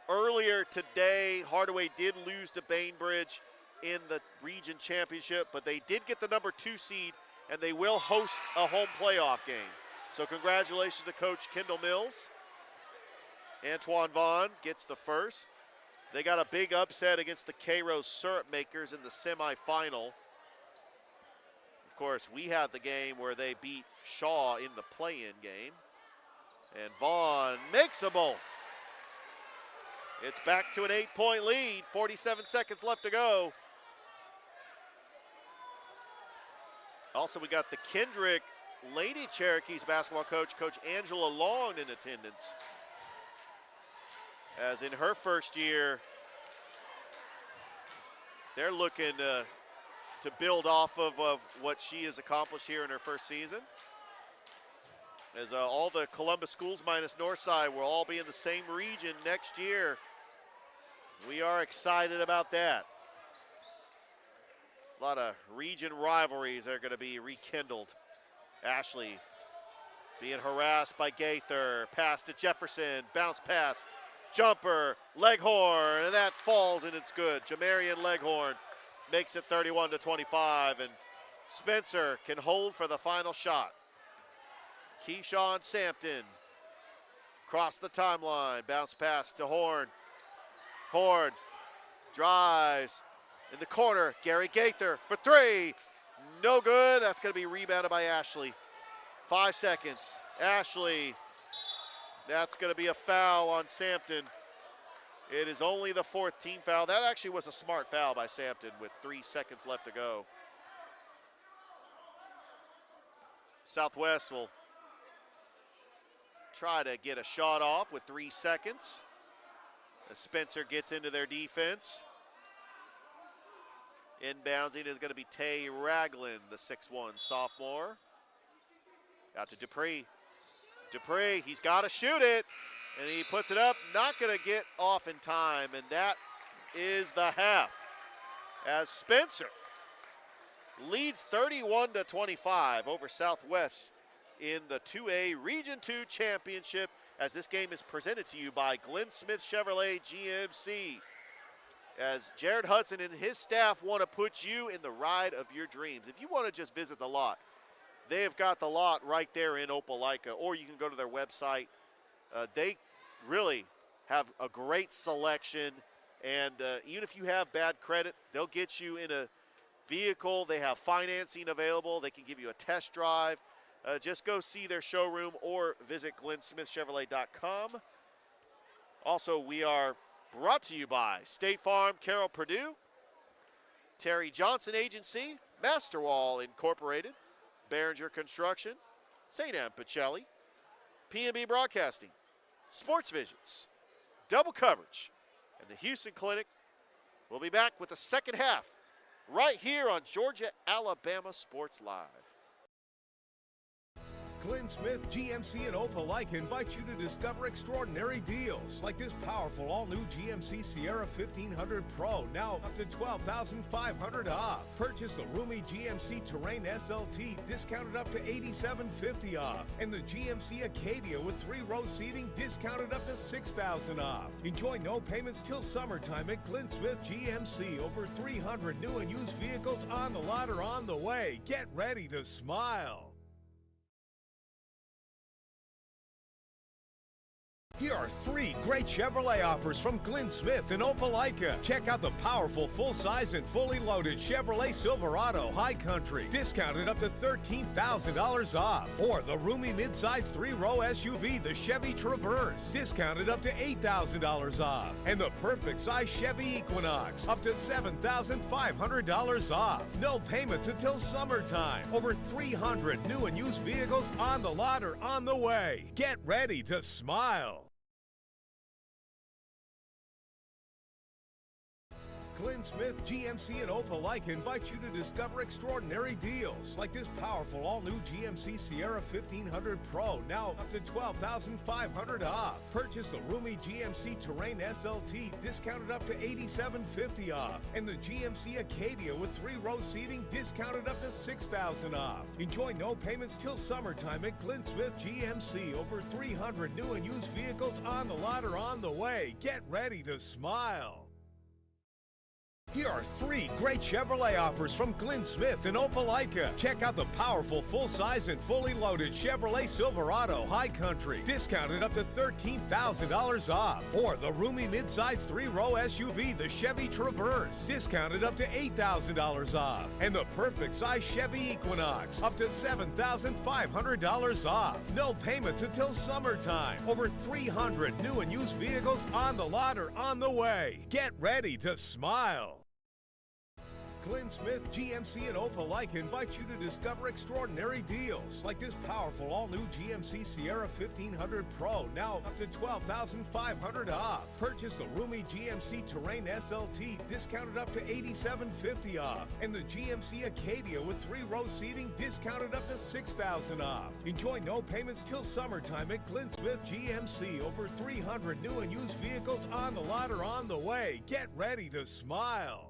earlier today. Hardaway did lose to Bainbridge in the region championship, but they did get the number 2 seed, and they will host a home playoff game. So congratulations to Coach Kendall Mills. Antoine Vaughn gets the first. They got a big upset against the Cairo Syrup Makers in the semifinal. Of course, we had the game where they beat Shaw in the play-in game. And Vaughn makes them both. It's back to an 8-point lead, 47 seconds left to go. Also, we got the Kendrick Lady Cherokees basketball coach, Coach Angela Long, in attendance. As in her first year, they're looking to build off of what she has accomplished here in her first season. As all the Columbus schools minus Northside will all be in the same region next year. We are excited about that. A lot of region rivalries are going to be rekindled. Ashley being harassed by Gaither. Pass to Jefferson. Bounce pass. Jumper. Leghorn. And that falls and it's good. Jamarian Leghorn makes it 31-25. And Spencer can hold for the final shot. Keyshawn Sampton. Across the timeline. Bounce pass to Horn. Horn drives in the corner. Gary Gaither for 3. No good. That's going to be rebounded by Ashley. 5 seconds. Ashley. That's going to be a foul on Sampton. It is only the 4th team foul. That actually was a smart foul by Sampton with 3 seconds left to go. Southwest will try to get a shot off with 3 seconds. As Spencer gets into their defense. Inbounding is going to be Tay Ragland, the 6'1 sophomore. Out to Dupree. Dupree, he's got to shoot it. And he puts it up, not going to get off in time. And that is the half. As Spencer leads 31-25 over Southwest in the 2A Region 2 Championship, as this game is presented to you by Glenn Smith Chevrolet GMC. As Jared Hudson and his staff want to put you in the ride of your dreams. If you want to just visit the lot, they have got the lot right there in Opelika, or you can go to their website. They really have a great selection, and even if you have bad credit, they'll get you in a vehicle. They have financing available. They can give you a test drive. Just go see their showroom or visit glennsmithchevrolet.com. Also, we are brought to you by State Farm, Carroll Purdue, Terry Johnson Agency, Masterwall Incorporated, Behringer Construction, St. Anne Pacelli, P&B Broadcasting, Sports Visions, Double Coverage, and the Houston Clinic. We'll be back with the second half right here on Georgia Alabama Sports Live. Glenn Smith GMC and Opelika invite you to discover extraordinary deals like this powerful all-new GMC Sierra 1500 Pro, now up to $12,500 off. Purchase the roomy GMC Terrain SLT, discounted up to $8,750 off, and the GMC Acadia with 3-row seating, discounted up to $6,000 off. Enjoy no payments till summertime at Glenn Smith GMC. Over 300 new and used vehicles on the lot or on the way. Get ready to smile. Here are 3 great Chevrolet offers from Glenn Smith and Opelika. Check out the powerful full-size and fully loaded Chevrolet Silverado High Country, discounted up to $13,000 off. Or the roomy midsize 3-row SUV, the Chevy Traverse, discounted up to $8,000 off. And the perfect size Chevy Equinox, up to $7,500 off. No payments until summertime. Over 300 new and used vehicles on the lot or on the way. Get ready to smile. Glenn Smith GMC and Opelika invite you to discover extraordinary deals like this powerful all-new GMC Sierra 1500 Pro, now up to $12,500 off. Purchase the roomy GMC Terrain SLT, discounted up to $8,750 off, and the GMC Acadia with 3-row seating, discounted up to $6,000 off. Enjoy no payments till summertime at Glenn Smith GMC. Over 300 new and used vehicles on the lot or on the way. Get ready to smile. Here are 3 great Chevrolet offers from Glenn Smith and Opelika. Check out the powerful full-size and fully loaded Chevrolet Silverado High Country, discounted up to $13,000 off. Or the roomy midsize 3-row SUV, the Chevy Traverse, discounted up to $8,000 off. And the perfect size Chevy Equinox, up to $7,500 off. No payments until summertime. Over 300 new and used vehicles on the lot or on the way. Get ready to smile. Glenn Smith GMC and Opelika invite you to discover extraordinary deals like this powerful all-new GMC Sierra 1500 Pro, now up to $12,500 off. Purchase the roomy GMC Terrain SLT, discounted up to $8,750 off, and the GMC Acadia with 3-row seating, discounted up to $6,000 off. Enjoy no payments till summertime at Glenn Smith GMC. Over 300 new and used vehicles on the lot or on the way. Get ready to smile.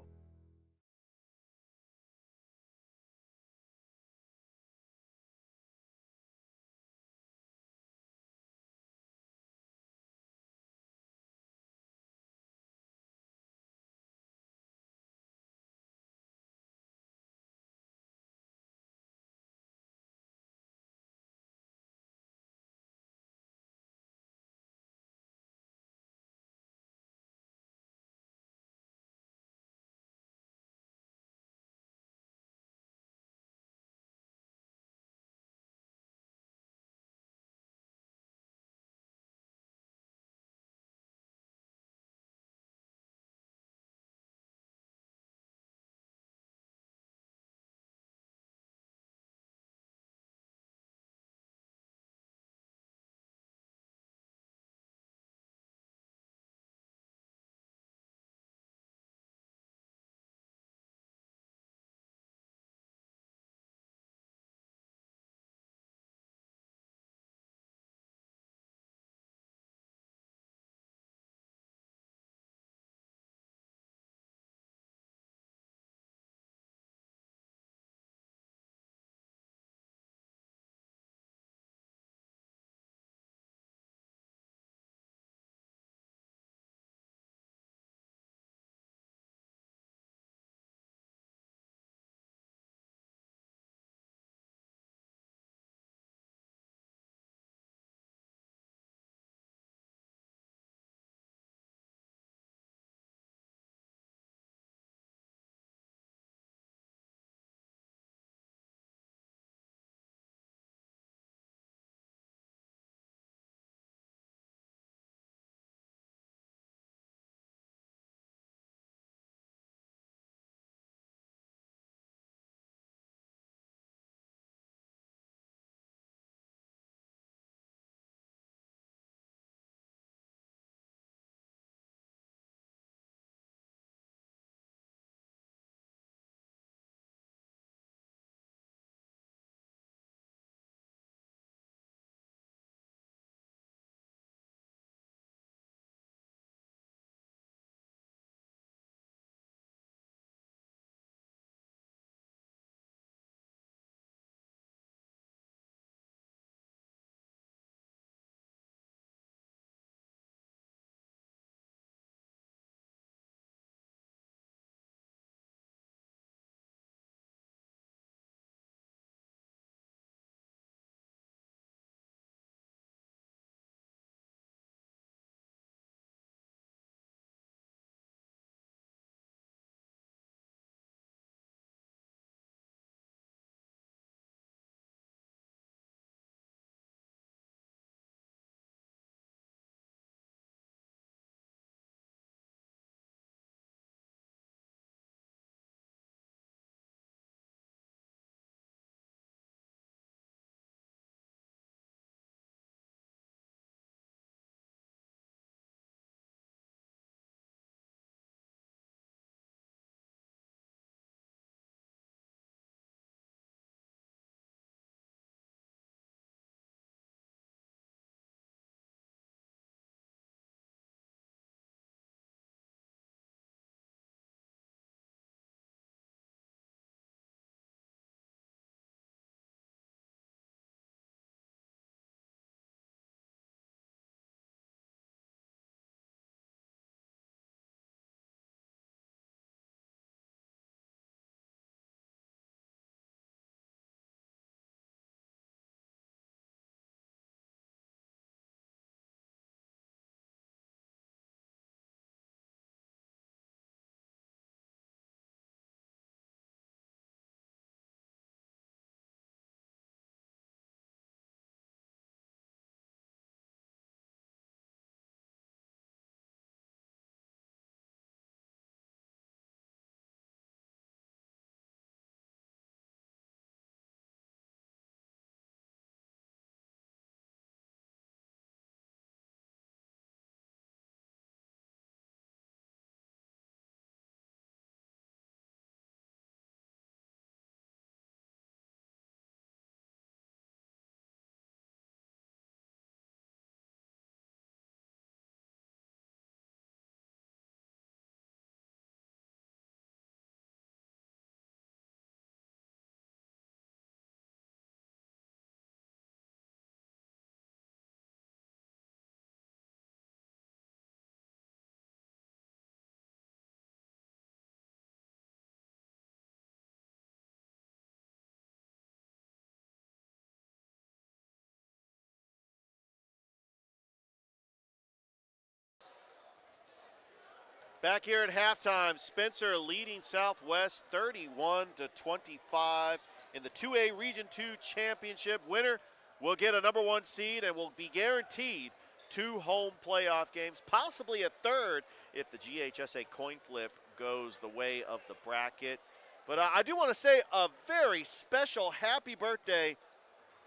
Back here at halftime, Spencer leading Southwest 31-25 in the 2A Region 2 Championship. Winner will get a number 1 seed and will be guaranteed 2 home playoff games, possibly a third if the GHSA coin flip goes the way of the bracket. But I do want to say a very special happy birthday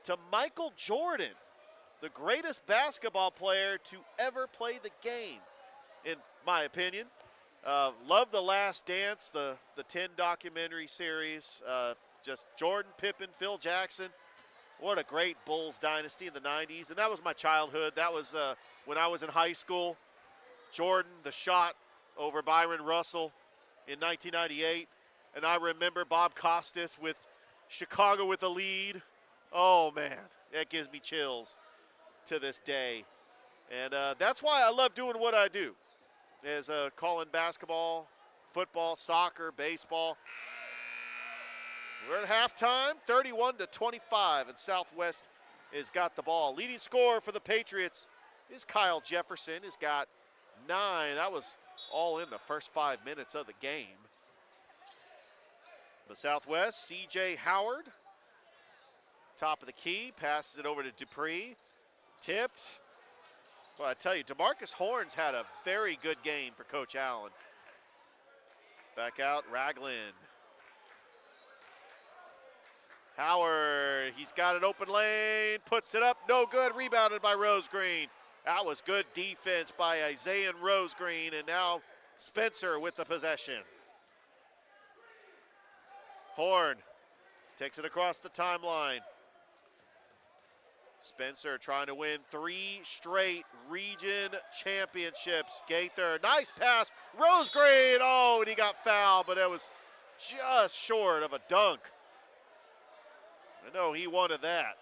to Michael Jordan, the greatest basketball player to ever play the game, in my opinion. Love The Last Dance, the 10 documentary series. Just Jordan, Pippen, Phil Jackson. What a great Bulls dynasty in the 90s. And that was my childhood. That was when I was in high school. Jordan, the shot over Byron Russell in 1998. And I remember Bob Costas with Chicago with the lead. Oh, man, that gives me chills to this day. And that's why I love doing what I do, is calling basketball, football, soccer, baseball. We're at halftime, 31-25, and Southwest has got the ball. Leading scorer for the Patriots is Kyle Jefferson. He's got 9. That was all in the first 5 minutes of the game. The Southwest, C.J. Howard, top of the key, passes it over to Dupree. Tipped. Well, I tell you, DeMarcus Horns had a very good game for Coach Allen. Back out, Ragland. Howard, he's got an open lane, puts it up, no good, rebounded by Rosegreen. That was good defense by Isaiah Rosegreen, and now Spencer with the possession. Horn takes it across the timeline. Spencer trying to win 3 straight region championships. Gaither, nice pass. Rosegreen, oh, and he got fouled, but it was just short of a dunk. I know he wanted that.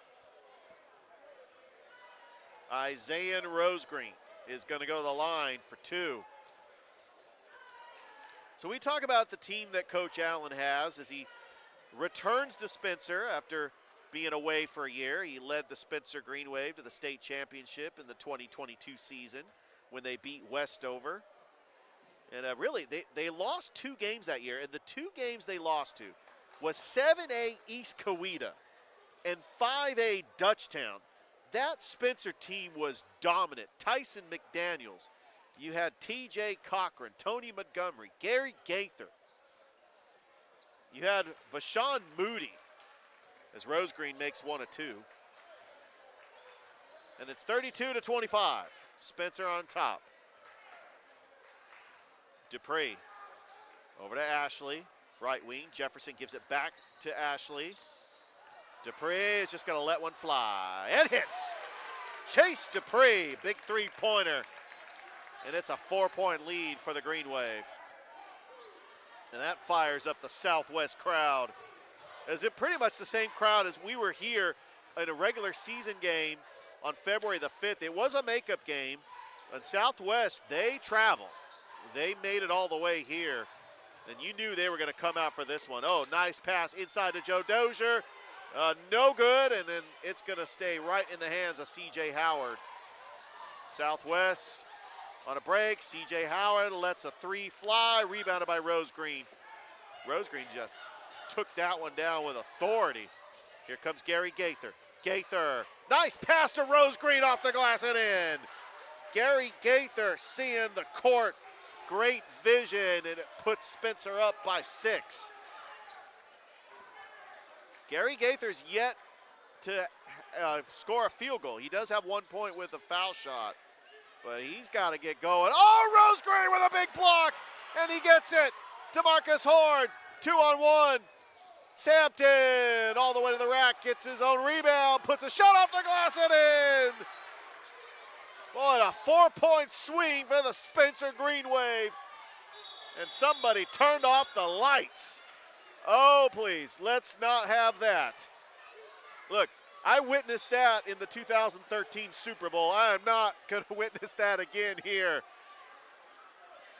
Isaiah Rosegreen is going to go to the line for 2. So we talk about the team that Coach Allen has as he returns to Spencer after being away for a year. He led the Spencer Green Wave to the state championship in the 2022 season when they beat Westover. And really, they lost 2 games that year, and the 2 games they lost to was 7A East Coweta and 5A Dutchtown. That Spencer team was dominant. Tyson McDaniels. You had TJ Cochran, Tony Montgomery, Gary Gaither. You had Vashawn Moody as Rosegreen makes 1 of 2. And it's 32-25. Spencer on top. Dupree over to Ashley, right wing. Jefferson gives it back to Ashley. Dupree is just going to let one fly and hits. Chase Dupree, big 3-pointer. And it's a 4-point lead for the Green Wave. And that fires up the Southwest crowd. As it pretty much the same crowd as we were here in a regular season game on February the 5th. It was a makeup game. And Southwest, they traveled. They made it all the way here. And you knew they were going to come out for this one. Oh, nice pass inside to Joe Dozier. No good, and then it's going to stay right in the hands of C.J. Howard. Southwest on a break. C.J. Howard lets a 3 fly, rebounded by Rosegreen. Rosegreen just took that one down with authority. Here comes Gary Gaither. Gaither, nice pass to Rosegreen off the glass and in. Gary Gaither seeing the court. Great vision, and it puts Spencer up by 6. Gary Gaither's yet to score a field goal. He does have 1 point with a foul shot, but he's got to get going. Oh, Rosegreen with a big block, and he gets it. DeMarcus Horn, 2-on-1. Sampton all the way to the rack, gets his own rebound, puts a shot off the glass and in. Boy, a 4-point swing for the Spencer Green Wave. And somebody turned off the lights. Oh, please, let's not have that. Look, I witnessed that in the 2013 Super Bowl. I am not going to witness that again here.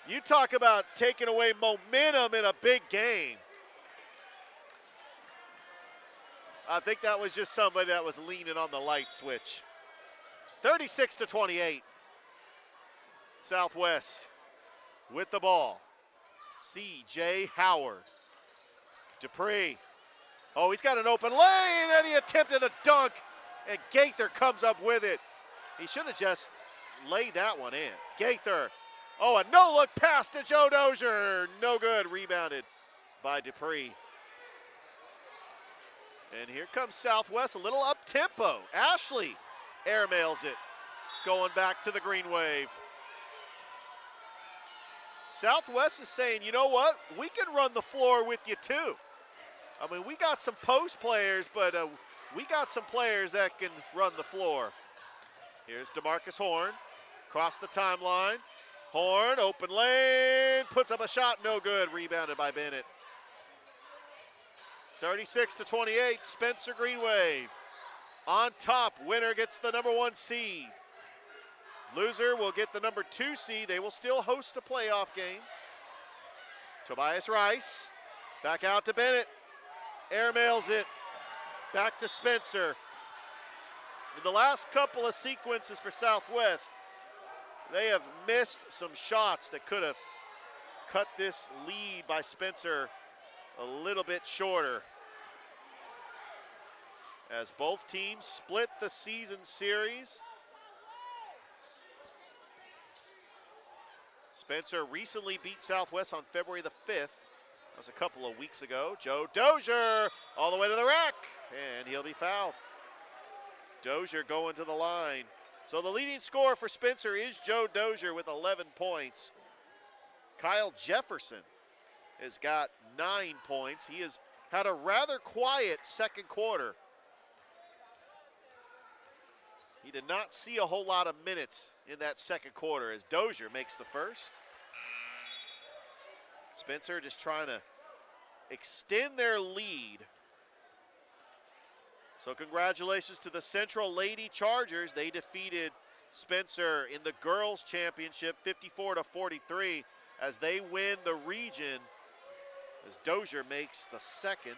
You talk about taking away momentum in a big game. I think that was just somebody that was leaning on the light switch. 36-28. Southwest with the ball. C.J. Howard. Dupree. Oh, he's got an open lane, and he attempted a dunk, and Gaither comes up with it. He should have just laid that one in. Gaither. Oh, a no-look pass to Joe Dozier. No good. Rebounded by Dupree. And here comes Southwest, a little up-tempo. Ashley airmails it, going back to the green wave. Southwest is saying, you know what? We can run the floor with you too. I mean, we got some post players, but we got some players that can run the floor. Here's DeMarcus Horn, across the timeline. Horn, open lane, puts up a shot, no good. Rebounded by Bennett. 36-28, Spencer Green Wave. On top, winner gets the #1 seed. Loser will get the #2 seed. They will still host a playoff game. Tobias Rice, back out to Bennett. Airmails it, back to Spencer. In the last couple of sequences for Southwest, they have missed some shots that could have cut this lead by Spencer a little bit shorter. As both teams split the season series. Spencer recently beat Southwest on February the 5th. That was a couple of weeks ago. Joe Dozier all the way to the rack, and he'll be fouled. Dozier going to the line. So the leading scorer for Spencer is Joe Dozier with 11 points. Kyle Jefferson has got 9 points. He has had a rather quiet second quarter. He did not see a whole lot of minutes in that second quarter as Dozier makes the first. Spencer just trying to extend their lead. So congratulations to the Central Lady Chargers. They defeated Spencer in the girls' championship 54-43 as they win the region as Dozier makes the second.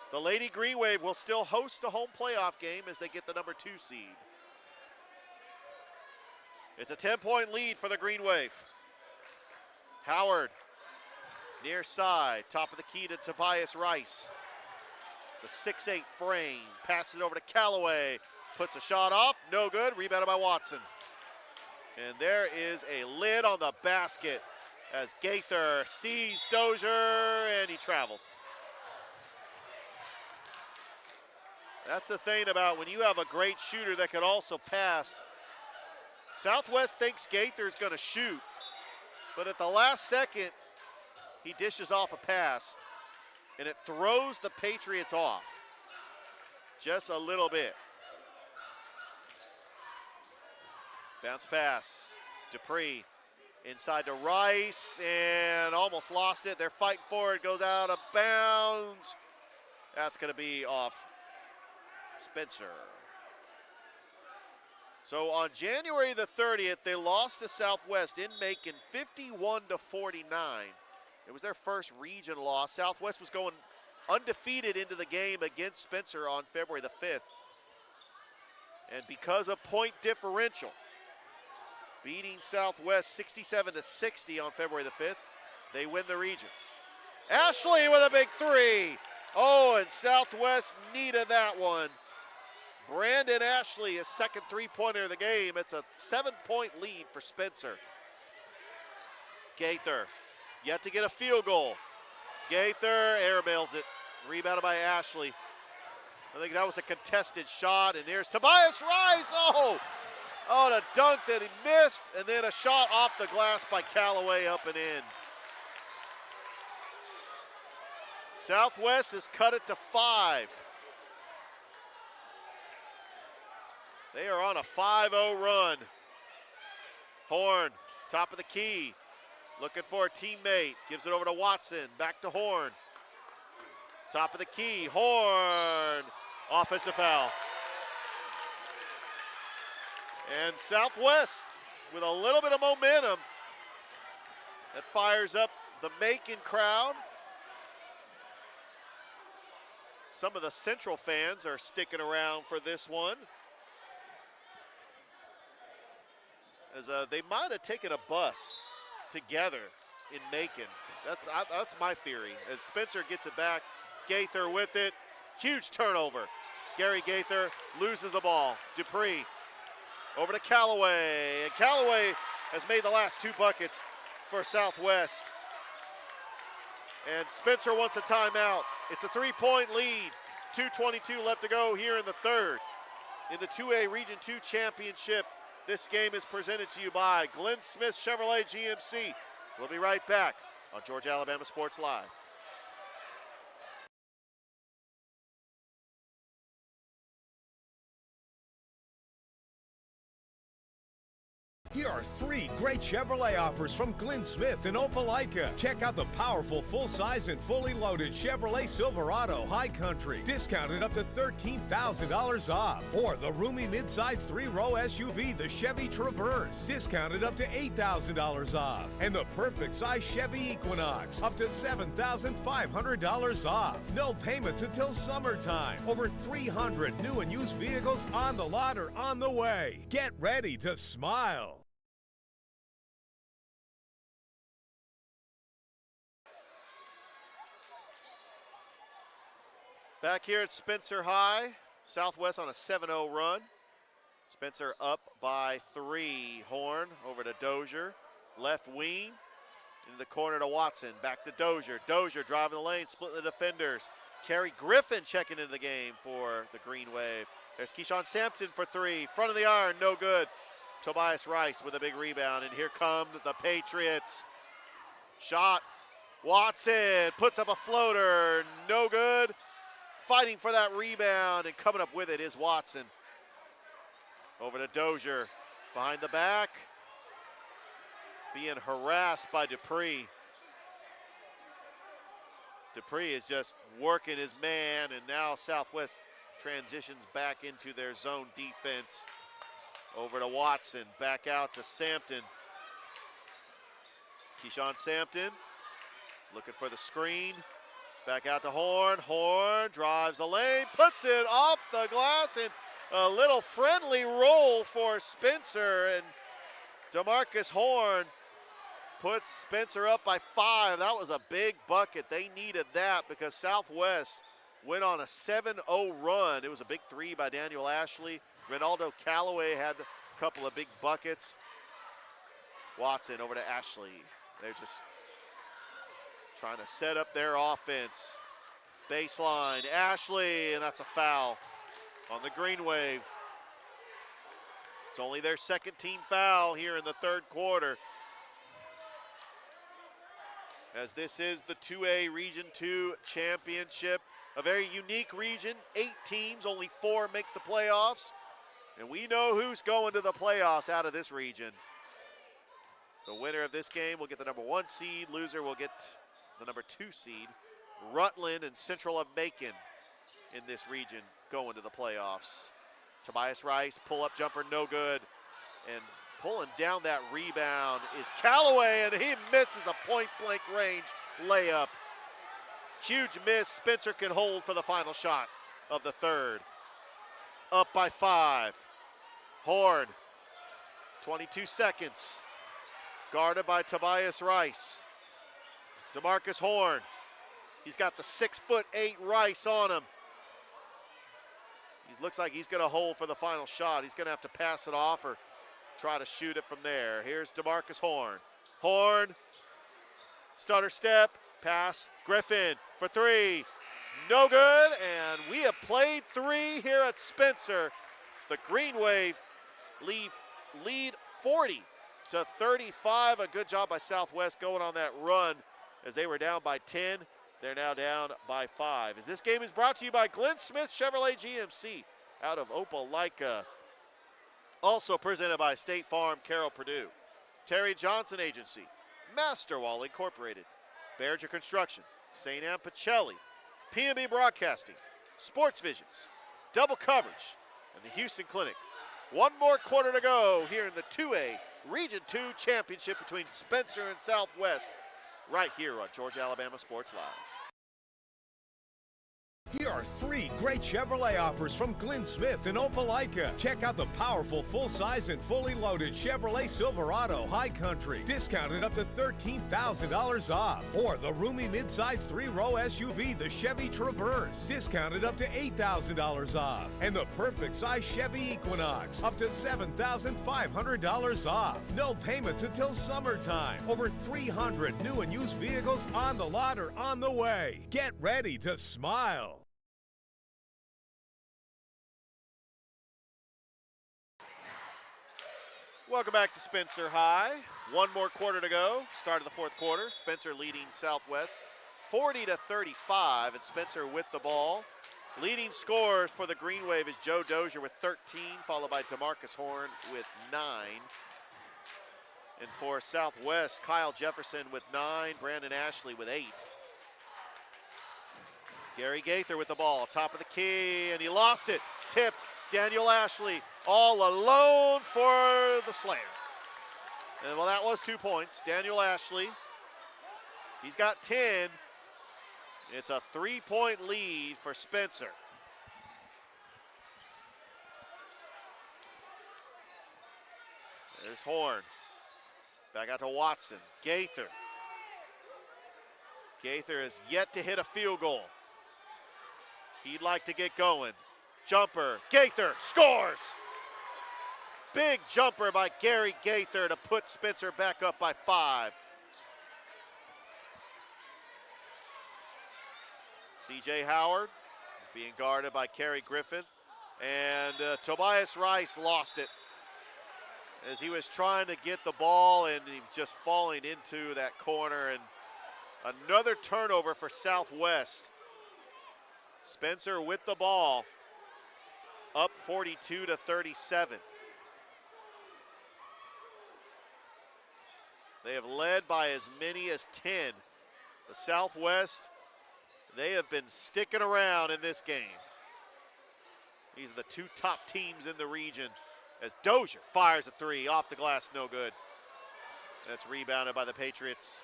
The Lady Green Wave will still host a home playoff game as they get the #2 seed. It's a 10-point lead for the Green Wave. Howard, near side, top of the key to Tobias Rice. The 6'8" frame, passes over to Callaway, puts a shot off, no good, rebounded by Watson. And there is a lid on the basket as Gaither sees Dozier and he traveled. That's the thing about when you have a great shooter that can also pass. Southwest thinks Gaither's going to shoot, but at the last second, he dishes off a pass, and it throws the Patriots off just a little bit. Bounce pass, Dupree inside to Rice, and almost lost it. They're fighting for it, goes out of bounds. That's going to be off Spencer. So on January the 30th, they lost to Southwest in Macon 51-49. It was their first region loss. Southwest was going undefeated into the game against Spencer on February the 5th. And because of point differential, beating Southwest 67-60 on February the 5th, they win the region. Ashley with a big three. Oh, and Southwest needed that one. Brandon Ashley, his second three-pointer of the game. It's a 7-point lead for Spencer. Gaither, yet to get a field goal. Gaither airmails it, rebounded by Ashley. I think that was a contested shot, and there's Tobias Rice. Oh, the dunk that he missed, and then a shot off the glass by Callaway up and in. Southwest has cut it to 5. They are on a 5-0 run. Horn, top of the key, looking for a teammate. Gives it over to Watson, back to Horn. Top of the key, Horn. Offensive foul. And Southwest with a little bit of momentum. That fires up the Macon crowd. Some of the Central fans are sticking around for this one. As they might have taken a bus together in Macon. That's my theory. As Spencer gets it back, Gaither with it. Huge turnover. Gary Gaither loses the ball. Dupree over to Callaway. And Callaway has made the last 2 buckets for Southwest. And Spencer wants a timeout. It's a 3-point lead. 2:22 left to go here in the third. In the 2A Region 2 Championship, this game is presented to you by Glenn Smith Chevrolet GMC. We'll be right back on Georgia Alabama Sports Live. Here are 3 great Chevrolet offers from Glenn Smith in Opelika. Check out the powerful full-size and fully loaded Chevrolet Silverado High Country, discounted up to $13,000 off. Or the roomy midsize 3-row SUV, the Chevy Traverse, discounted up to $8,000 off. And the perfect size Chevy Equinox, up to $7,500 off. No payments until summertime. Over 300 new and used vehicles on the lot or on the way. Get ready to smile. Back here at Spencer High, Southwest on a 7-0 run. Spencer up by 3. Horn over to Dozier. Left wing into the corner to Watson. Back to Dozier. Dozier driving the lane, splitting the defenders. Kerry Griffin checking into the game for the Green Wave. There's Keyshawn Sampson for 3. Front of the iron, no good. Tobias Rice with a big rebound, and here come the Patriots. Shot. Watson puts up a floater, no good. Fighting for that rebound, and coming up with it is Watson. Over to Dozier, behind the back. Being harassed by Dupree. Dupree is just working his man, and now Southwest transitions back into their zone defense. Over to Watson, back out to Sampton. Keyshawn Sampton looking for the screen. Back out to Horn. Horn drives the lane, puts it off the glass, and a little friendly roll for Spencer. And DeMarcus Horn puts Spencer up by 5. That was a big bucket. They needed that because Southwest went on a 7-0 run. It was a big 3 by Daniel Ashley. Ronaldo Callaway had a couple of big buckets. Watson over to Ashley. They're just trying to set up their offense. Baseline, Ashley, and that's a foul on the Green Wave. It's only their second team foul here in the third quarter. As this is the 2A Region 2 Championship, a very unique region. 8 teams, only 4 make the playoffs. And we know who's going to the playoffs out of this region. The winner of this game will get the number 1 seed. Loser will get the number 2 seed. Rutland and Central of Macon in this region going to the playoffs. Tobias Rice, pull-up jumper, no good. And pulling down that rebound is Callaway, and he misses a point-blank range layup. Huge miss. Spencer can hold for the final shot of the third. Up by 5. Horn, 22 seconds. Guarded by Tobias Rice. DeMarcus Horn. He's got the 6'8" Rice on him. He looks like he's going to hold for the final shot. He's going to have to pass it off or try to shoot it from there. Here's DeMarcus Horn. Horn, stutter step, pass, Griffin for 3. No good, and we have played 3 here at Spencer. The Green Wave lead 40-35. A good job by Southwest going on that run as they were down by 10. They're now down by 5. As this game is brought to you by Glenn Smith Chevrolet GMC out of Opelika. Also presented by State Farm, Carroll, Purdue. Terry Johnson Agency, Masterwall Incorporated, Berger Construction, St. Anne Pacelli, P&B Broadcasting, Sports Visions, Double Coverage, and the Houston Clinic. One more quarter to go here in the 2A Region 2 Championship between Spencer and Southwest, right here on Georgia Alabama Sports Live. Here are 3 great Chevrolet offers from Glenn Smith in Opelika. Check out the powerful full-size and fully loaded Chevrolet Silverado High Country, discounted up to $13,000 off. Or the roomy midsize 3-row SUV, the Chevy Traverse, discounted up to $8,000 off. And the perfect size Chevy Equinox, up to $7,500 off. No payments until summertime. Over 300 new and used vehicles on the lot or on the way. Get ready to smile. Welcome back to Spencer High. One more quarter to go. Start of the fourth quarter. Spencer leading Southwest 40-35, and Spencer with the ball. Leading scorers for the Green Wave is Joe Dozier with 13, followed by DeMarcus Horn with 9. And for Southwest, Kyle Jefferson with 9, Brandon Ashley with 8. Gary Gaither with the ball, top of the key, and he lost it. Tipped. Daniel Ashley all alone for the slam. And well, that was 2 points. Daniel Ashley, he's got 10. It's a 3-point lead for Spencer. There's Horn. Back out to Watson. Gaither. Gaither has yet to hit a field goal. He'd like to get going. Jumper, Gaither scores! Big jumper by Gary Gaither to put Spencer back up by 5. C.J. Howard being guarded by Kerry Griffin. And Tobias Rice lost it as he was trying to get the ball and he was just falling into that corner. And another turnover for Southwest. Spencer with the ball. Up 42-37. They have led by as many as 10. The Southwest, they have been sticking around in this game. These are the 2 top teams in the region as Dozier fires a 3 off the glass, no good. That's rebounded by the Patriots.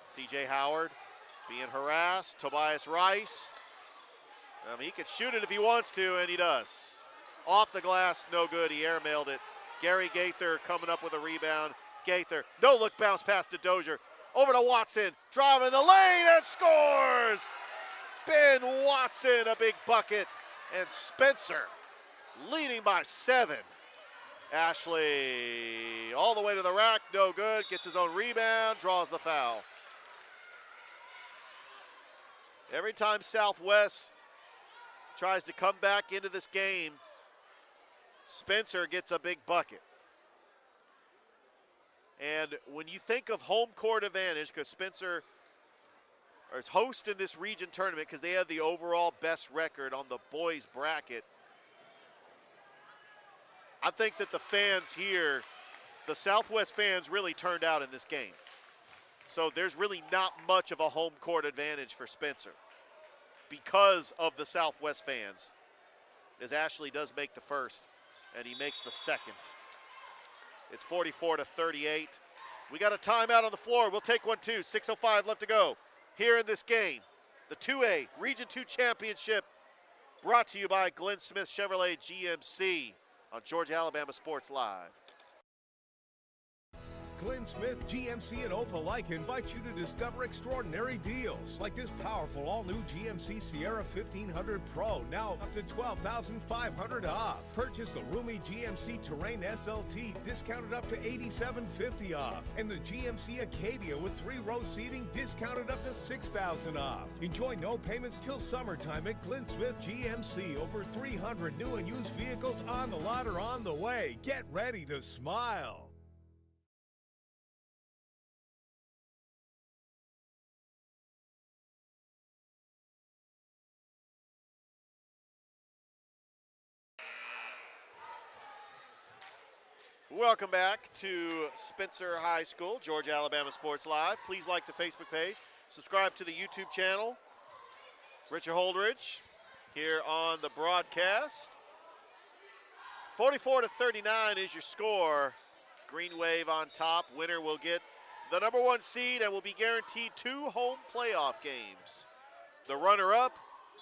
C.J. Howard being harassed. Tobias Rice. He could shoot it if he wants to, and he does. Off the glass, no good. He airmailed it. Gary Gaither coming up with a rebound. Gaither, no look bounce pass to Dozier. Over to Watson, driving the lane and scores! Ben Watson, a big bucket. And Spencer leading by 7. Ashley all the way to the rack, no good. Gets his own rebound, draws the foul. Every time Southwest tries to come back into this game, Spencer gets a big bucket. And when you think of home court advantage, because Spencer is hosting this region tournament because they have the overall best record on the boys bracket, I think that the fans here, the Southwest fans really turned out in this game. So there's really not much of a home court advantage for Spencer because of the Southwest fans, as Ashley does make the first. And he makes the second. It's 44-38. We got a timeout on the floor. We'll take one too. 6:05 left to go here in this game. The 2A Region 2 Championship brought to you by Glenn Smith Chevrolet GMC on Georgia Alabama Sports Live. Glenn Smith GMC and Opelika invite you to discover extraordinary deals like this powerful all-new GMC Sierra 1500 Pro, now up to $12,500 off. Purchase the roomy GMC Terrain SLT, discounted up to $8,750 off. And the GMC Acadia with 3-row seating, discounted up to $6,000 off. Enjoy no payments till summertime at Glenn Smith GMC. Over 300 new and used vehicles on the lot or on the way. Get ready to smile. Welcome back to Spencer High School, Georgia Alabama Sports Live. Please like the Facebook page. Subscribe to the YouTube channel. Richard Holdridge here on the broadcast. 44-39 is your score. Green Wave on top. Winner will get the #1 seed and will be guaranteed 2 home playoff games. The runner-up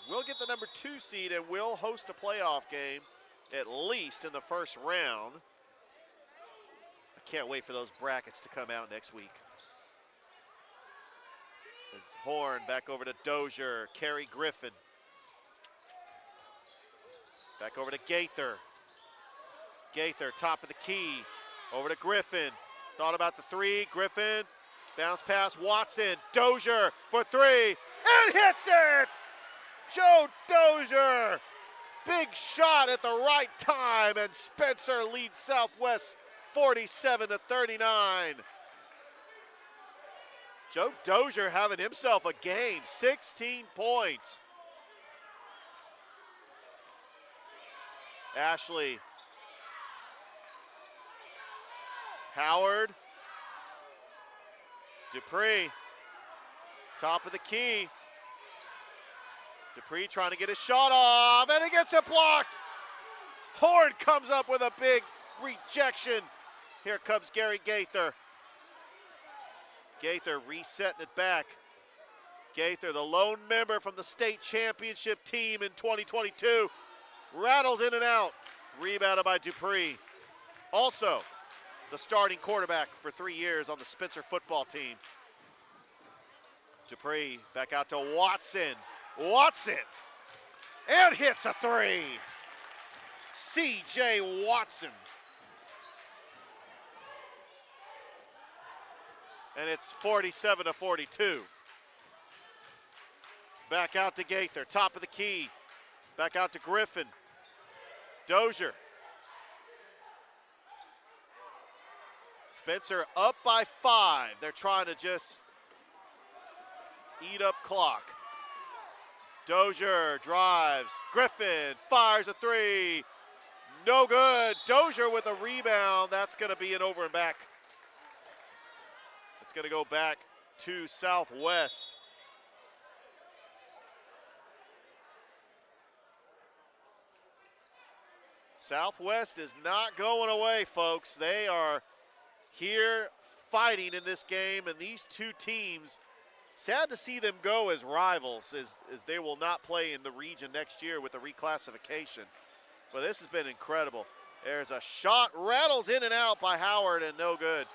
will get the number 2 seed and will host a playoff game, at least in the first round. I can't wait for those brackets to come out next week. As Horn back over to Dozier, Kerry Griffin. Back over to Gaither. Gaither, top of the key, over to Griffin. Thought about the 3, Griffin, bounce pass, Watson, Dozier for 3, and hits it! Joe Dozier, big shot at the right time, and Spencer leads Southwest 47-39. Joe Dozier having himself a game, 16 points. Ashley. Howard. Dupree. Top of the key. Dupree trying to get his shot off, and he gets it blocked. Horn comes up with a big rejection. Here comes Gary Gaither. Gaither resetting it back. Gaither, the lone member from the state championship team in 2022, rattles in and out. Rebounded by Dupree. Also, the starting quarterback for 3 years on the Spencer football team. Dupree back out to Watson. Watson, and hits a 3. C.J. Watson. And it's 47-42. Back out to Gaither, top of the key. Back out to Griffin. Dozier. Spencer up by 5. They're trying to just eat up clock. Dozier drives. Griffin fires a 3. No good. Dozier with a rebound. That's going to be an over and back. It's going to go back to Southwest. Southwest is not going away, folks. They are here fighting in this game, and these two teams, sad to see them go as rivals, as they will not play in the region next year with the reclassification. But this has been incredible. There's a shot, rattles in and out by Howard, and no good.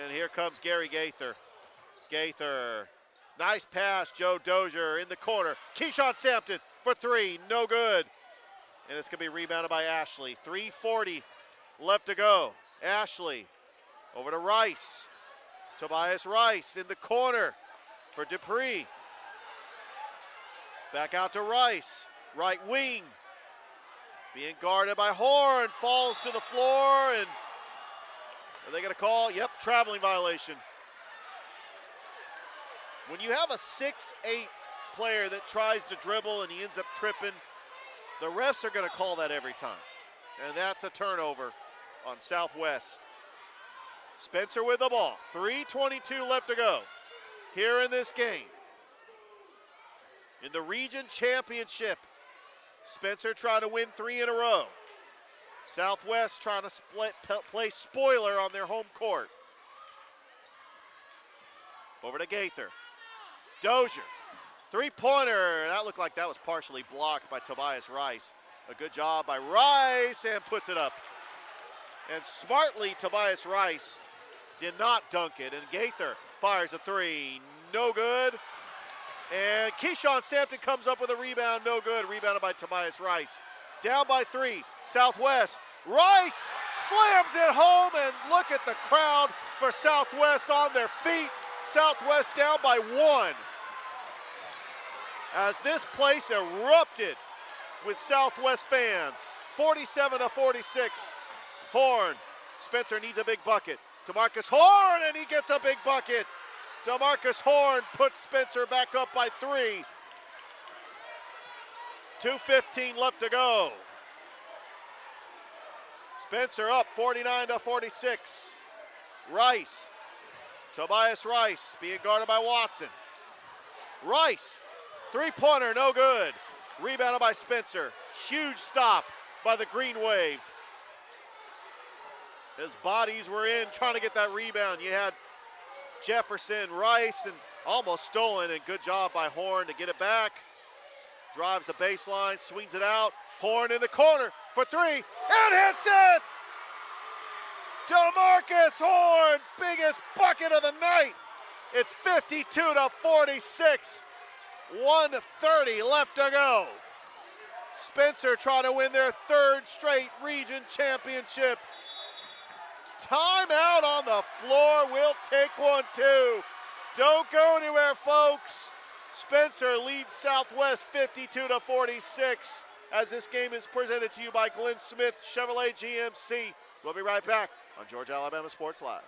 And here comes Gary Gaither. Gaither, nice pass, Joe Dozier in the corner. Keyshawn Sampton for 3, no good. And it's going to be rebounded by Ashley. 3:40 left to go. Ashley over to Rice. Tobias Rice in the corner for Dupree. Back out to Rice. Right wing. Being guarded by Horn. Falls to the floor. And are they going to call? Yep, traveling violation. When you have a 6'8" player that tries to dribble and he ends up tripping, the refs are going to call that every time. And that's a turnover on Southwest. Spencer with the ball. 3:22 left to go here in this game. In the region championship, Spencer trying to win 3 in a row. Southwest trying to play spoiler on their home court. Over to Gaither. Dozier. 3-pointer. That looked like that was partially blocked by Tobias Rice. A good job by Rice, and puts it up. And smartly, Tobias Rice did not dunk it. And Gaither fires a 3. No good. And Keyshawn Sampton comes up with a rebound. No good. Rebounded by Tobias Rice. Down by 3. Southwest. Rice slams it home, and look at the crowd for Southwest on their feet. Southwest down by 1. As this place erupted with Southwest fans. 47-46. Horn. Spencer needs a big bucket. DeMarcus Horn, and he gets a big bucket. DeMarcus Horn puts Spencer back up by 3. 2:15 left to go. Spencer up 49-46. Rice. Tobias Rice being guarded by Watson. Rice. 3-pointer, no good. Rebounded by Spencer. Huge stop by the Green Wave. His bodies were in trying to get that rebound. You had Jefferson, Rice, and almost stolen, and good job by Horn to get it back. drives the baseline, swings it out. Horn in the corner for three, and hits it! DeMarcus Horn, biggest bucket of the night. It's 52-46, 1:30 left to go. Spencer trying to win their third straight region championship. Timeout on the floor. We'll take one too. Don't go anywhere, folks. Spencer leads Southwest 52-46 as this game is presented to you by Glenn Smith Chevrolet GMC. We'll be right back on Georgia Alabama Sports Live.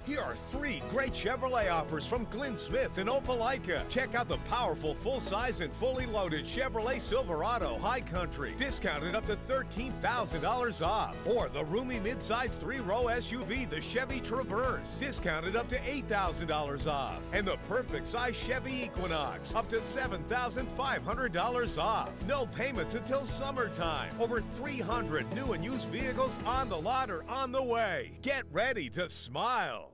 Here are 3 great Chevrolet offers from Glenn Smith in Opelika. Check out the powerful full-size and fully loaded Chevrolet Silverado High Country, discounted up to $13,000 off. Or the roomy midsize 3-row SUV, the Chevy Traverse, discounted up to $8,000 off. And the perfect size Chevy Equinox, up to $7,500 off. No payments until summertime. Over 300 new and used vehicles on the lot or on the way. Get ready to smile.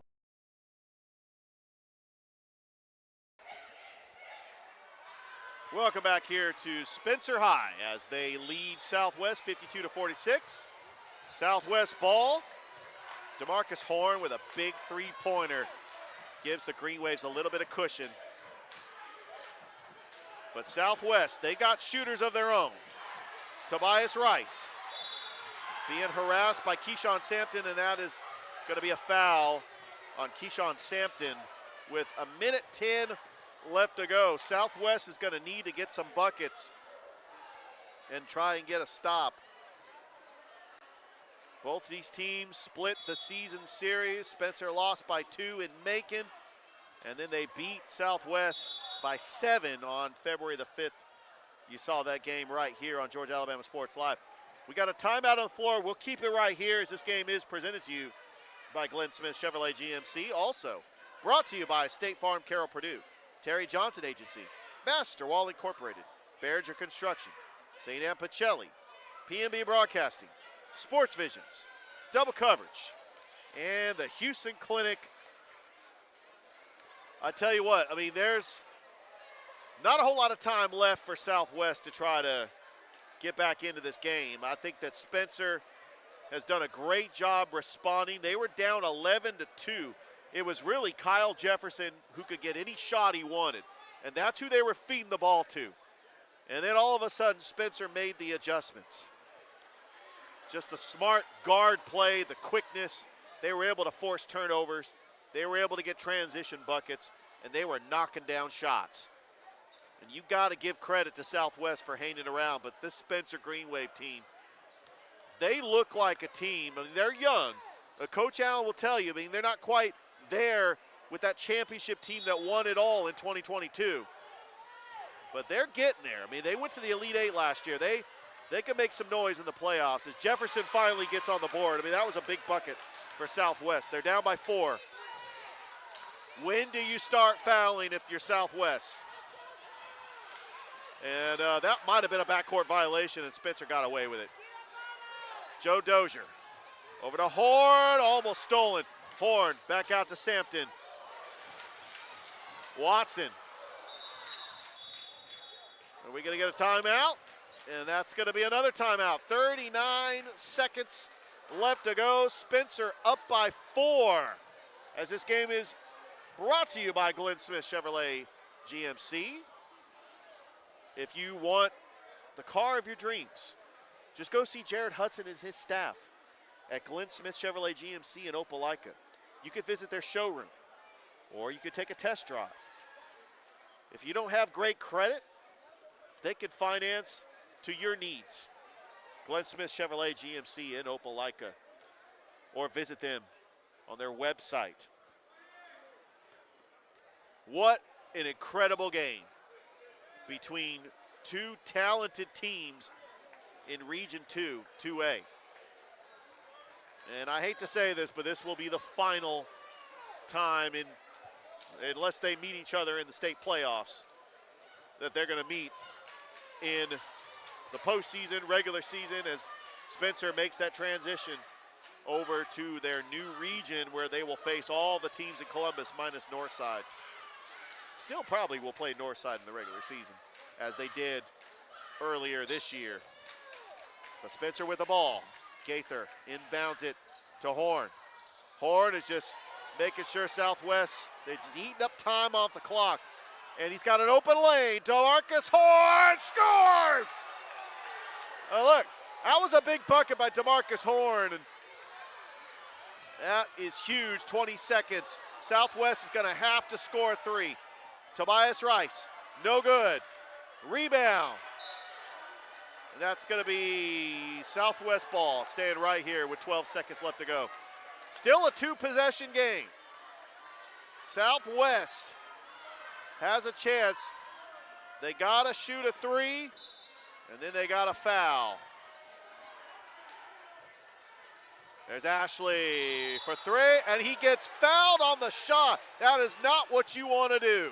Welcome back here to Spencer High as they lead Southwest 52-46. Southwest ball. DeMarcus Horn with a big three-pointer gives the Green Waves a little bit of cushion. But Southwest, they got shooters of their own. Tobias Rice being harassed by Keyshawn Sampton, and that is going to be a foul on Keyshawn Sampton with 1:10 left to go. Southwest is going to need to get some buckets and try and get a stop. Both these teams split the season series. Spencer lost by 2 in Macon, and then they beat Southwest by 7 on February the 5th. You saw that game right here on Georgia Alabama Sports Live. We got a timeout on the floor. We'll keep it right here as this game is presented to you by Glenn Smith Chevrolet GMC. Also brought to you by State Farm Carroll Purdue, Terry Johnson Agency, Master Wall Incorporated, Berger Construction, St. Anne Pacelli, PNB Broadcasting, Sports Visions, Double Coverage, and the Houston Clinic. I tell you what, I mean, there's not a whole lot of time left for Southwest to try to get back into this game. I think that Spencer has done a great job responding. They were down 11-2. It was really Kyle Jefferson who could get any shot he wanted, and that's who they were feeding the ball to. And then all of a sudden, Spencer made the adjustments. Just the smart guard play, the quickness. They were able to force turnovers. They were able to get transition buckets, and they were knocking down shots. And you got to give credit to Southwest for hanging around, but this Spencer Green Wave team, they look like a team. I mean, they're young. Coach Allen will tell you, I mean, they're not quite there with that championship team that won it all in 2022. But they're getting there. I mean, they went to the Elite Eight last year. They can make some noise in the playoffs as Jefferson finally gets on the board. I mean, that was a big bucket for Southwest. They're down by 4. When do you start fouling if you're Southwest? And that might have been a backcourt violation, and Spencer got away with it. Joe Dozier over to Horn, almost stolen. Horn back out to Sampton. Watson. Are we going to get a timeout? And that's going to be another timeout. 39 seconds left to go. Spencer up by 4 as this game is brought to you by Glenn Smith Chevrolet GMC. If you want the car of your dreams, just go see Jared Hudson and his staff at Glenn Smith Chevrolet GMC in Opelika. You could visit their showroom, or you could take a test drive. If you don't have great credit, they can finance to your needs. Glenn Smith Chevrolet GMC in Opelika, or visit them on their website. What an incredible game between two talented teams in Region 2, 2A. And I hate to say this, but this will be the final time, unless they meet each other in the state playoffs, that they're going to meet in the postseason, regular season, as Spencer makes that transition over to their new region where they will face all the teams in Columbus minus Northside. Still probably will play Northside in the regular season, as they did earlier this year. But Spencer with the ball. Gaither inbounds it to Horn. Horn is just making sure Southwest, they're just eating up time off the clock. And he's got an open lane. DeMarcus Horn scores! Oh, look, that was a big bucket by DeMarcus Horn. And that is huge, 20 seconds. Southwest is gonna have to score 3. Tobias Rice, no good. Rebound. And that's gonna be Southwest ball, staying right here with 12 seconds left to go. Still a 2-possession game. Southwest has a chance. They gotta shoot a 3, and then they gotta foul. There's Ashley for 3, and he gets fouled on the shot. That is not what you want to do.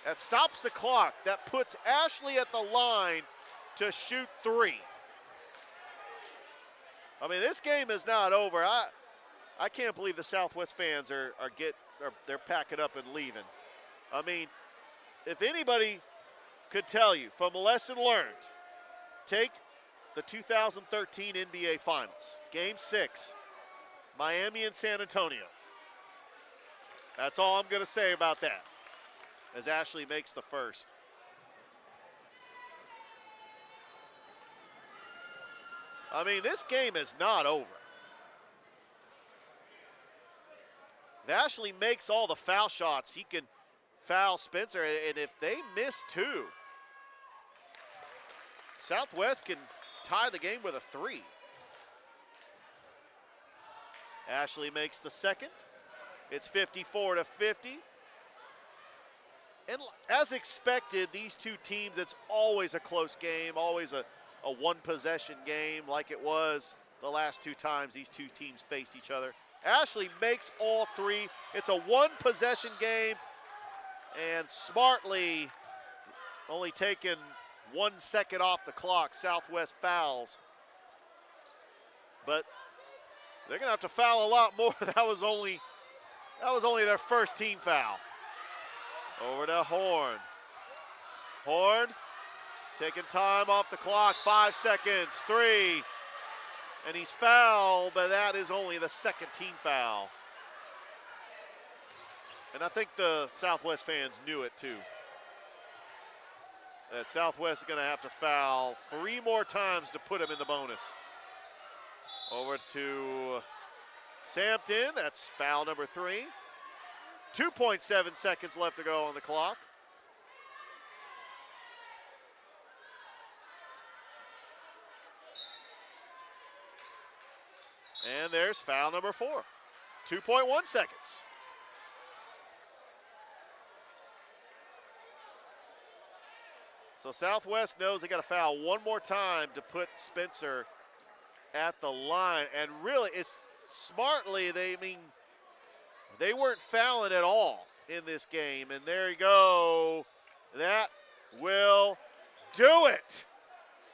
That stops the clock. That puts Ashley at the line to shoot 3. I mean, this game is not over. I can't believe the Southwest fans they're packing up and leaving. I mean, if anybody could tell you from a lesson learned, take the 2013 NBA Finals, Game 6, Miami and San Antonio. That's all I'm going to say about that, as Ashley makes the first. I mean, this game is not over. If Ashley makes all the foul shots, he can foul Spencer, and if they miss 2, Southwest can tie the game with a 3. Ashley makes the second. It's 54-50. And as expected, these two teams, it's always a close game, always a one-possession game like it was the last 2 times these two teams faced each other. Ashley makes all 3. It's a one-possession game, and smartly only taking 1 second off the clock, Southwest fouls. But they're gonna have to foul a lot more. That was only their first team foul. Over to Horn. Horn taking time off the clock, 5 seconds, 3. And he's fouled, but that is only the second team foul. And I think the Southwest fans knew it too. That Southwest is going to have to foul 3 more times to put him in the bonus. Over to Sampton, that's foul number 3. 2.7 seconds left to go on the clock. And there's foul number 4. 2.1 seconds. So Southwest knows they got to foul 1 more time to put Spencer at the line. And really, it's smartly, they weren't fouling at all in this game. And there you go. That will do it.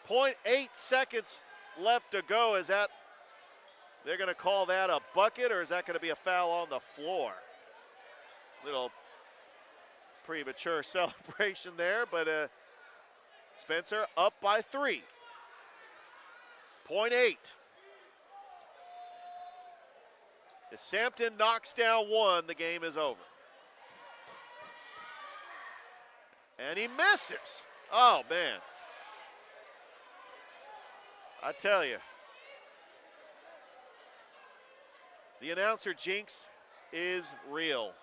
0.8 seconds left to go. Is that, they're going to call that a bucket, or is that going to be a foul on the floor? Little premature celebration there, but Spencer up by 3. 0.8. If Sampton knocks down 1, the game is over. And he misses. Oh, man. I tell you. The announcer jinx is real.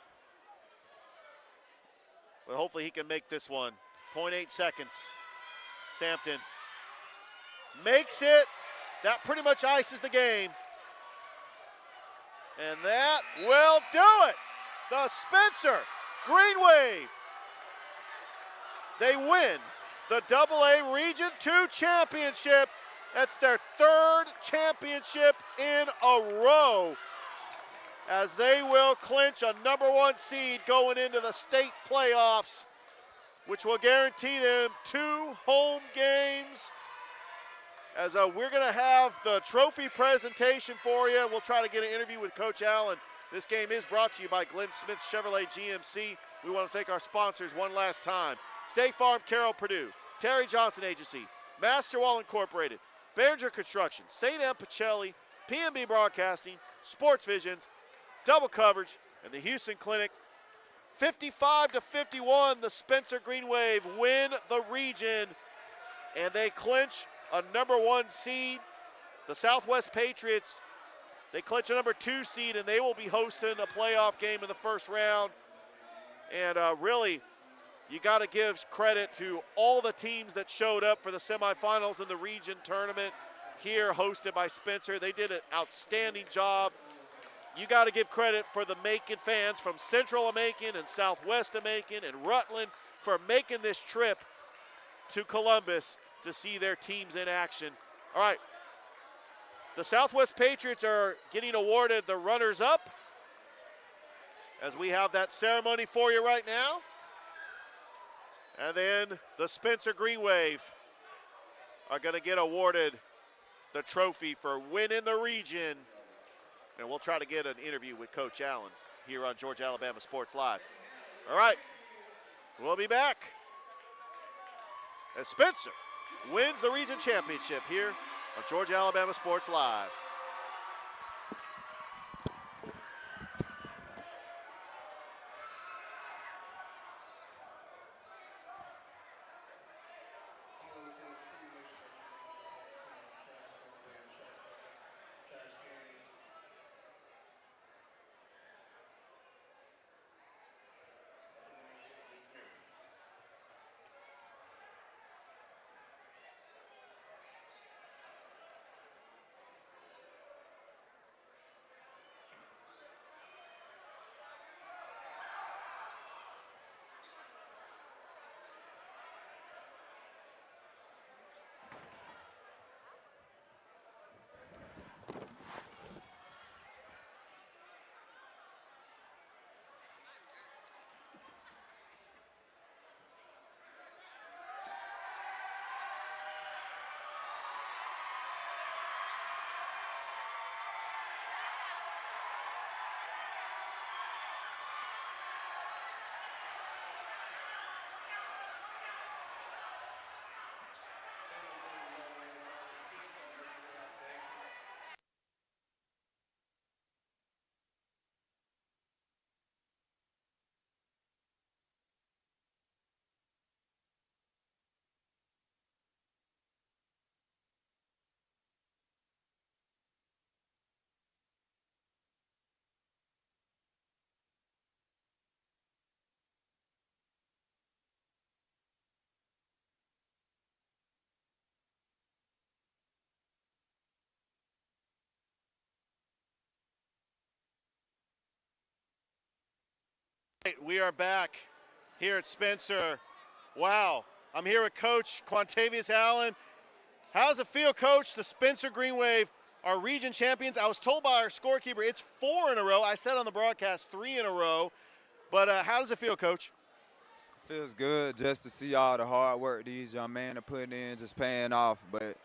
But hopefully he can make this one. 0.8 seconds. Sampton makes it. That pretty much ices the game. And that will do it. The Spencer Green Wave. They win the AA Region 2 championship. That's their 3rd championship in a row, as they will clinch a #1 seed going into the state playoffs, which will guarantee them 2 home games as we're going to have the trophy presentation for you. We'll try to get an interview with Coach Allen. This game is brought to you by Glenn Smith Chevrolet GMC. We want to thank our sponsors one last time. State Farm, Carroll, Purdue, Terry Johnson Agency, Master Wall Incorporated, Behringer Construction, St. M. Pacelli, PNB Broadcasting, Sports Visions, Double Coverage, and the Houston Clinic. 55-51, the Spencer Green Wave win the region, and they clinch a #1 seed. The Southwest Patriots, they clinch a #2 seed, and they will be hosting a playoff game in the first round. And really, you got to give credit to all the teams that showed up for the semifinals in the region tournament here, hosted by Spencer. They did an outstanding job. You got to give credit for the Macon fans from Central of Macon and Southwest of Macon and Rutland for making this trip to Columbus to see their teams in action. All right, the Southwest Patriots are getting awarded the runners-up as we have that ceremony for you right now. And then the Spencer Green Wave are going to get awarded the trophy for winning the region. And we'll try to get an interview with Coach Allen here on Georgia Alabama Sports Live. All right, we'll be back as Spencer wins the region championship here on Georgia Alabama Sports Live. We are back here at Spencer. Wow, I'm here with Coach Quantavious Allen. How does it feel, Coach? The Spencer Green Wave are region champions. I was told by our scorekeeper it's 4 in a row. I said on the broadcast 3 in a row. But how does it feel, Coach? Feels good just to see all the hard work these young men are putting in, just paying off. But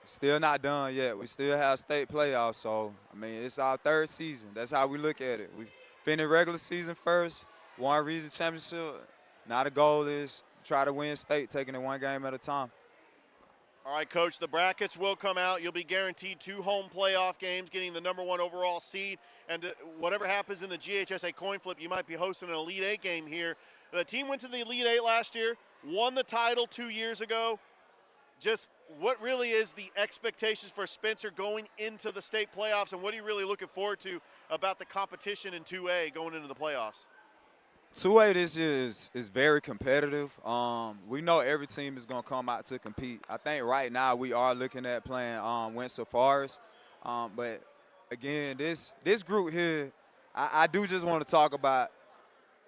still not done yet. We still have state playoffs, so, I mean, it's our 3rd season. That's how we look at it. We finished regular season first, won region championship. Now the goal is try to win state, taking it one game at a time. All right, Coach, the brackets will come out. You'll be guaranteed 2 home playoff games, getting the #1 overall seed. And whatever happens in the GHSA coin flip, you might be hosting an Elite 8 game here. The team went to the Elite 8 last year, won the title 2 years ago. Just what really is the expectations for Spencer going into the state playoffs, and what are you really looking forward to about the competition in 2A going into the playoffs? 2A this year is very competitive. We know every team is going to come out to compete. I think right now we are looking at playing Windsor Forest. But, again, this group here, I do just want to talk about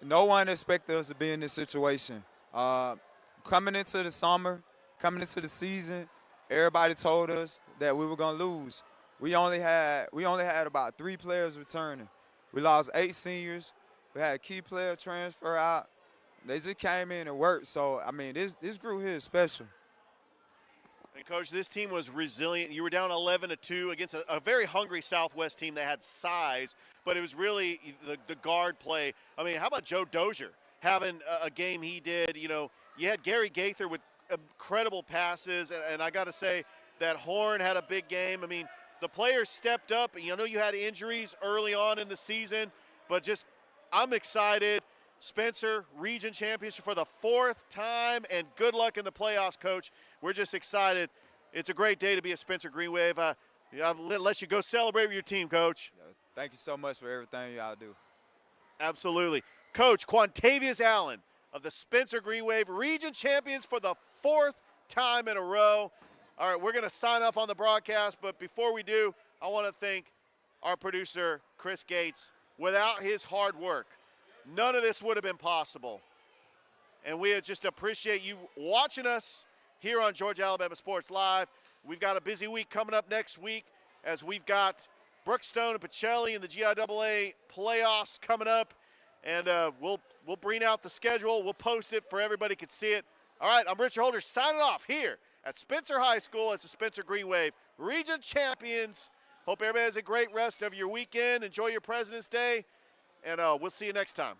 no one expected us to be in this situation. Coming into the summer, coming into the season, everybody told us that we were going to lose. We only had about 3 players returning. We lost 8 seniors. We had a key player transfer out. They just came in and worked. So, I mean, this group here is special. And Coach, this team was resilient. You were down 11-2 against a very hungry Southwest team that had size, but it was really the guard play. I mean, how about Joe Dozier having a game he did? You know, you had Gary Gaither with incredible passes, and I got to say that Horn had a big game. I mean, the players stepped up. You know, you had injuries early on in the season, but just I'm excited. Spencer, region championship for the 4th time, and good luck in the playoffs, Coach. We're just excited. It's a great day to be a Spencer Green Wave. I'll let you go celebrate with your team, Coach. Thank you so much for everything y'all do. Absolutely. Coach Quantavious Allen of the Spencer Green Wave, region champions for the 4th time in a row. All right, we're going to sign off on the broadcast, but before we do, I want to thank our producer, Chris Gates. Without his hard work, none of this would have been possible. And we just appreciate you watching us here on Georgia Alabama Sports Live. We've got a busy week coming up next week as we've got Brookstone and Pacelli in the GIAA playoffs coming up. And we'll bring out the schedule. We'll post it for everybody can see it. All right, I'm Richard Holder signing off here at Spencer High School as the Spencer Green Wave region champions. Hope everybody has a great rest of your weekend. Enjoy your President's Day. And we'll see you next time.